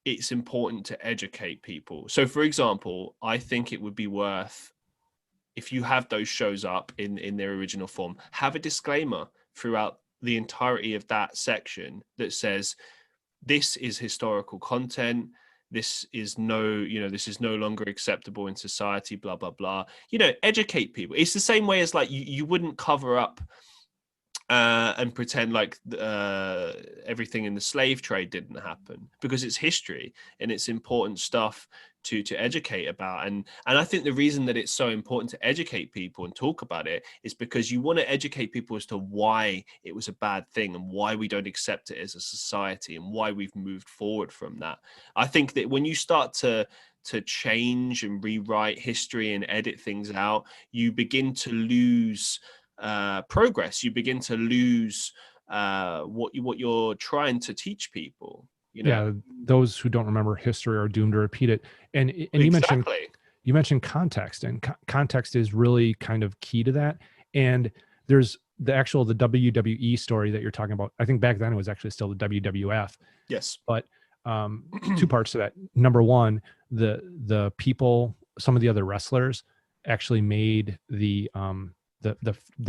it's important to educate people. So, for example, I think it would be worth, if you have those shows up in their original form, have a disclaimer throughout the entirety of that section that says, this is historical content. This is no longer acceptable in society, blah, blah, blah. Educate people. It's the same way as like you wouldn't cover up and pretend like everything in the slave trade didn't happen, because it's history and it's important stuff to educate about. And I think the reason that it's so important to educate people and talk about it is because you want to educate people as to why it was a bad thing and why we don't accept it as a society and why we've moved forward from that. I think that when you start to change and rewrite history and edit things out, you begin to lose progress. You begin to lose what you're trying to teach people. Yeah, those who don't remember history are doomed to repeat it. And exactly. you mentioned context, and context is really kind of key to that. And there's the WWE story that you're talking about. I think back then it was actually still the WWF. Yes. But two parts to that. Number one, the people, some of the other wrestlers actually made the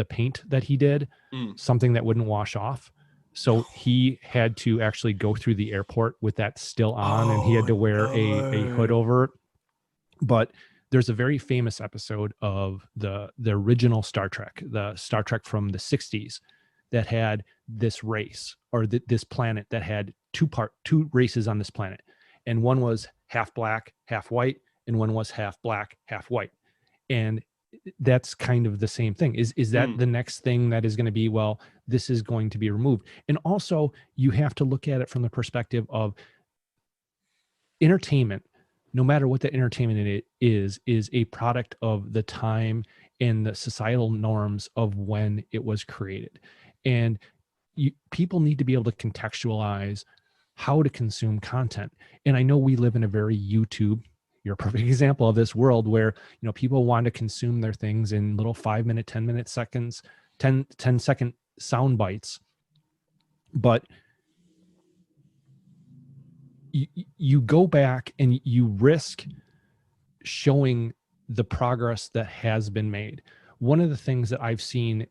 paint that he did something that wouldn't wash off. So he had to actually go through the airport with that still on, and he had to wear a hood over it. But there's a very famous episode of the original Star Trek, the Star Trek from the 60s, that had this race or this planet that had two races on this planet. And one was half black, half white, and one was half black, half white. And that's kind of the same thing. Is that the next thing that is going to be, well, this is going to be removed? And also you have to look at it from the perspective of entertainment. No matter what the entertainment is a product of the time and the societal norms of when it was created. And people need to be able to contextualize how to consume content. And I know we live in a very YouTube, you're a perfect example of this world where, people want to consume their things in little 5-minute, 10-minute seconds, 10-second sound bites. But you go back and you risk showing the progress that has been made. One of the things that I've seen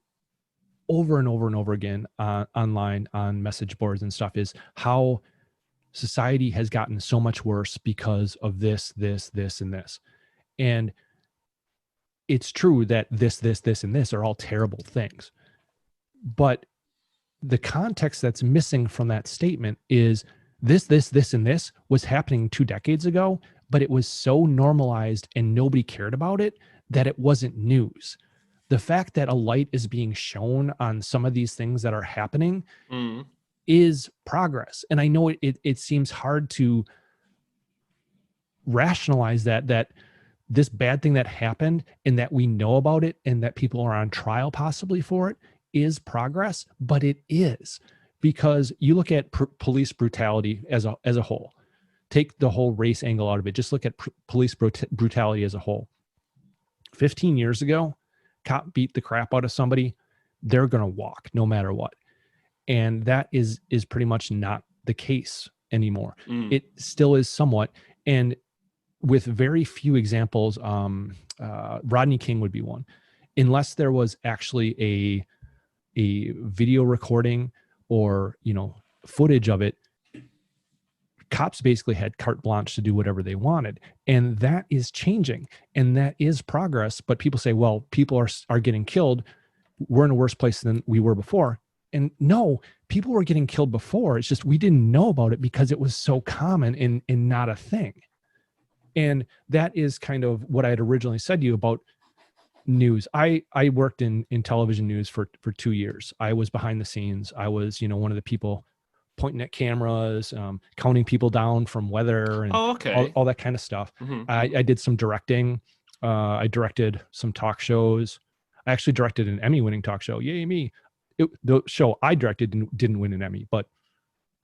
over and over and over again online on message boards and stuff is how society has gotten so much worse because of this, and this. And it's true that this, and this are all terrible things. But the context that's missing from that statement is this, and this was happening 2 decades ago, but it was so normalized and nobody cared about it that it wasn't news. The fact that a light is being shown on some of these things that are happening is progress. And I know it seems hard to rationalize that this bad thing that happened and that we know about it and that people are on trial possibly for it is progress, but it is, because you look at police brutality as a whole. Take the whole race angle out of it. Just look at police brutality as a whole. 15 years ago, cop beat the crap out of somebody, they're going to walk no matter what. And that is pretty much not the case anymore. Mm. It still is somewhat, and with very few examples, Rodney King would be one, unless there was actually a video recording or, you know, footage of it. Cops basically had carte blanche to do whatever they wanted, and that is changing, and that is progress. But people say, well, people are getting killed. We're in a worse place than we were before. And no, people were getting killed before. It's just we didn't know about it because it was so common and not a thing. And that is kind of what I had originally said to you about news. I worked in television news for 2 years. I was behind the scenes. I was, you know, one of the people pointing at cameras, counting people down from weather and all that kind of stuff. Mm-hmm. I did some directing. I directed some talk shows. I actually directed an Emmy-winning talk show. Yay me. The show I directed didn't win an Emmy, but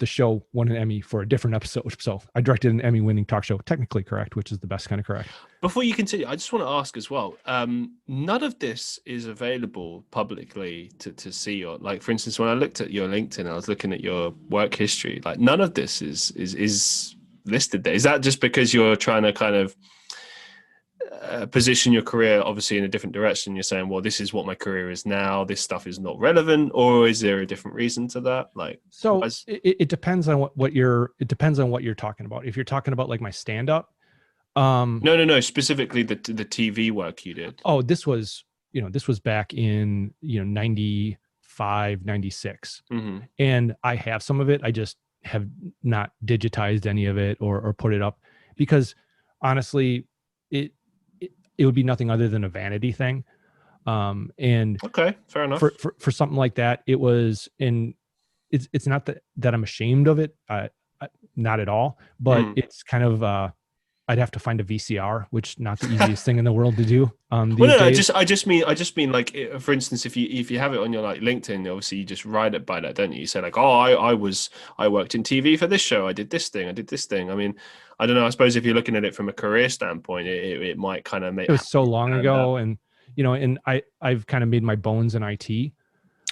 the show won an Emmy for a different episode. So I directed an Emmy-winning talk show, technically correct, which is the best kind of correct. Before you continue, I just want to ask as well, none of this is available publicly to see, or like, for instance, when I looked at your LinkedIn, I was looking at your work history, like none of this is listed there. Is that just because you're trying to kind of position your career obviously in a different direction? You're saying, well, this is what my career is now, this stuff is not relevant, or is there a different reason to that? Like, so it depends on what you're talking about. If you're talking about like my stand-up, no, specifically the TV work you did. Oh, this was back in 95, 96. Mm-hmm. And I have some of it. I just have not digitized any of it or put it up because honestly, it would be nothing other than a vanity thing. And okay, fair enough. For something like that, it was it's not that I'm ashamed of it. Not at all, but it's kind of, I'd have to find a VCR, which not the easiest thing in the world to do. Well, no, I just mean like, for instance, if you have it on your like LinkedIn, obviously you just write it by that, don't you? You say like, oh, I worked in TV for this show. I did this thing. I mean, I don't know. I suppose if you're looking at it from a career standpoint, it might kind of make. It was so long ago, and and I've kind of made my bones in IT.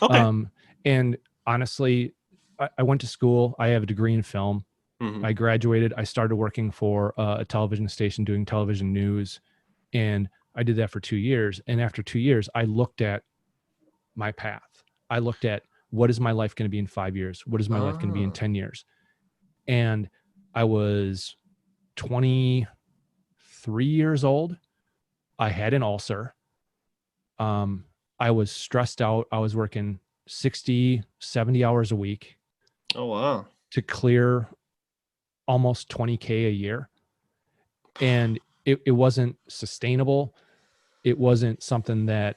Okay. And honestly, I went to school. I have a degree in film. Mm-hmm. I graduated. I started working for a television station doing television news, and I did that for 2 years. And after 2 years, I looked at my path. I looked at what is my life going to be in 5 years? What is my life going to be in 10 years? And I was 23 years old. I had an ulcer. I was stressed out. I was working 60, 70 hours a week. Oh, wow. To clear almost 20K a year. And it wasn't sustainable. It wasn't something that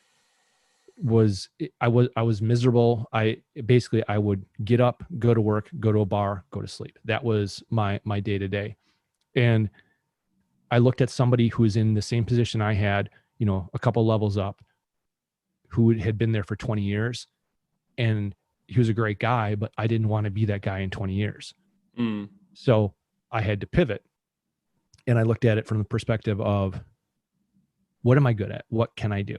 I was miserable. I would get up, go to work, go to a bar, go to sleep. That was my day to day. And I looked at somebody who was in the same position I had, a couple levels up, who had been there for 20 years. And he was a great guy, but I didn't want to be that guy in 20 years. Mm. So I had to pivot. And I looked at it from the perspective of, what am I good at? What can I do?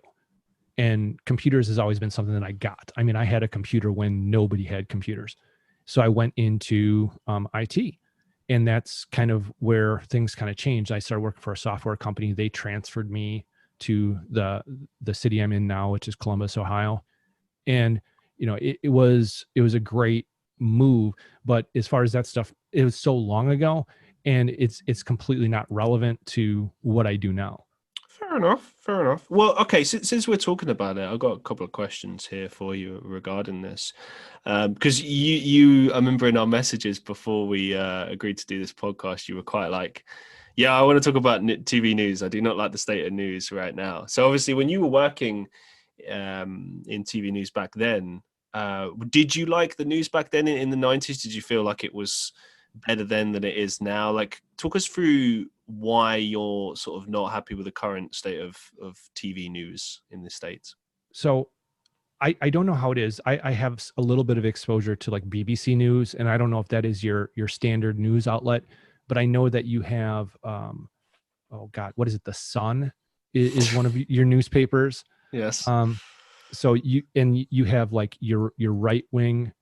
And computers has always been something that I got. I mean, I had a computer when nobody had computers. So I went into IT. And that's kind of where things kind of changed. I started working for a software company. They transferred me to the city I'm in now, which is Columbus, Ohio. And, it was a great move. But as far as that stuff, it was so long ago, and it's completely not relevant to what I do now. Fair enough. Well, okay, since we're talking about it, I've got a couple of questions here for you regarding this. Because you, I remember in our messages before we agreed to do this podcast, you were quite like, yeah, I want to talk about TV news. I do not like the state of news right now. So obviously when you were working in TV news back then, did you like the news back then in the 90s? Did you feel like it was better then than it is now? Like, talk us through why you're sort of not happy with the current state of TV news in the States. So I don't know how it is. I have a little bit of exposure to like BBC News, and I don't know if that is your standard news outlet, but I know that you have, oh God, what is it? The Sun is one of your newspapers. Yes. So you have like your right wing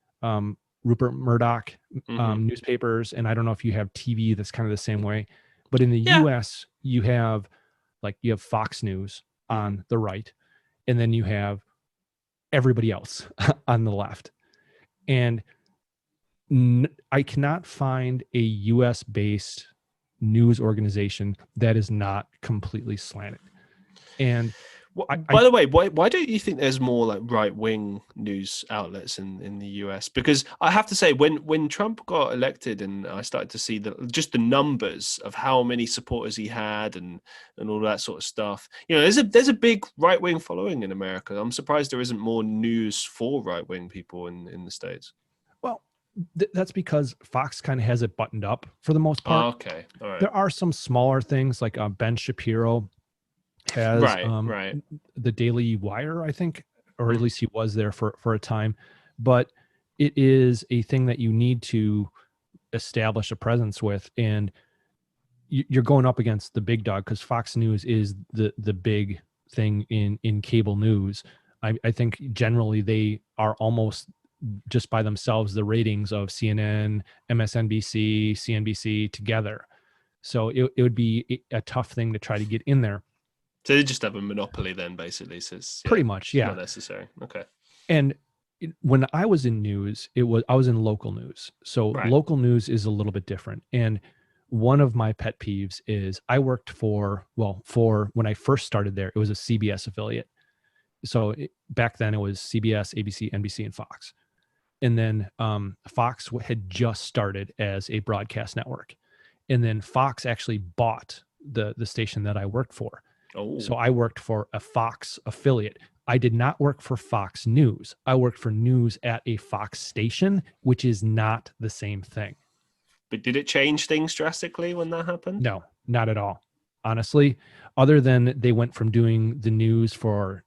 Rupert Murdoch newspapers, and I don't know if you have TV that's kind of the same way, but in the US you have Fox News on the right, and then you have everybody else on the left. And I cannot find a US based news organization that is not completely slanted. And by the way, why don't you think there's more like right-wing news outlets in the US? Because I have to say, when Trump got elected and I started to see just the numbers of how many supporters he had and all that sort of stuff, there's a big right-wing following in America. I'm surprised there isn't more news for right-wing people in the States. Well, that's because Fox kind of has it buttoned up for the most part. Oh, okay, all right. There are some smaller things like Ben Shapiro has the Daily Wire, I think, or at least he was there for a time. But it is a thing that you need to establish a presence with, and you're going up against the big dog because Fox News is the big thing in cable news. I think generally they are almost just by themselves the ratings of CNN, MSNBC, CNBC together. So it would be a tough thing to try to get in there. So they just have a monopoly then, basically. So it's, pretty much, yeah. Not necessary. Okay. And when I was in news, I was in local news. So local news is a little bit different. And one of my pet peeves is I worked for when I first started there, it was a CBS affiliate. So back then it was CBS, ABC, NBC, and Fox. And then Fox had just started as a broadcast network. And then Fox actually bought the station that I worked for. Oh. So I worked for a Fox affiliate. I did not work for Fox News. I worked for news at a Fox station, which is not the same thing. But did it change things drastically when that happened? No, not at all. Honestly, other than they went from doing the news for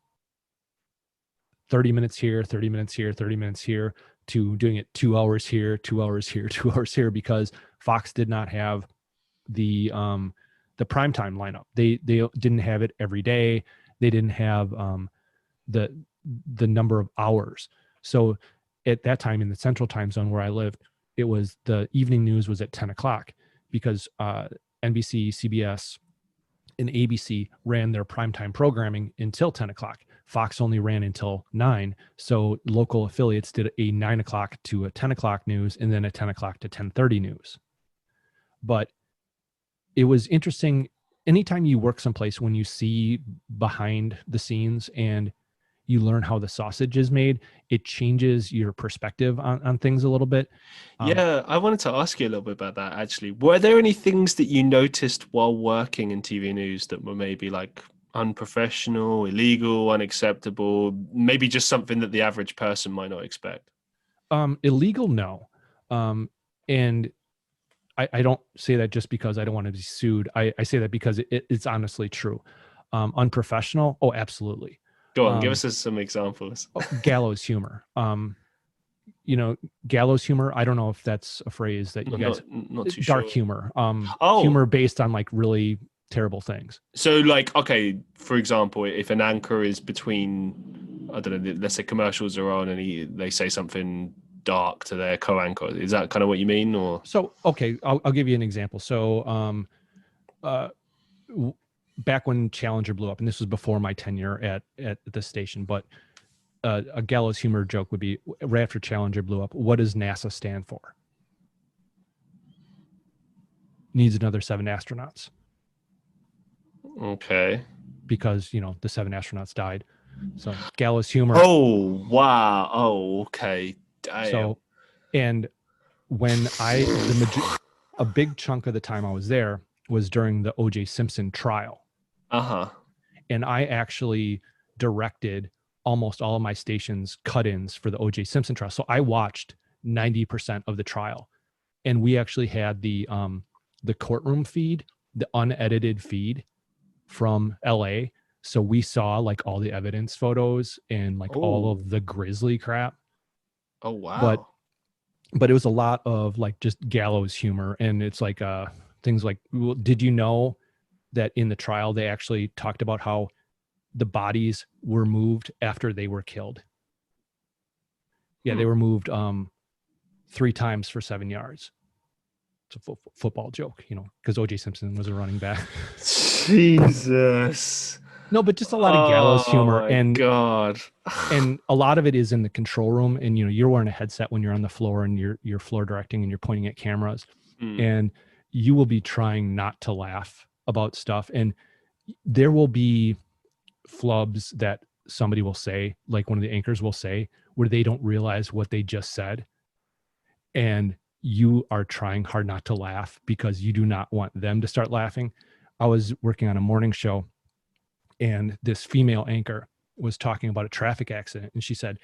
30 minutes here, 30 minutes here, 30 minutes here, to doing it 2 hours here, 2 hours here, 2 hours here, because Fox did not have the primetime lineup. They didn't have it every day. They didn't have the number of hours. So at that time in the central time zone where I lived, it was the evening news was at 10 o'clock because NBC, CBS, and ABC ran their primetime programming until 10 o'clock. Fox only ran until 9. So local affiliates did a 9 o'clock to a 10 o'clock news and then a 10 o'clock to 10:30 news. But it was interesting. Anytime you work someplace, when you see behind the scenes and you learn how the sausage is made, it changes your perspective on things a little bit. Yeah, I wanted to ask you a little bit about that, actually. Were there any things that you noticed while working in TV news that were maybe like unprofessional, illegal, unacceptable, maybe just something that the average person might not expect? Illegal, no. And I don't say that just because I don't want to be sued. I say that because it's honestly true. Unprofessional? Oh, absolutely. Go on, give us some examples. Gallows humor. Gallows humor. I don't know if that's a phrase that you guys. Not too dark sure. Humor. Humor based on like really terrible things. So, like, okay, for example, if an anchor is between, I don't know, let's say commercials are on, and they say something dark to their co-anchor, is that kind of what you mean? Or so, okay, I'll give you an example. So, back when Challenger blew up, and this was before my tenure at the station, but a gallows humor joke would be right after Challenger blew up, what does NASA stand for? Needs another 7 astronauts. Okay. Because, the 7 astronauts died. So gallows humor. Oh, wow. Oh, okay. Damn. So, and when a big chunk of the time I was there was during the O.J. Simpson trial. Uh-huh. And I actually directed almost all of my station's cut-ins for the O.J. Simpson trial. So I watched 90% of the trial. And we actually had the courtroom feed, the unedited feed from LA. So we saw like all the evidence photos and like all of the grisly crap. Oh, wow. But it was a lot of like just gallows humor. And it's like things like, well, did you know that in the trial, they actually talked about how the bodies were moved after they were killed? Yeah, they were moved 3 times for 7 yards. It's a football joke, because O.J. Simpson was a running back. Jesus. No, but just a lot of gallows humor. My and God. and a lot of it is in the control room, and you're wearing a headset when you're on the floor and you're floor directing and you're pointing at cameras, and you will be trying not to laugh about stuff, and there will be flubs that somebody will say, like one of the anchors will say, where they don't realize what they just said, and you are trying hard not to laugh because you do not want them to start laughing. I was working on a morning show, and this female anchor was talking about a traffic accident, and she said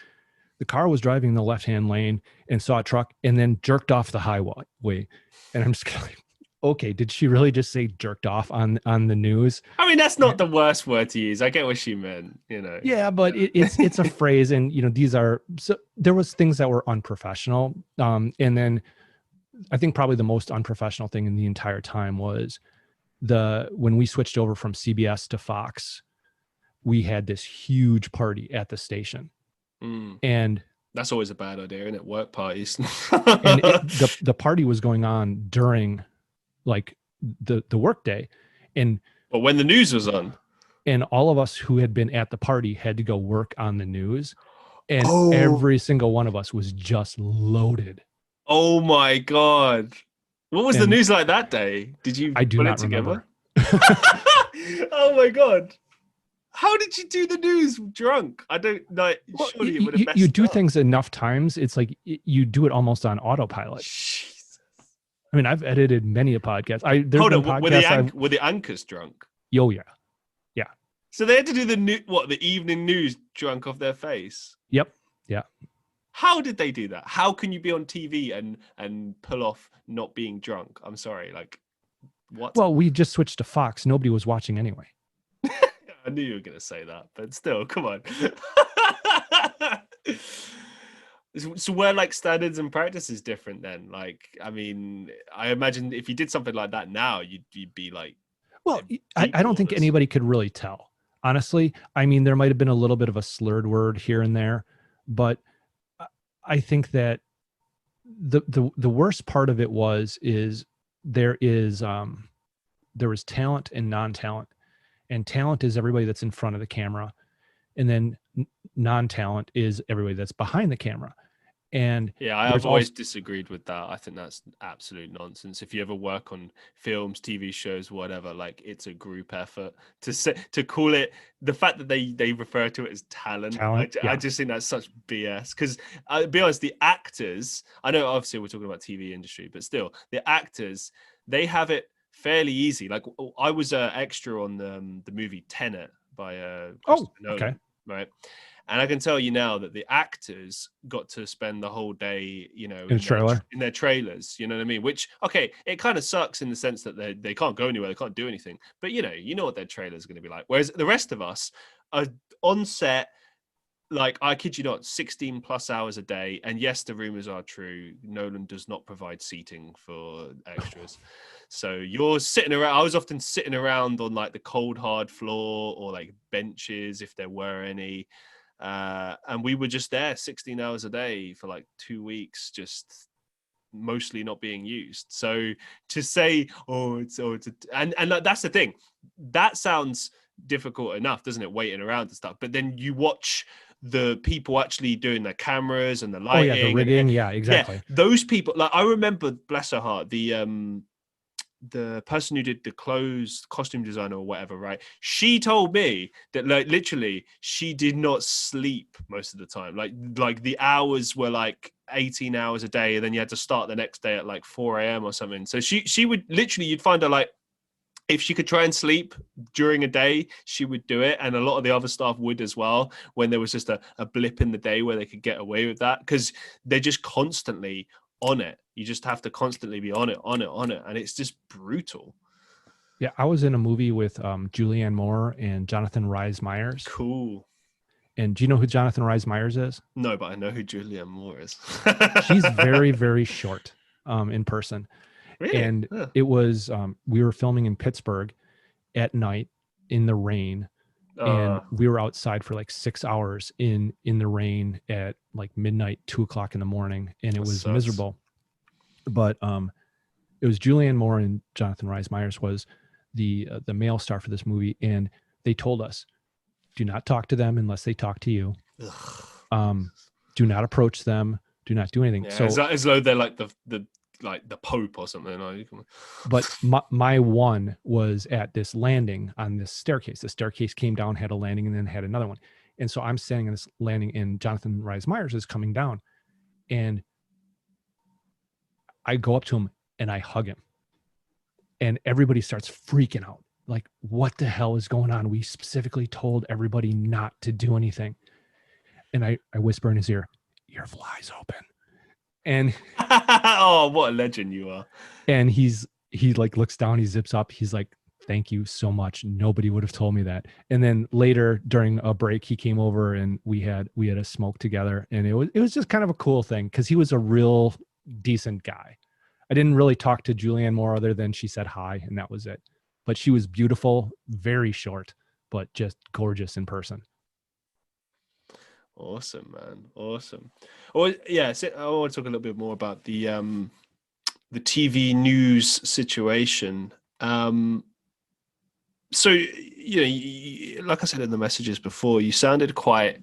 the car was driving in the left-hand lane and saw a truck and then jerked off the highway. And I'm just like, okay, did she really just say jerked off on the news? I mean, that's not the worst word to use. I get what she meant, Yeah, but it's a phrase, and these are, so there was things that were unprofessional, and then I think probably the most unprofessional thing in the entire time was when we switched over from CBS to Fox, we had this huge party at the station, and that's always a bad idea, isn't it? Work parties. And the party was going on during like the work day, but when the news was on, and all of us who had been at the party had to go work on the news, and every single one of us was just loaded. Oh my God. What was the news like that day? Did you put it together? Oh my God. How did you do the news drunk? I don't know. Surely it would have messed you do up. things enough times. It's like you do it almost on autopilot. Jesus. I mean, I've edited many a podcast. Hold on, were the anchors drunk? Oh, yeah. Yeah. So they had to do the evening news drunk off their face? Yep. Yeah. How did they do that? How can you be on TV and pull off not being drunk? I'm sorry, like, what? Well, we just switched to Fox. Nobody was watching anyway. I knew you were going to say that, but still, come on. So where like standards and practice is different then? Like, I mean, I imagine if you did something like that now, you'd be like, well, I don't think anybody could really tell, honestly. I mean, there might have been a little bit of a slurred word here and there, but I think that the worst part of it was there was talent and non-talent, and talent is everybody that's in front of the camera, and then non-talent is everybody that's behind the camera. And yeah, I've always disagreed with that. I think that's absolute nonsense. If you ever work on films, TV shows, whatever, like it's a group effort to call it. The fact that they refer to it as talent. I just think that's such BS. Because I'll be honest, the actors, I know obviously we're talking about TV industry, but still the actors, they have it fairly easy. Like I was an extra on the movie Tenet by Christopher Nolan, right? And I can tell you now that the actors got to spend the whole day, in their trailers, you know what I mean? Which, okay, it kind of sucks in the sense that they can't go anywhere, they can't do anything. But you know what their trailer is going to be like. Whereas the rest of us are on set, like, I kid you not, 16 plus hours a day. And yes, the rumors are true. Nolan does not provide seating for extras. So you're sitting around. I was often sitting around on like the cold, hard floor or like benches if there were any. And we were just there 16 hours a day for like 2 weeks, just mostly not being used. So to say, and like, that's the thing, that sounds difficult enough, doesn't it? Waiting around and stuff. But then you watch the people actually doing their cameras and the lighting. Oh yeah, the rigging. Yeah, exactly. Yeah, those people, like I remember, bless her heart, the person who did the clothes, costume designer or whatever, right? She told me that like literally she did not sleep most of the time. Like the hours were like 18 hours a day, and then you had to start the next day at like 4 a.m. or something. So she would literally, you'd find her like, if she could try and sleep during a day, she would do it. And a lot of the other staff would as well, when there was just a blip in the day where they could get away with that, because they're just constantly on it. You just have to constantly be on it. And it's just brutal. Yeah. I was in a movie with Julianne Moore and Jonathan Rhys Meyers. Cool. And do you know who Jonathan Rhys Meyers is? No, but I know who Julianne Moore is. She's very, very short in person. Really? And it was, we were filming in Pittsburgh at night in the rain. and we were outside for like 6 hours in the rain at like midnight, 2:00 in the morning, and it was miserable. But it was Julianne Moore and Jonathan Rhys Meyers was the male star for this movie, and they told us, do not talk to them unless they talk to you. Do not approach them. Do not do anything. Yeah, so as though they're like the Pope or something. But my one was at this landing on this staircase. The staircase came down, had a landing, and then had another one. And so I'm standing on this landing, and Jonathan Rhys Meyers is coming down, and I go up to him and I hug him, and everybody starts freaking out. Like, what the hell is going on? We specifically told everybody not to do anything. And I whisper in his ear, your fly's open. And oh, what a legend you are. And he like looks down, he zips up. He's like, thank you so much. Nobody would have told me that. And then later during a break, he came over and we had a smoke together. And it was just kind of a cool thing because he was a real decent guy. I didn't really talk to Julianne Moore other than she said hi, and that was it. But she was beautiful, very short, but just gorgeous in person. Awesome, man. Awesome. Oh, yeah. So I want to talk a little bit more about the TV news situation. So, like I said in the messages before, you sounded quite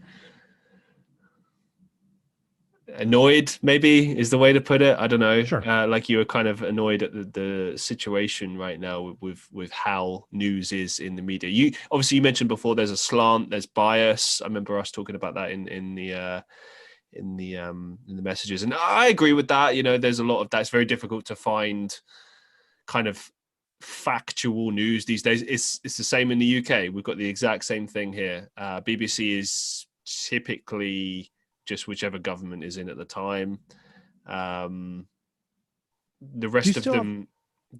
annoyed, maybe is the way to put it. I don't know. Sure. Like you were kind of annoyed at the situation right now with how news is in the media. You mentioned before there's a slant, there's bias. I remember us talking about that in the messages, and I agree with that. There's a lot of that. It's very difficult to find kind of factual news these days. It's the same in the UK. We've got the exact same thing here. BBC is typically just whichever government is in at the time. The rest of them.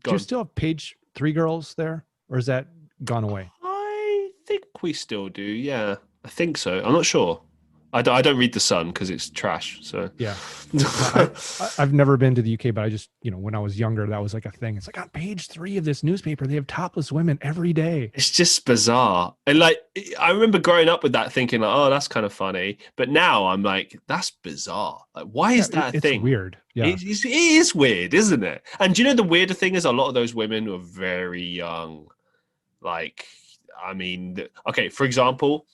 Do you still have Page 3 Girls there, or is that gone away? I think we still do. Yeah, I think so. I'm not sure. I don't read The Sun because it's trash. So yeah, I've never been to the UK, but I just, when I was younger, that was like a thing. It's like on page 3 of this newspaper, they have topless women every day. It's just bizarre. And like, I remember growing up with that thinking like, oh, that's kind of funny. But now I'm like, that's bizarre. Like, why is that a thing? It's weird. Yeah. It is weird, isn't it? And do you know the weirder thing is a lot of those women were very young. Like, I mean, okay, for example,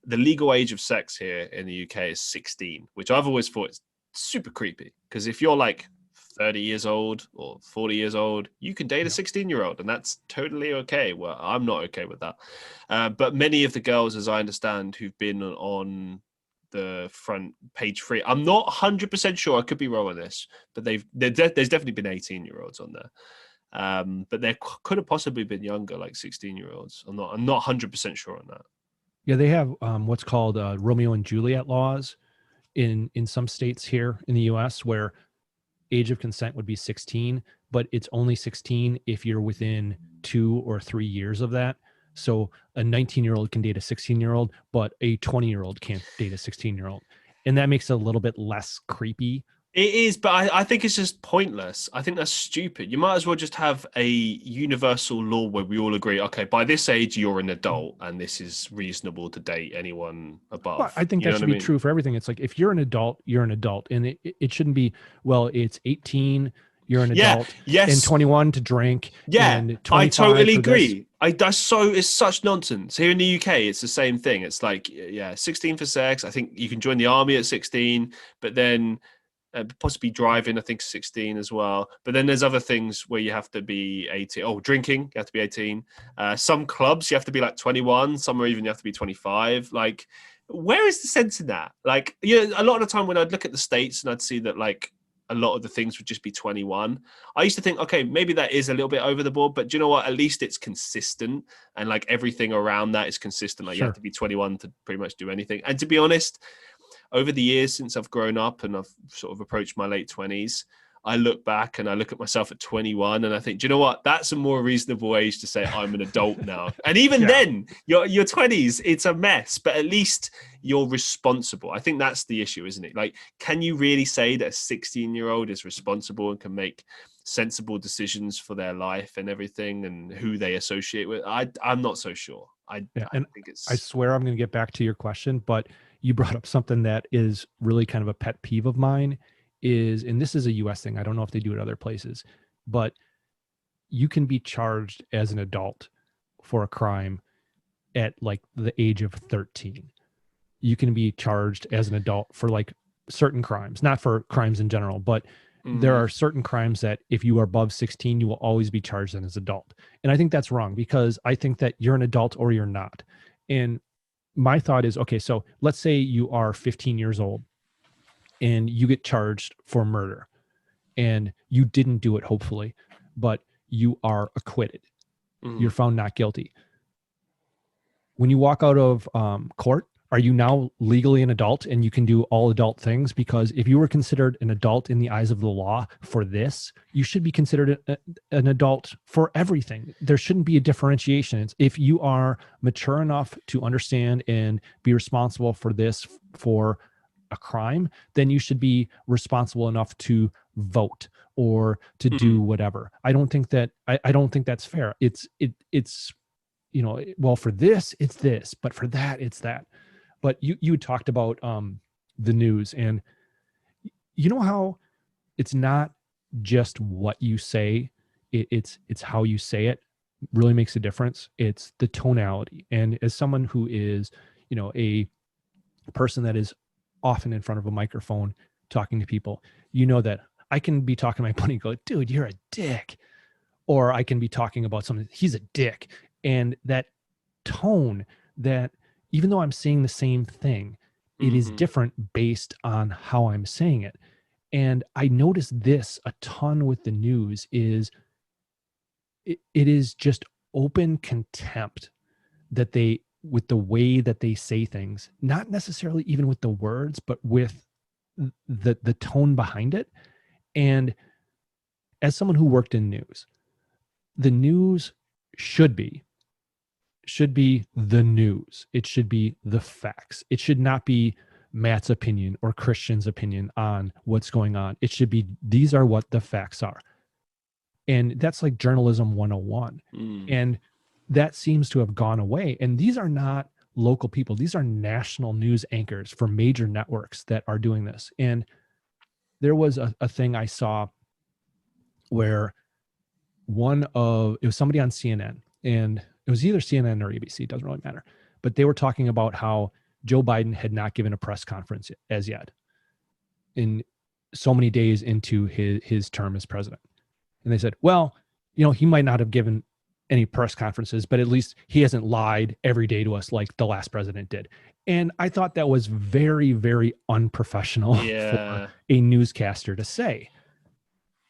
the legal age of sex here in the UK is 16, which I've always thought is super creepy. Because if you're like 30 years old or 40 years old, you can date a 16-year-old, and that's totally okay. Well, I'm not okay with that. But many of the girls, as I understand, who've been on the front page 3, I'm not 100% sure. I could be wrong on this, but there's definitely been 18-year-olds on there. But there could have possibly been younger, like 16-year-olds. I'm not 100% sure on that. Yeah, they have what's called Romeo and Juliet laws in some states here in the U.S. where age of consent would be 16, but it's only 16 if you're within 2 or 3 years of that. So a 19-year-old can date a 16-year-old, but a 20-year-old can't date a 16-year-old. And that makes it a little bit less creepy. It is, but I think it's just pointless. I think that's stupid. You might as well just have a universal law where we all agree, okay, by this age, you're an adult, and this is reasonable to date anyone above. Well, I think that should be true for everything. It's like, if you're an adult, you're an adult. And it shouldn't be, well, it's 18, you're an adult, and 21 to drink. Yeah, and I totally agree. It's such nonsense. Here in the UK, it's the same thing. It's like, 16 for sex. I think you can join the army at 16, but then possibly driving, I think 16 as well. But then there's other things where you have to be 18. Oh, drinking, you have to be 18. Some clubs, you have to be like 21. Some are even you have to be 25. Like, where is the sense in that? Like, a lot of the time when I'd look at the States and I'd see that like a lot of the things would just be 21. I used to think, okay, maybe that is a little bit over the board, but do you know what? At least it's consistent, and like everything around that is consistent. Like, you have to be 21 to pretty much do anything. And to be honest, over the years since I've grown up and I've sort of approached my late 20s, I look back and I look at myself at 21 and I think, do you know what? That's a more reasonable age to say I'm an adult now. And even then, your 20s, it's a mess, but at least you're responsible. I think that's the issue, isn't it? Like, can you really say that a 16-year-old is responsible and can make sensible decisions for their life and everything and who they associate with? I'm not so sure. Yeah, I and think it's. I swear I'm going to get back to your question, but you brought up something that is really kind of a pet peeve of mine is, and this is a US thing. I don't know if they do it other places, but you can be charged as an adult for a crime at like the age of 13. You can be charged as an adult for like certain crimes, not for crimes in general, but there are certain crimes that if you are above 16, you will always be charged as an adult. And I think that's wrong because I think that you're an adult or you're not. And my thought is, okay, so let's say you are 15 years old and you get charged for murder and you didn't do it, hopefully, but you are acquitted. You're found not guilty. When you walk out of court, are you now legally an adult and you can do all adult things? Because if you were considered an adult in the eyes of the law for this, you should be considered an adult for everything. There shouldn't be a differentiation. It's if you are mature enough to understand and be responsible for this for a crime, then you should be responsible enough to vote or to do whatever. I don't think that's fair. It's you know, well, for this it's this, but for that it's that. But you talked about the news, and you know how it's not just what you say, it's how you say it really makes a difference. It's the tonality. And as someone who is, you know, a person that is often in front of a microphone talking to people, you know that I can be talking to my buddy and go, dude, you're a dick. Or I can be talking about something, he's a dick. And that tone, that even though I'm saying the same thing, it is different based on how I'm saying it. And I noticed this a ton with the news is it is just open contempt that they, with the way that they say things, not necessarily even with the words, but with the tone behind it. And as someone who worked in news, the news should be the news. It should be the facts. It should not be Matt's opinion or Christian's opinion on what's going on. It should be, these are what the facts are. And that's like journalism 101. And that seems to have gone away. And these are not local people. These are national news anchors for major networks that are doing this. And there was a thing I saw where it was somebody on CNN, and it was either CNN or ABC, it doesn't really matter. But they were talking about how Joe Biden had not given a press conference as yet in so many days into his term as president. And they said, well, you know, he might not have given any press conferences, but at least he hasn't lied every day to us like the last president did. And I thought that was very, very unprofessional for a newscaster to say.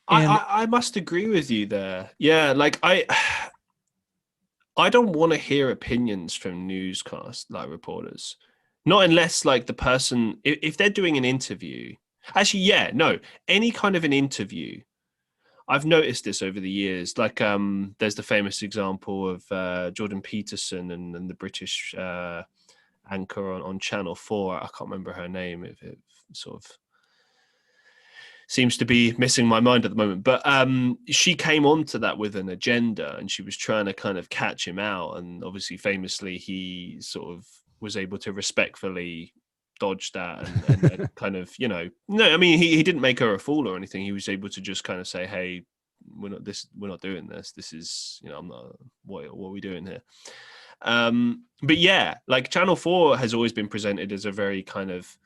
And I must agree with you there. Yeah, like I don't want to hear opinions from newscast like reporters, not unless like the person, if they're doing an interview. Actually, yeah, no, any kind of an interview. I've noticed this over the years. Like, there's the famous example of Jordan Peterson and the British anchor on Channel 4. I can't remember her name. It sort of seems to be missing my mind at the moment. But she came onto that with an agenda, and she was trying to kind of catch him out. And obviously, famously, he sort of was able to respectfully dodge that and kind of, you know, no, I mean, he didn't make her a fool or anything. He was able to just kind of say, hey, we're not doing this. This is, you know, I'm not, what are we doing here? But yeah, like Channel 4 has always been presented as a very kind of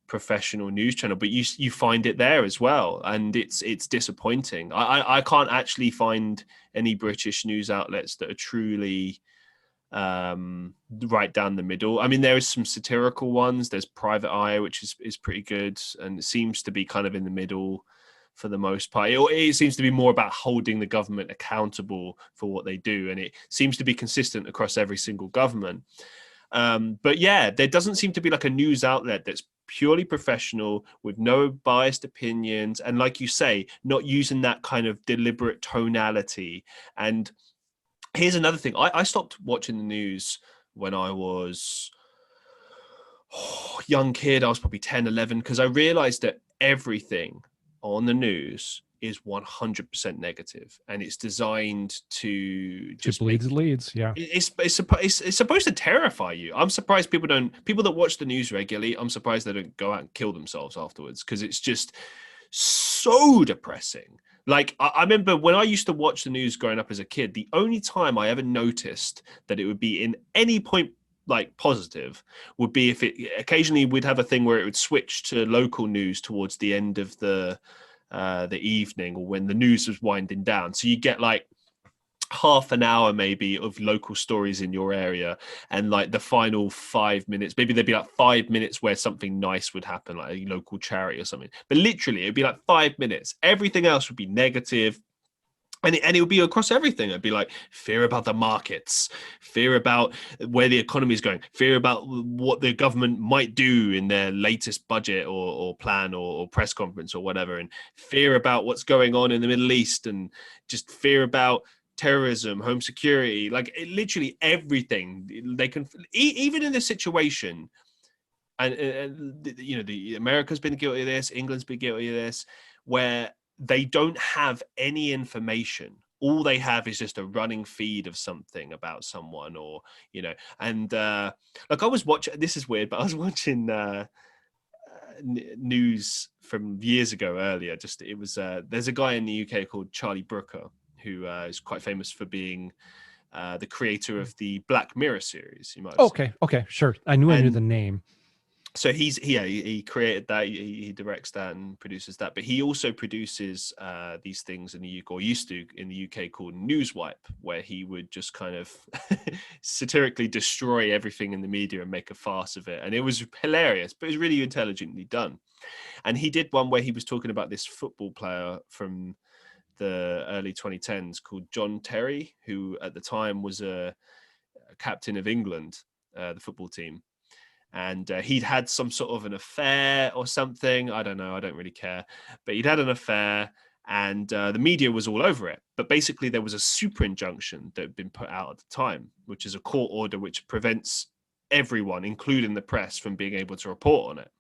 professional news channel, but you find it there as well, and it's disappointing. I can't actually find any British news outlets that are truly right down the middle. I mean, there is some satirical ones. There's Private Eye, which is pretty good, and it seems to be kind of in the middle for the most part. It seems to be more about holding the government accountable for what they do, and it seems to be consistent across every single government. But yeah, there doesn't seem to be like a news outlet that's purely professional with no biased opinions, and like you say, not using that kind of deliberate tonality. And here's another thing. I stopped watching the news when I was young kid. I was probably 10, 11, because I realized that everything on the news is 100% negative, and it's designed to just leads. Yeah. It's supposed to terrify you. I'm surprised people that watch the news regularly, I'm surprised they don't go out and kill themselves afterwards, because it's just so depressing. Like, I remember when I used to watch the news growing up as a kid, the only time I ever noticed that it would be in any point like positive would be if it occasionally we'd have a thing where it would switch to local news towards the end of the evening, or when the news was winding down. So you get like half an hour maybe of local stories in your area, and like the final 5 minutes, maybe there'd be like 5 minutes where something nice would happen, like a local charity or something, but literally it'd be like 5 minutes. Everything else would be negative. And it would be across everything. It'd be like fear about the markets, fear about where the economy is going, fear about what the government might do in their latest budget or plan or press conference or whatever, and fear about what's going on in the Middle East, and just fear about terrorism, home security, like literally everything. They can, even in this situation, and you know, the America's been guilty of this, England's been guilty of this, where they don't have any information. All they have is just a running feed of something about someone, or, you know, and like I was watching, this is weird, but I was watching news from years ago earlier. Just, it was, there's a guy in the UK called Charlie Brooker, who is quite famous for being the creator of the Black Mirror series. You might have seen. Okay, sure. I knew the name. So he created that, he directs that and produces that, but he also produces these things in the UK, or used to in the UK, called Newswipe, where he would just kind of satirically destroy everything in the media and make a farce of it. And it was hilarious, but it was really intelligently done. And he did one where he was talking about this football player from the early 2010s called John Terry, who at the time was a captain of England, the football team. And he'd had some sort of an affair or something. I don't know. I don't really care. But he'd had an affair, and the media was all over it. But basically, there was a super injunction that had been put out at the time, which is a court order which prevents everyone, including the press, from being able to report on it.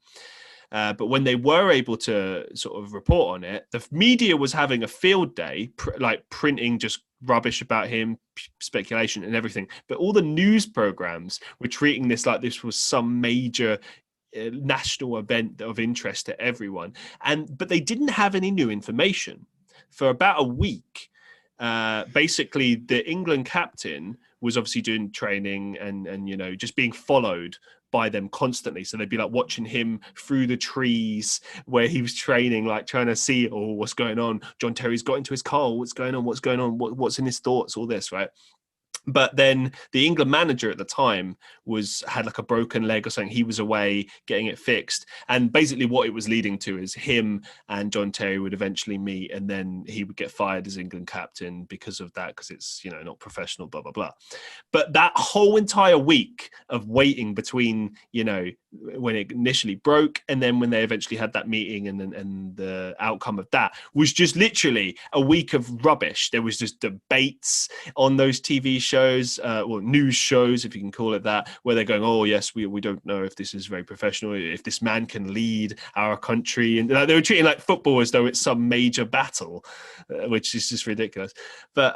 But when they were able to sort of report on it, the media was having a field day, like printing just rubbish about him, speculation and everything. But all the news programs were treating this like this was some major national event of interest to everyone. But they didn't have any new information for about a week. Basically, the England captain was obviously doing training and you know, just being followed by them constantly. So they'd be like watching him through the trees where he was training, like trying to see, oh, what's going on? John Terry's got into his car. What's going on? What's in his thoughts? All this, right? But then the England manager at the time had like a broken leg or something. He was away getting it fixed. And basically what it was leading to is him and John Terry would eventually meet, and then he would get fired as England captain because of that, because it's, you know, not professional, blah, blah, blah. But that whole entire week of waiting between, you know, when it initially broke and then when they eventually had that meeting and the outcome of that was just literally a week of rubbish. There was just debates on those TV shows, or news shows, if you can call it that, where they're going, oh yes, we don't know if this is very professional, if this man can lead our country, and they were treating like football as though it's some major battle, which is just ridiculous. But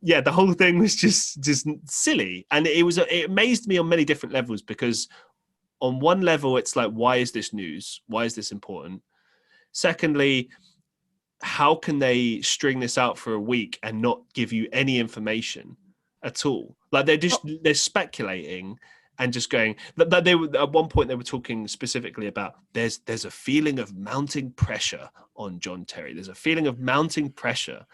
yeah, the whole thing was just silly, and it amazed me on many different levels, because on one level, it's like, why is this news? Why is this important? Secondly, how can they string this out for a week and not give you any information at all? Like they're speculating and just going. That they were, at one point they were talking specifically about there's a feeling of mounting pressure on John Terry. There's a feeling of mounting pressure,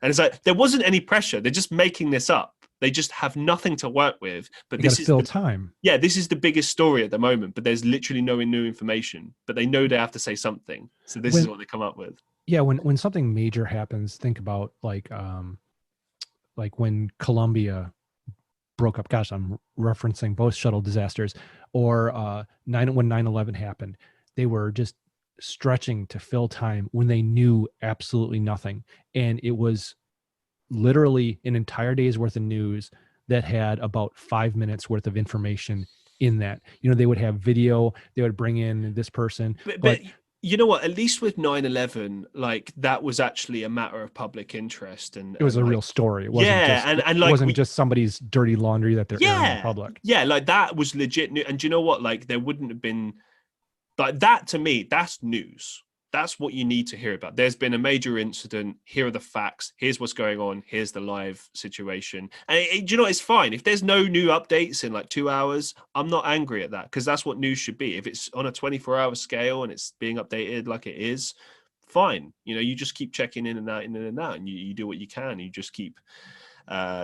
and it's like there wasn't any pressure. They're just making this up. They just have nothing to work with. But this is still time. Yeah, this is the biggest story at the moment, but there's literally no new information. But they know they have to say something, so this is what they come up with. Yeah, when something major happens, think about like when Columbia broke up. Gosh, I'm referencing both shuttle disasters, or when 9/11 happened. They were just stretching to fill time when they knew absolutely nothing, and it was literally an entire day's worth of news that had about 5 minutes worth of information in that. You know, they would have video, they would bring in this person, but You know what? At least with 9/11, like that was actually a matter of public interest, and It was a like, real story. It wasn't and it like wasn't just somebody's dirty laundry that they're airing in public. yeah, like that was legit. And do you know what? Like there wouldn't have been like that to me. That's news. That's what you need to hear about. There's been a major incident. Here are the facts. Here's what's going on. Here's the live situation. And do you know, it's fine. If there's no new updates in like 2 hours, I'm not angry at that, because that's what news should be. If it's on a 24-hour scale and it's being updated like it is, fine. You know, you just keep checking in and out, and you do what you can. You just keep...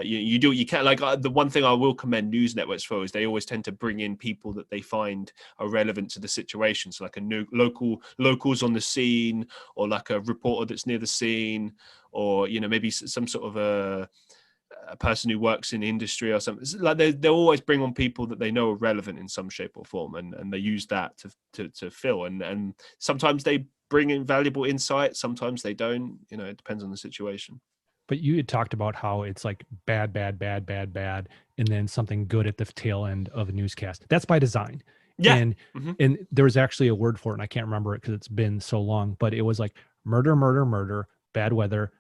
you do what you can. Like the one thing I will commend news networks for is they always tend to bring in people that they find are relevant to the situation. So like a new locals on the scene, or like a reporter that's near the scene, or, you know, maybe some sort of a person who works in industry or something. It's like they'll always bring on people that they know are relevant in some shape or form, and they use that to fill. And sometimes they bring in valuable insight, sometimes they don't. You know, it depends on the situation. But you had talked about how it's like bad, and then something good at the tail end of a newscast. That's by design. Yeah. And and there was actually a word for it, and I can't remember it because it's been so long, but it was like murder, bad weather,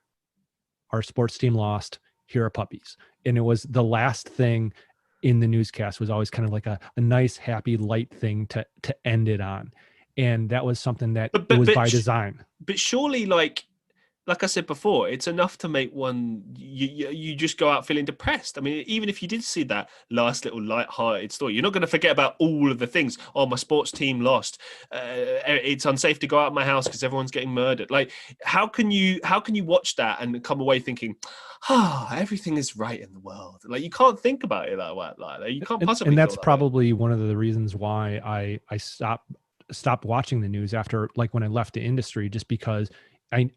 our sports team lost, here are puppies. And it was the last thing in the newscast was always kind of like a nice, happy, light thing to end it on. And that was something that was by design. But surely, like I said before, it's enough to make one, you just go out feeling depressed. I mean, even if you did see that last little light-hearted story, you're not going to forget about all of the things. Oh, my sports team lost. It's unsafe to go out of my house because everyone's getting murdered. Like, how can you watch that and come away thinking, everything is right in the world? Like, you can't think about it like that. You can't possibly. And that's probably one of the reasons why I stopped watching the news after, like, when I left the industry, just because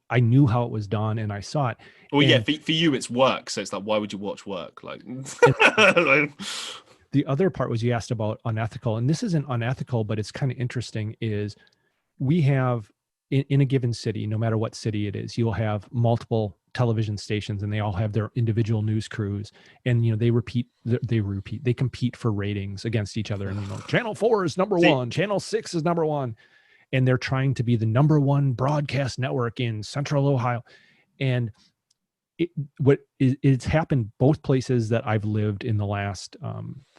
I knew how it was done and I saw it. Well, yeah, for you, it's work. So it's like, why would you watch work? Like, the other part was you asked about unethical, and this isn't unethical, but it's kind of interesting, is we have in a given city, no matter what city it is, you'll have multiple television stations and they all have their individual news crews. And, you know, they compete for ratings against each other. And, you know, Channel 4 is number one, Channel 6 is number one. And they're trying to be the number one broadcast network in Central Ohio. And it's happened both places that I've lived in the last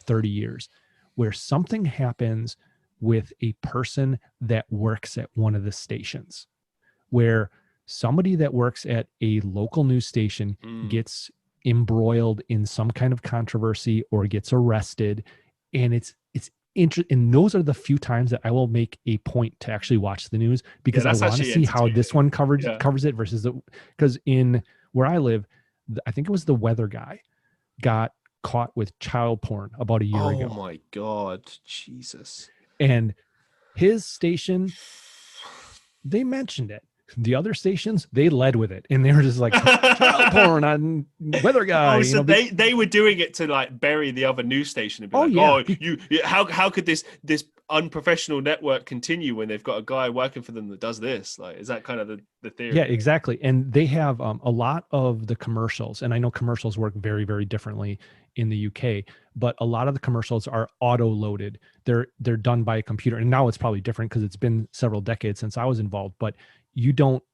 30 years, where something happens with a person that works at one of the stations, where somebody that works at a local news station gets embroiled in some kind of controversy or gets arrested. And it's and those are the few times that I will make a point to actually watch the news, because I want to see how this one covers it versus because in where I live, I think it was the weather guy got caught with child porn about a year ago. Oh my God, Jesus. And his station, they mentioned it. The other stations, they led with it, and they were just like, child porn on weather guy. Oh, so they were doing it to like bury the other news station and be how could this unprofessional network continue when they've got a guy working for them that does this? Like, is that kind of the theory? Yeah, exactly. And they have a lot of the commercials, and I know commercials work very, very differently in the UK, but a lot of the commercials are auto-loaded. They're done by a computer, and now it's probably different because it's been several decades since I was involved, but you don't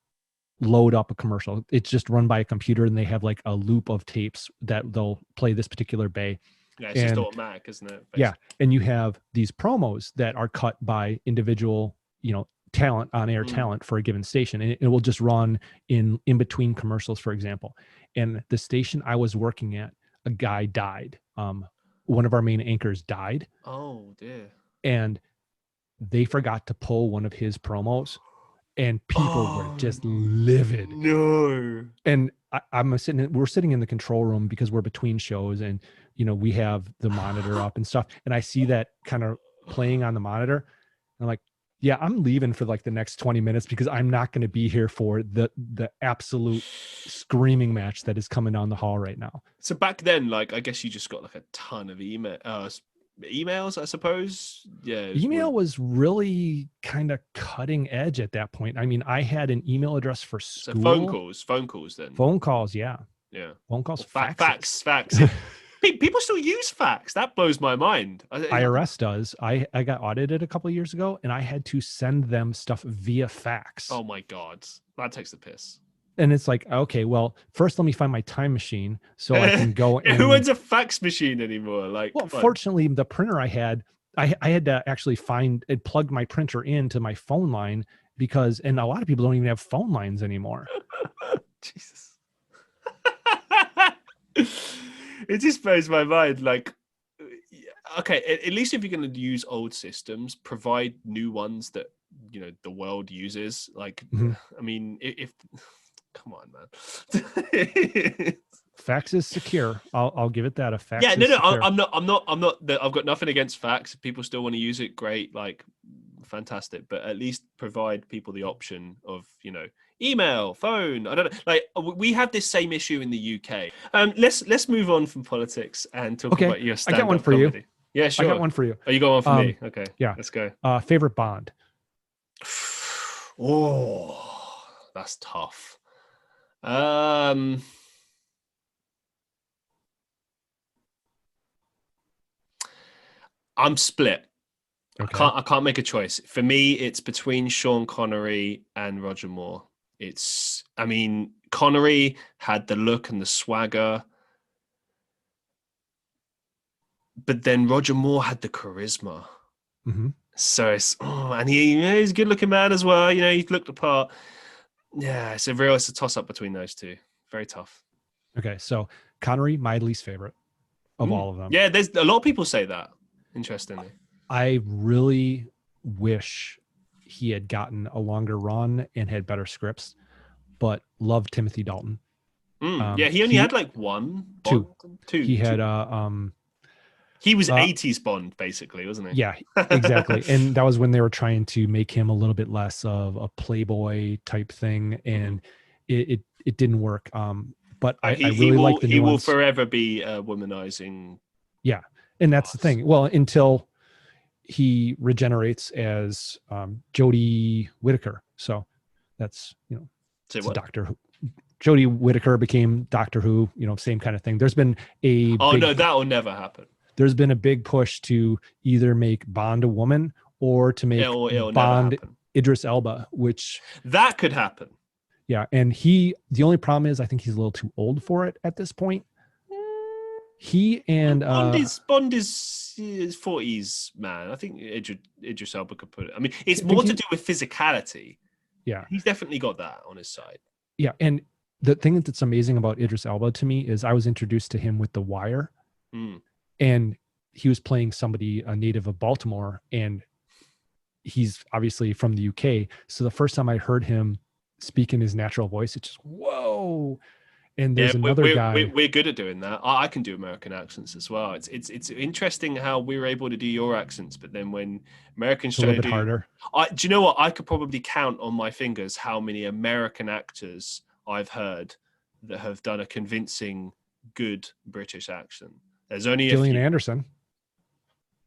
load up a commercial. It's just run by a computer, and they have like a loop of tapes that they'll play this particular bay. Yeah, it's just automatic, isn't it? Basically. Yeah. And you have these promos that are cut by individual, you know, talent, on air talent for a given station. And it will just run in between commercials, for example. And the station I was working at, a guy died. One of our main anchors died. Oh dear. And they forgot to pull one of his promos. And people were just livid. No. And we're sitting in the control room because we're between shows, and, you know, we have the monitor up and stuff. And I see that kind of playing on the monitor. And I'm like, yeah, I'm leaving for like the next 20 minutes because I'm not going to be here for the absolute screaming match that is coming down the hall right now. So back then, like, I guess you just got like a ton of emails, I suppose. Yeah. Email was really kind of cutting edge at that point. I mean, I had an email address for school. So phone calls then. Phone calls, yeah. Yeah. Phone calls, facts. People still use fax. That blows my mind. IRS does. I got audited a couple of years ago, and I had to send them stuff via fax. Oh my God, that takes the piss. And it's like, okay, well, first let me find my time machine so I can go. And who owns a fax machine anymore? Like, well, fortunately, the printer I had to actually find it, plugged my printer into my phone line and a lot of people don't even have phone lines anymore. Jesus. It just blows my mind. Like, okay, at least if you're going to use old systems, provide new ones that, you know, the world uses. Like, I mean, if come on, man. Fax is secure. I'll give it that. A fax. Yeah, no, secure. I'm not. I've got nothing against fax. If people still want to use it, great. Like, fantastic. But at least provide people the option of, you know, email, phone. I don't know. Like, we have this same issue in the UK. Let's move on from politics and talk about your stand-up I got one for comedy. you. Yeah, sure. I got one for you. Oh, you got one for me? Okay. Yeah. Let's go. Favorite Bond. Oh, that's tough. I'm split. Okay. I can't make a choice. For me, it's between Sean Connery and Roger Moore. I mean, Connery had the look and the swagger, but then Roger Moore had the charisma. Mm-hmm. So and he's a good-looking man as well. You know, he looked the part. Yeah, it's a toss-up between those two. Very tough. Okay, so Connery, my least favorite of all of them. Yeah, there's a lot of people say that. Interestingly, I really wish he had gotten a longer run and had better scripts, but love Timothy Dalton. Yeah, he only had like two. He had he was 80s Bond, basically, wasn't he? Yeah, exactly. And that was when they were trying to make him a little bit less of a playboy type thing, and it didn't work. But I really like the nuance. He will forever be womanizing. Yeah, and that's the thing. Well, until he regenerates as Jodie Whittaker. So that's, you know, Doctor Who. Jodie Whittaker became Doctor Who, you know, same kind of thing. There's been no, that will never happen. There's been a big push to either make Bond a woman or to make Bond Idris Elba, which that could happen. Yeah, and the only problem is I think he's a little too old for it at this point. He and Bond is 40s, man. I think Idris Elba could put it. I mean, it's more to do with physicality. Yeah, he's definitely got that on his side. Yeah, and the thing that's amazing about Idris Elba to me is I was introduced to him with The Wire, and he was playing somebody, a native of Baltimore, and he's obviously from the UK. So the first time I heard him speak in his natural voice, it's just whoa. And there's another guy. We're good at doing that. I can do American accents as well. It's interesting how we were able to do your accents, but then when Americans try to do harder. Do you know what? I could probably count on my fingers how many American actors I've heard that have done a convincing, good British accent. There's only Gillian Anderson.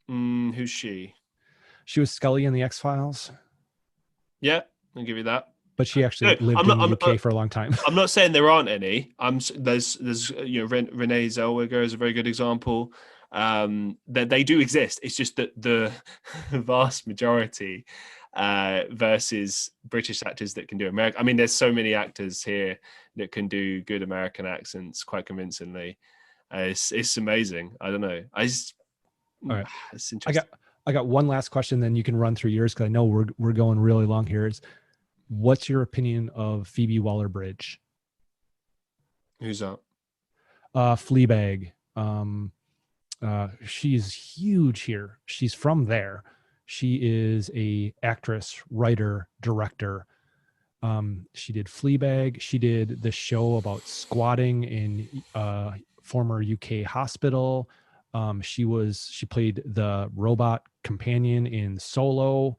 Who's she? She was Scully in the X-Files. Yeah, I'll give you that. But she actually lived in the UK for a long time. I'm not saying there aren't any. There's you know, Renee Zellweger is a very good example. That they do exist. It's just that the vast majority versus British actors that can do American. I mean, there's so many actors here that can do good American accents quite convincingly. It's amazing. I don't know. All right. It's interesting. I got one last question, then you can run through yours because I know we're going really long here. What's your opinion of Phoebe Waller-Bridge? Who's that? Fleabag. She's huge here. She's from there. She is a actress, writer, director. She did Fleabag. She did the show about squatting in former UK hospital. She played the robot companion in Solo.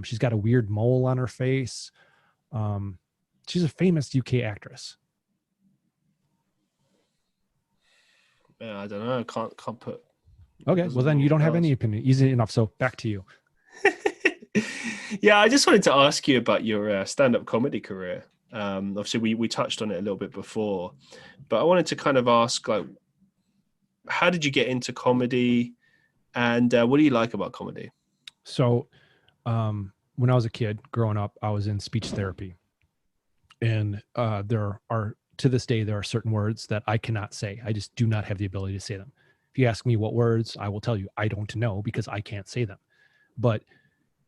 She's got a weird mole on her face. She's a famous UK actress. Yeah, I don't know. Can't put. Okay, well then you don't have any opinion. Easy enough. So back to you. Yeah, I just wanted to ask you about your stand-up comedy career. Obviously, we touched on it a little bit before, but I wanted to kind of ask, like, how did you get into comedy, and what do you like about comedy? So when I was a kid growing up, I was in speech therapy, and there are, to this day, there are certain words that I cannot say. I just do not have the ability to say them. If you ask me what words, I will tell you I don't know because I can't say them. But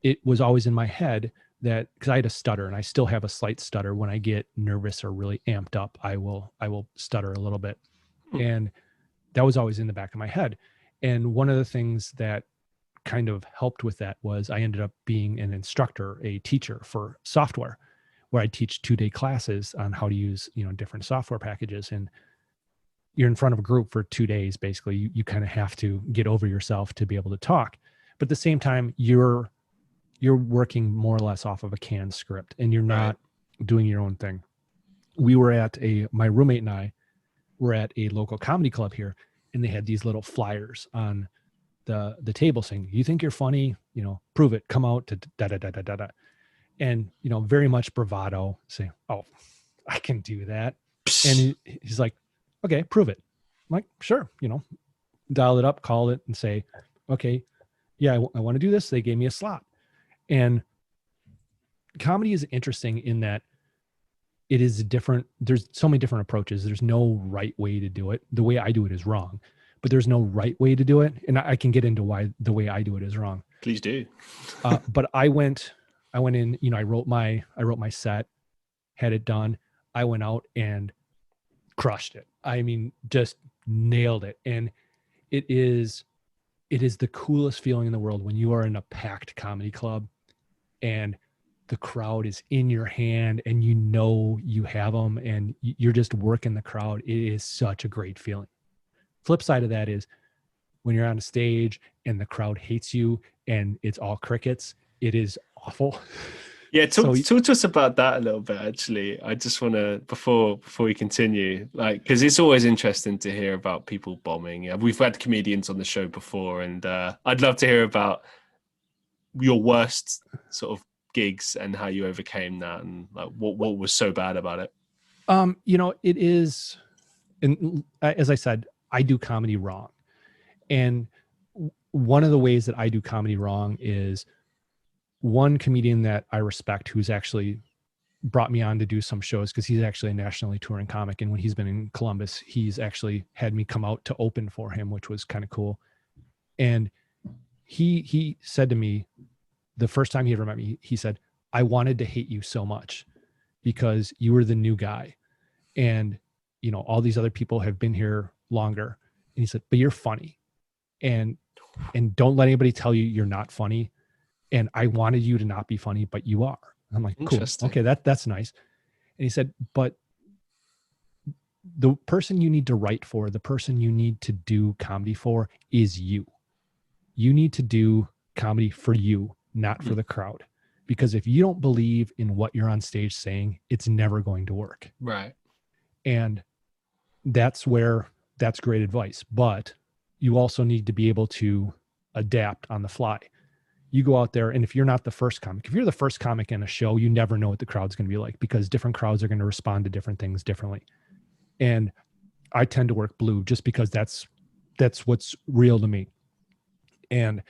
it was always in my head that, because I had a stutter, and I still have a slight stutter when I get nervous or really amped up, I will stutter a little bit. And that was always in the back of my head. And one of the things that kind of helped with that was I ended up being an instructor, a teacher for software, where I teach 2-day classes on how to use, different software packages. And you're in front of a group for 2 days. Basically, you kind of have to get over yourself to be able to talk. But at the same time, you're working more or less off of a canned script, and you're not doing your own thing. We were at my roommate and I were at a local comedy club here, and they had these little flyers on the table saying, "You think you're funny? Prove it. Come out to da da da da da da." And very much bravado, saying, "Oh, I can do that." And he's like, "Okay, prove it." I'm like, "Sure." Dial it up, call it, and say, "Okay, yeah, I want to do this." They gave me a slot. And comedy is interesting in that it is different. There's so many different approaches. There's no right way to do it. The way I do it is wrong, but there's no right way to do it. And I can get into why the way I do it is wrong. Please do. But I went in, I wrote my set, had it done. I went out and crushed it. I mean, just nailed it. And it is the coolest feeling in the world when you are in a packed comedy club and the crowd is in your hand and you have them and you're just working the crowd. It is such a great feeling. Flip side of that is when you're on a stage and the crowd hates you and it's all crickets, it is awful. Yeah, talk to us about that a little bit, actually. I just want to, before we continue, because it's always interesting to hear about people bombing. Yeah, we've had comedians on the show before, and I'd love to hear about your worst sort of gigs and how you overcame that, and what was so bad about it. It is, and as I said, I do comedy wrong. And one of the ways that I do comedy wrong is one comedian that I respect, who's actually brought me on to do some shows, because he's actually a nationally touring comic. And when he's been in Columbus, he's actually had me come out to open for him, which was kind of cool. And he said to me, the first time he ever met me, he said, "I wanted to hate you so much because you were the new guy. And, all these other people have been here longer." And he said, "But you're funny. And don't let anybody tell you you're not funny. And I wanted you to not be funny, but you are." And I'm like, "Cool. Okay, that's nice." And he said, "But the person you need to write for, the person you need to do comedy for is you. You need to do comedy for you, not for the crowd. Because if you don't believe in what you're on stage saying, it's never going to work." Right. And that's great advice. But you also need to be able to adapt on the fly. You go out there, and if you're not the first comic, if you're the first comic in a show, you never know what the crowd's going to be like, because different crowds are going to respond to different things differently. And I tend to work blue just because that's what's real to me. And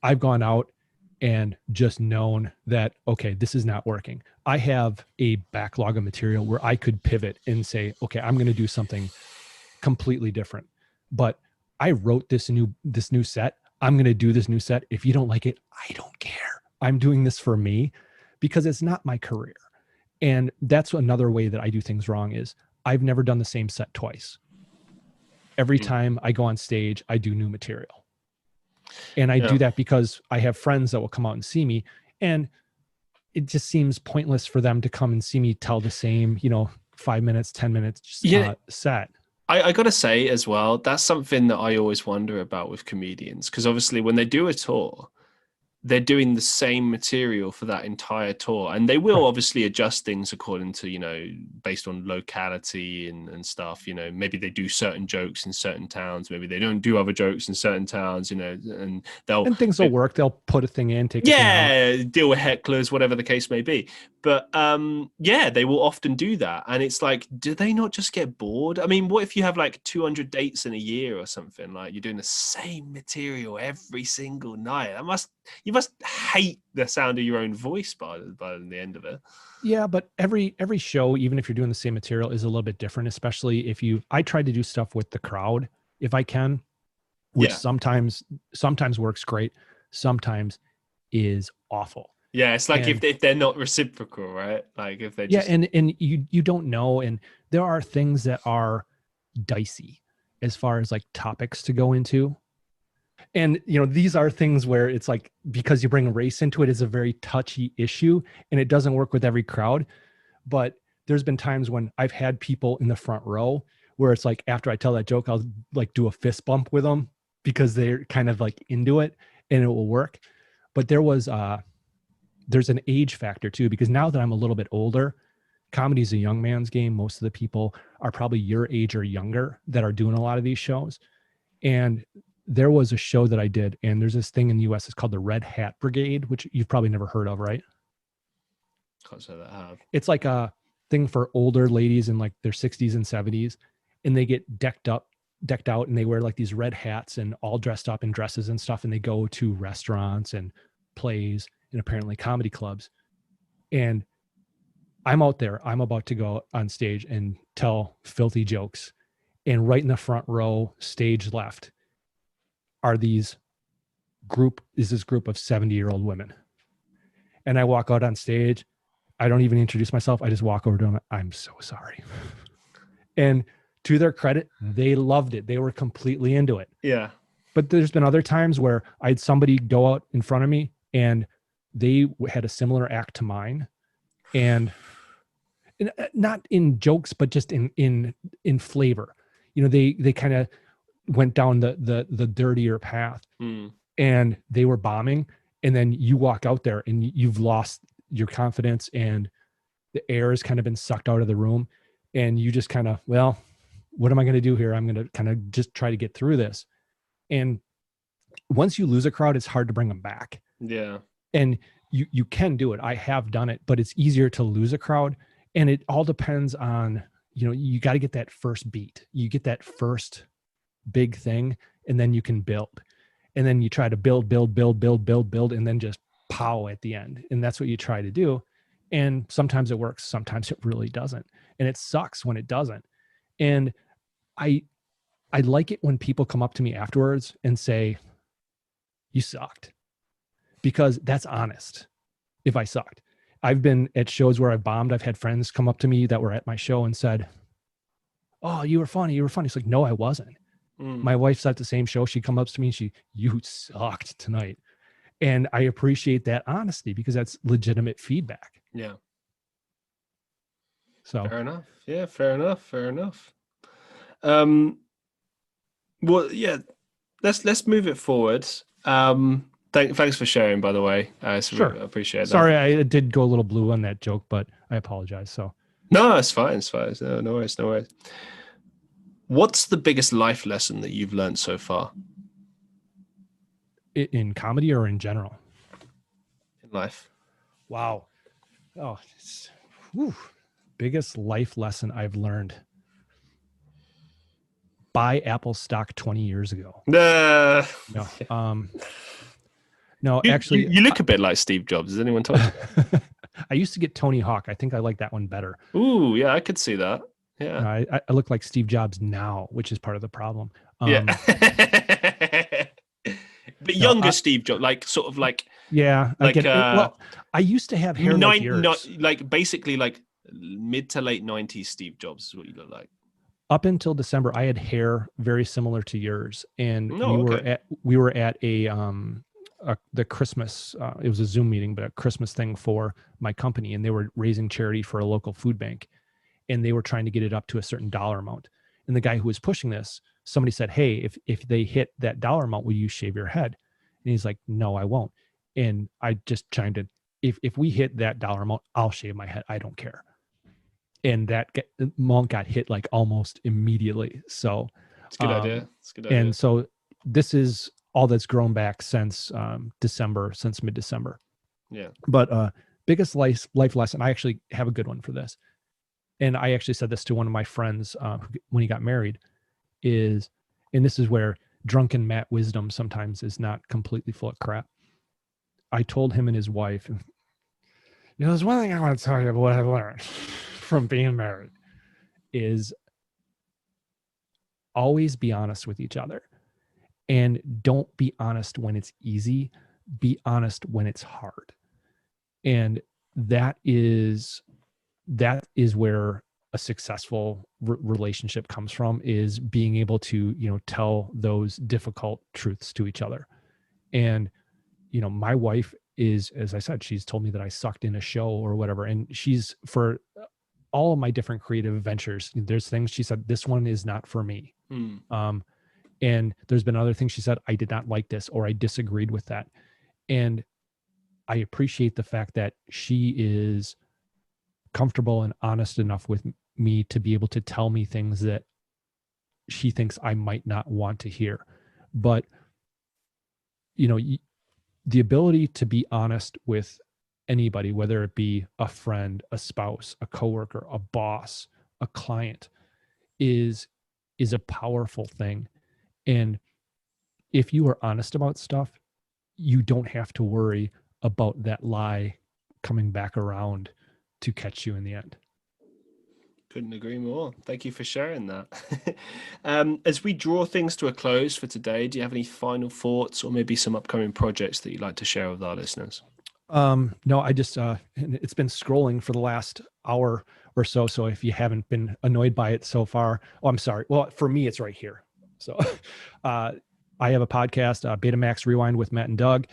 I've gone out and just known that, okay, this is not working. I have a backlog of material where I could pivot and say, okay, I'm going to do something completely different. But I wrote this new set. I'm going to do this new set. If you don't like it, I don't care. I'm doing this for me because it's not my career. And that's another way that I do things wrong is I've never done the same set twice. Every time I go on stage, I do new material. And I do that because I have friends that will come out and see me, and it just seems pointless for them to come and see me tell the same, 5 minutes, 10 minutes set. I got to say as well, that's something that I always wonder about with comedians, because obviously when they do a tour, they're doing the same material for that entire tour, and they will obviously adjust things according to, based on locality and stuff. Maybe they do certain jokes in certain towns, maybe they don't do other jokes in certain towns, and things will work. They'll put a thing in, take a thing out. Deal with hecklers, whatever the case may be. But yeah, they will often do that. And it's like, do they not just get bored? I mean, what if you have like 200 dates in a year or something? Like you're doing the same material every single night. You must hate the sound of your own voice by the end of it. Yeah, but every show, even if you're doing the same material, is a little bit different, especially if I try to do stuff with the crowd if I can, which sometimes works great, sometimes is awful. Yeah, it's like if they're not reciprocal, right? Like if they're just... and you don't know, and there are things that are dicey as far as like topics to go into. And these are things where it's like, because you bring race into it, is a very touchy issue, and it doesn't work with every crowd. But there's been times when I've had people in the front row where it's like, after I tell that joke, I'll like do a fist bump with them because they're kind of like into it, and it will work. But there's an age factor too, because now that I'm a little bit older, comedy is a young man's game. Most of the people are probably your age or younger that are doing a lot of these shows. And there was a show that I did, and there's this thing in the US, it's called the Red Hat Brigade, which you've probably never heard of, right? Can't say that I have. It's like a thing for older ladies in like their 60s and 70s, and they get decked out, and they wear like these red hats and all dressed up in dresses and stuff, and they go to restaurants and plays and apparently comedy clubs. And I'm out there, I'm about to go on stage and tell filthy jokes, and right in the front row, stage left, is this group of 70-year-old women. And I walk out on stage. I don't even introduce myself. I just walk over to them. I'm so sorry. And to their credit, they loved it. They were completely into it. Yeah. But there's been other times where I had somebody go out in front of me, and they had a similar act to mine. And not in jokes, but just in flavor. They kind of went down the dirtier path, and they were bombing. And then you walk out there and you've lost your confidence, and the air has kind of been sucked out of the room, and you just kind of, well, what am I going to do here? I'm going to kind of just try to get through this. And once you lose a crowd, it's hard to bring them back. Yeah. And you can do it. I have done it, but it's easier to lose a crowd. And it all depends on, you got to get that first beat. You get that first big thing, and then you can build. And then you try to build, and then just pow at the end. And that's what you try to do. And sometimes it works. Sometimes it really doesn't. And it sucks when it doesn't. And I like it when people come up to me afterwards and say, you sucked, because that's honest. If I sucked, I've been at shows where I've bombed. I've had friends come up to me that were at my show and said, oh, you were funny. It's like, no, I wasn't. My wife's at the same show. She comes up to me and you sucked tonight. And I appreciate that honesty, because that's legitimate feedback. Yeah. So fair enough. Yeah, fair enough. Well, yeah, let's move it forward. Thanks for sharing, by the way. Sure. I appreciate that. Sorry, I did go a little blue on that joke, but I apologize. So no, it's fine. No worries. What's the biggest life lesson that you've learned so far? In comedy or in general? In life. Wow. Oh, biggest life lesson I've learned. Buy Apple stock 20 years ago. No. No, actually. You look a bit like Steve Jobs. Has anyone told you? I used to get Tony Hawk. I think I like that one better. Ooh, yeah, I could see that. Yeah. I look like Steve Jobs now, which is part of the problem. Yeah. But younger Steve Jobs, like sort of like... Yeah. Like, well, I used to have hair like yours. Like basically like mid to late 90s Steve Jobs is what you look like. Up until December, I had hair very similar to yours. And we were at the Christmas, it was a Zoom meeting, but a Christmas thing for my company. And they were raising charity for a local food bank. And they were trying to get it up to a certain dollar amount. And the guy who was pushing this, somebody said, hey, if they hit that dollar amount, will you shave your head? And he's like, no, I won't. And I just chimed in, if we hit that dollar amount, I'll shave my head. I don't care. And that amount got hit like almost immediately. So it's a good idea. It's a good idea. And so this is all that's grown back since mid-December. Yeah. But biggest life lesson, I actually have a good one for this. And I actually said this to one of my friends when he got married, and this is where drunken Matt wisdom sometimes is not completely full of crap. I told him and his wife, there's one thing I want to tell you about what I've learned from being married is always be honest with each other, and don't be honest when it's easy. Be honest when it's hard. And that is where a successful relationship comes from, is being able to, tell those difficult truths to each other. And, my wife is, as I said, she's told me that I sucked in a show or whatever. And she's, for all of my different creative ventures, there's things she said, this one is not for me. And there's been other things she said, I did not like this, or I disagreed with that. And I appreciate the fact that she is comfortable and honest enough with me to be able to tell me things that she thinks I might not want to hear. But, the ability to be honest with anybody, whether it be a friend, a spouse, a coworker, a boss, a client, is a powerful thing. And if you are honest about stuff, you don't have to worry about that lie coming back around to catch you in the end. Couldn't agree more. Thank you for sharing that. As we draw things to a close for today, do you have any final thoughts or maybe some upcoming projects that you'd like to share with our listeners? No, I just, it's been scrolling for the last hour or so. So if you haven't been annoyed by it so far, I'm sorry. Well, for me, it's right here. So I have a podcast, Betamax Rewind with Matt and Doug.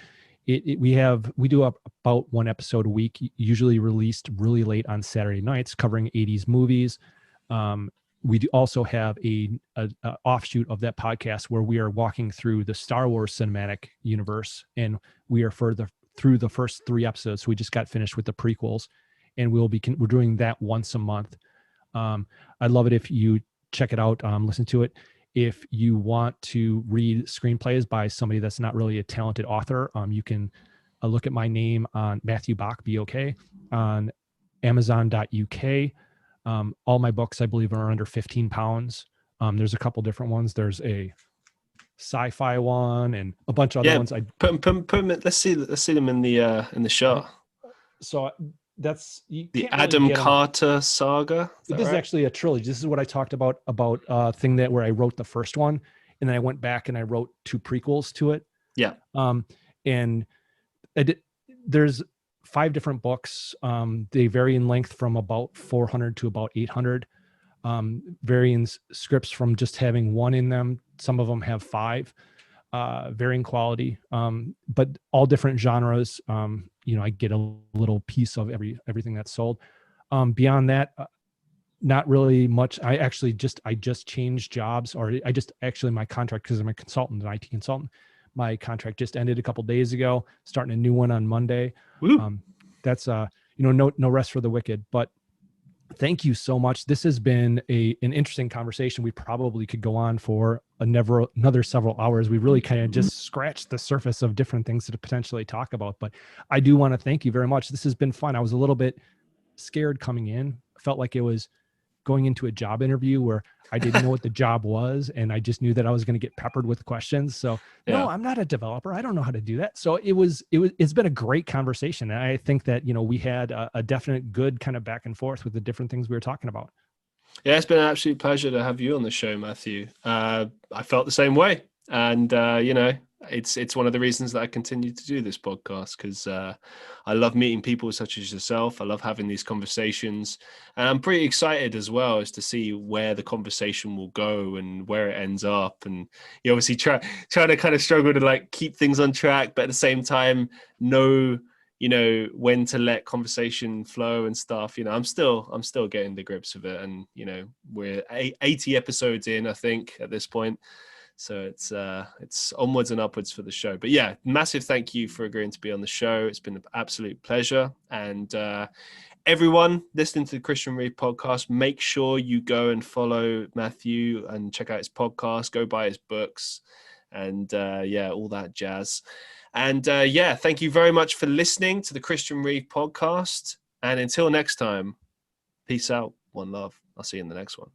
We do about one episode a week, usually released really late on Saturday nights, covering 80s movies. We do also have a offshoot of that podcast where we are walking through the Star Wars cinematic universe, and we are through the first 3 episodes. So we just got finished with the prequels, and we're doing that once a month. I'd love it if you check it out, listen to it. If you want to read screenplays by somebody that's not really a talented author, you can look at my name on Matthew Bok, B-O-K, on Amazon.uk. All my books, I believe, are under 15 pounds. There's a couple different ones. There's a sci-fi one and a bunch of other ones. Put them. Let's see them in the show. So that's the Adam Carter saga. This is actually a trilogy. This is what I talked about a thing where I wrote the first one, and then I went back and I wrote 2 prequels to it. Yeah. And there's 5 different books. They vary in length from about 400 to about 800. Varying scripts from just having 1 in them. Some of them have 5. Varying quality, but all different genres. I get a little piece of everything that's sold. Beyond that, not really much. I just changed jobs, or my contract, because I'm a consultant, an IT consultant. My contract just ended a couple days ago, starting a new one on Monday. That's no rest for the wicked, but thank you so much. This has been an interesting conversation. We probably could go on for another several hours. We really kind of just scratched the surface of different things to potentially talk about, but I do want to thank you very much. This has been fun. I was a little bit scared coming in. I felt like it was going into a job interview where I didn't know what the job was, and I just knew that I was going to get peppered with questions. So no, I'm not a developer. I don't know how to do that. So it's been a great conversation. And I think that, we had a definite good kind of back and forth with the different things we were talking about. Yeah, it's been an absolute pleasure to have you on the show, Matthew. I felt the same way. And, it's one of the reasons that I continue to do this podcast, because I love meeting people such as yourself. I love having these conversations, and I'm pretty excited as well as to see where the conversation will go and where it ends up. And you obviously try to kind of struggle to keep things on track, but at the same time know when to let conversation flow and stuff. I'm still getting the grips of it, and we're 80 episodes in, I think, at this point. So it's onwards and upwards for the show. But yeah, massive thank you for agreeing to be on the show. It's been an absolute pleasure. And everyone listening to the Christian Reeve Podcast, make sure you go and follow Matthew and check out his podcast, go buy his books, and all that jazz. And yeah, thank you very much for listening to the Christian Reeve Podcast. And until next time, peace out. One love. I'll see you in the next one.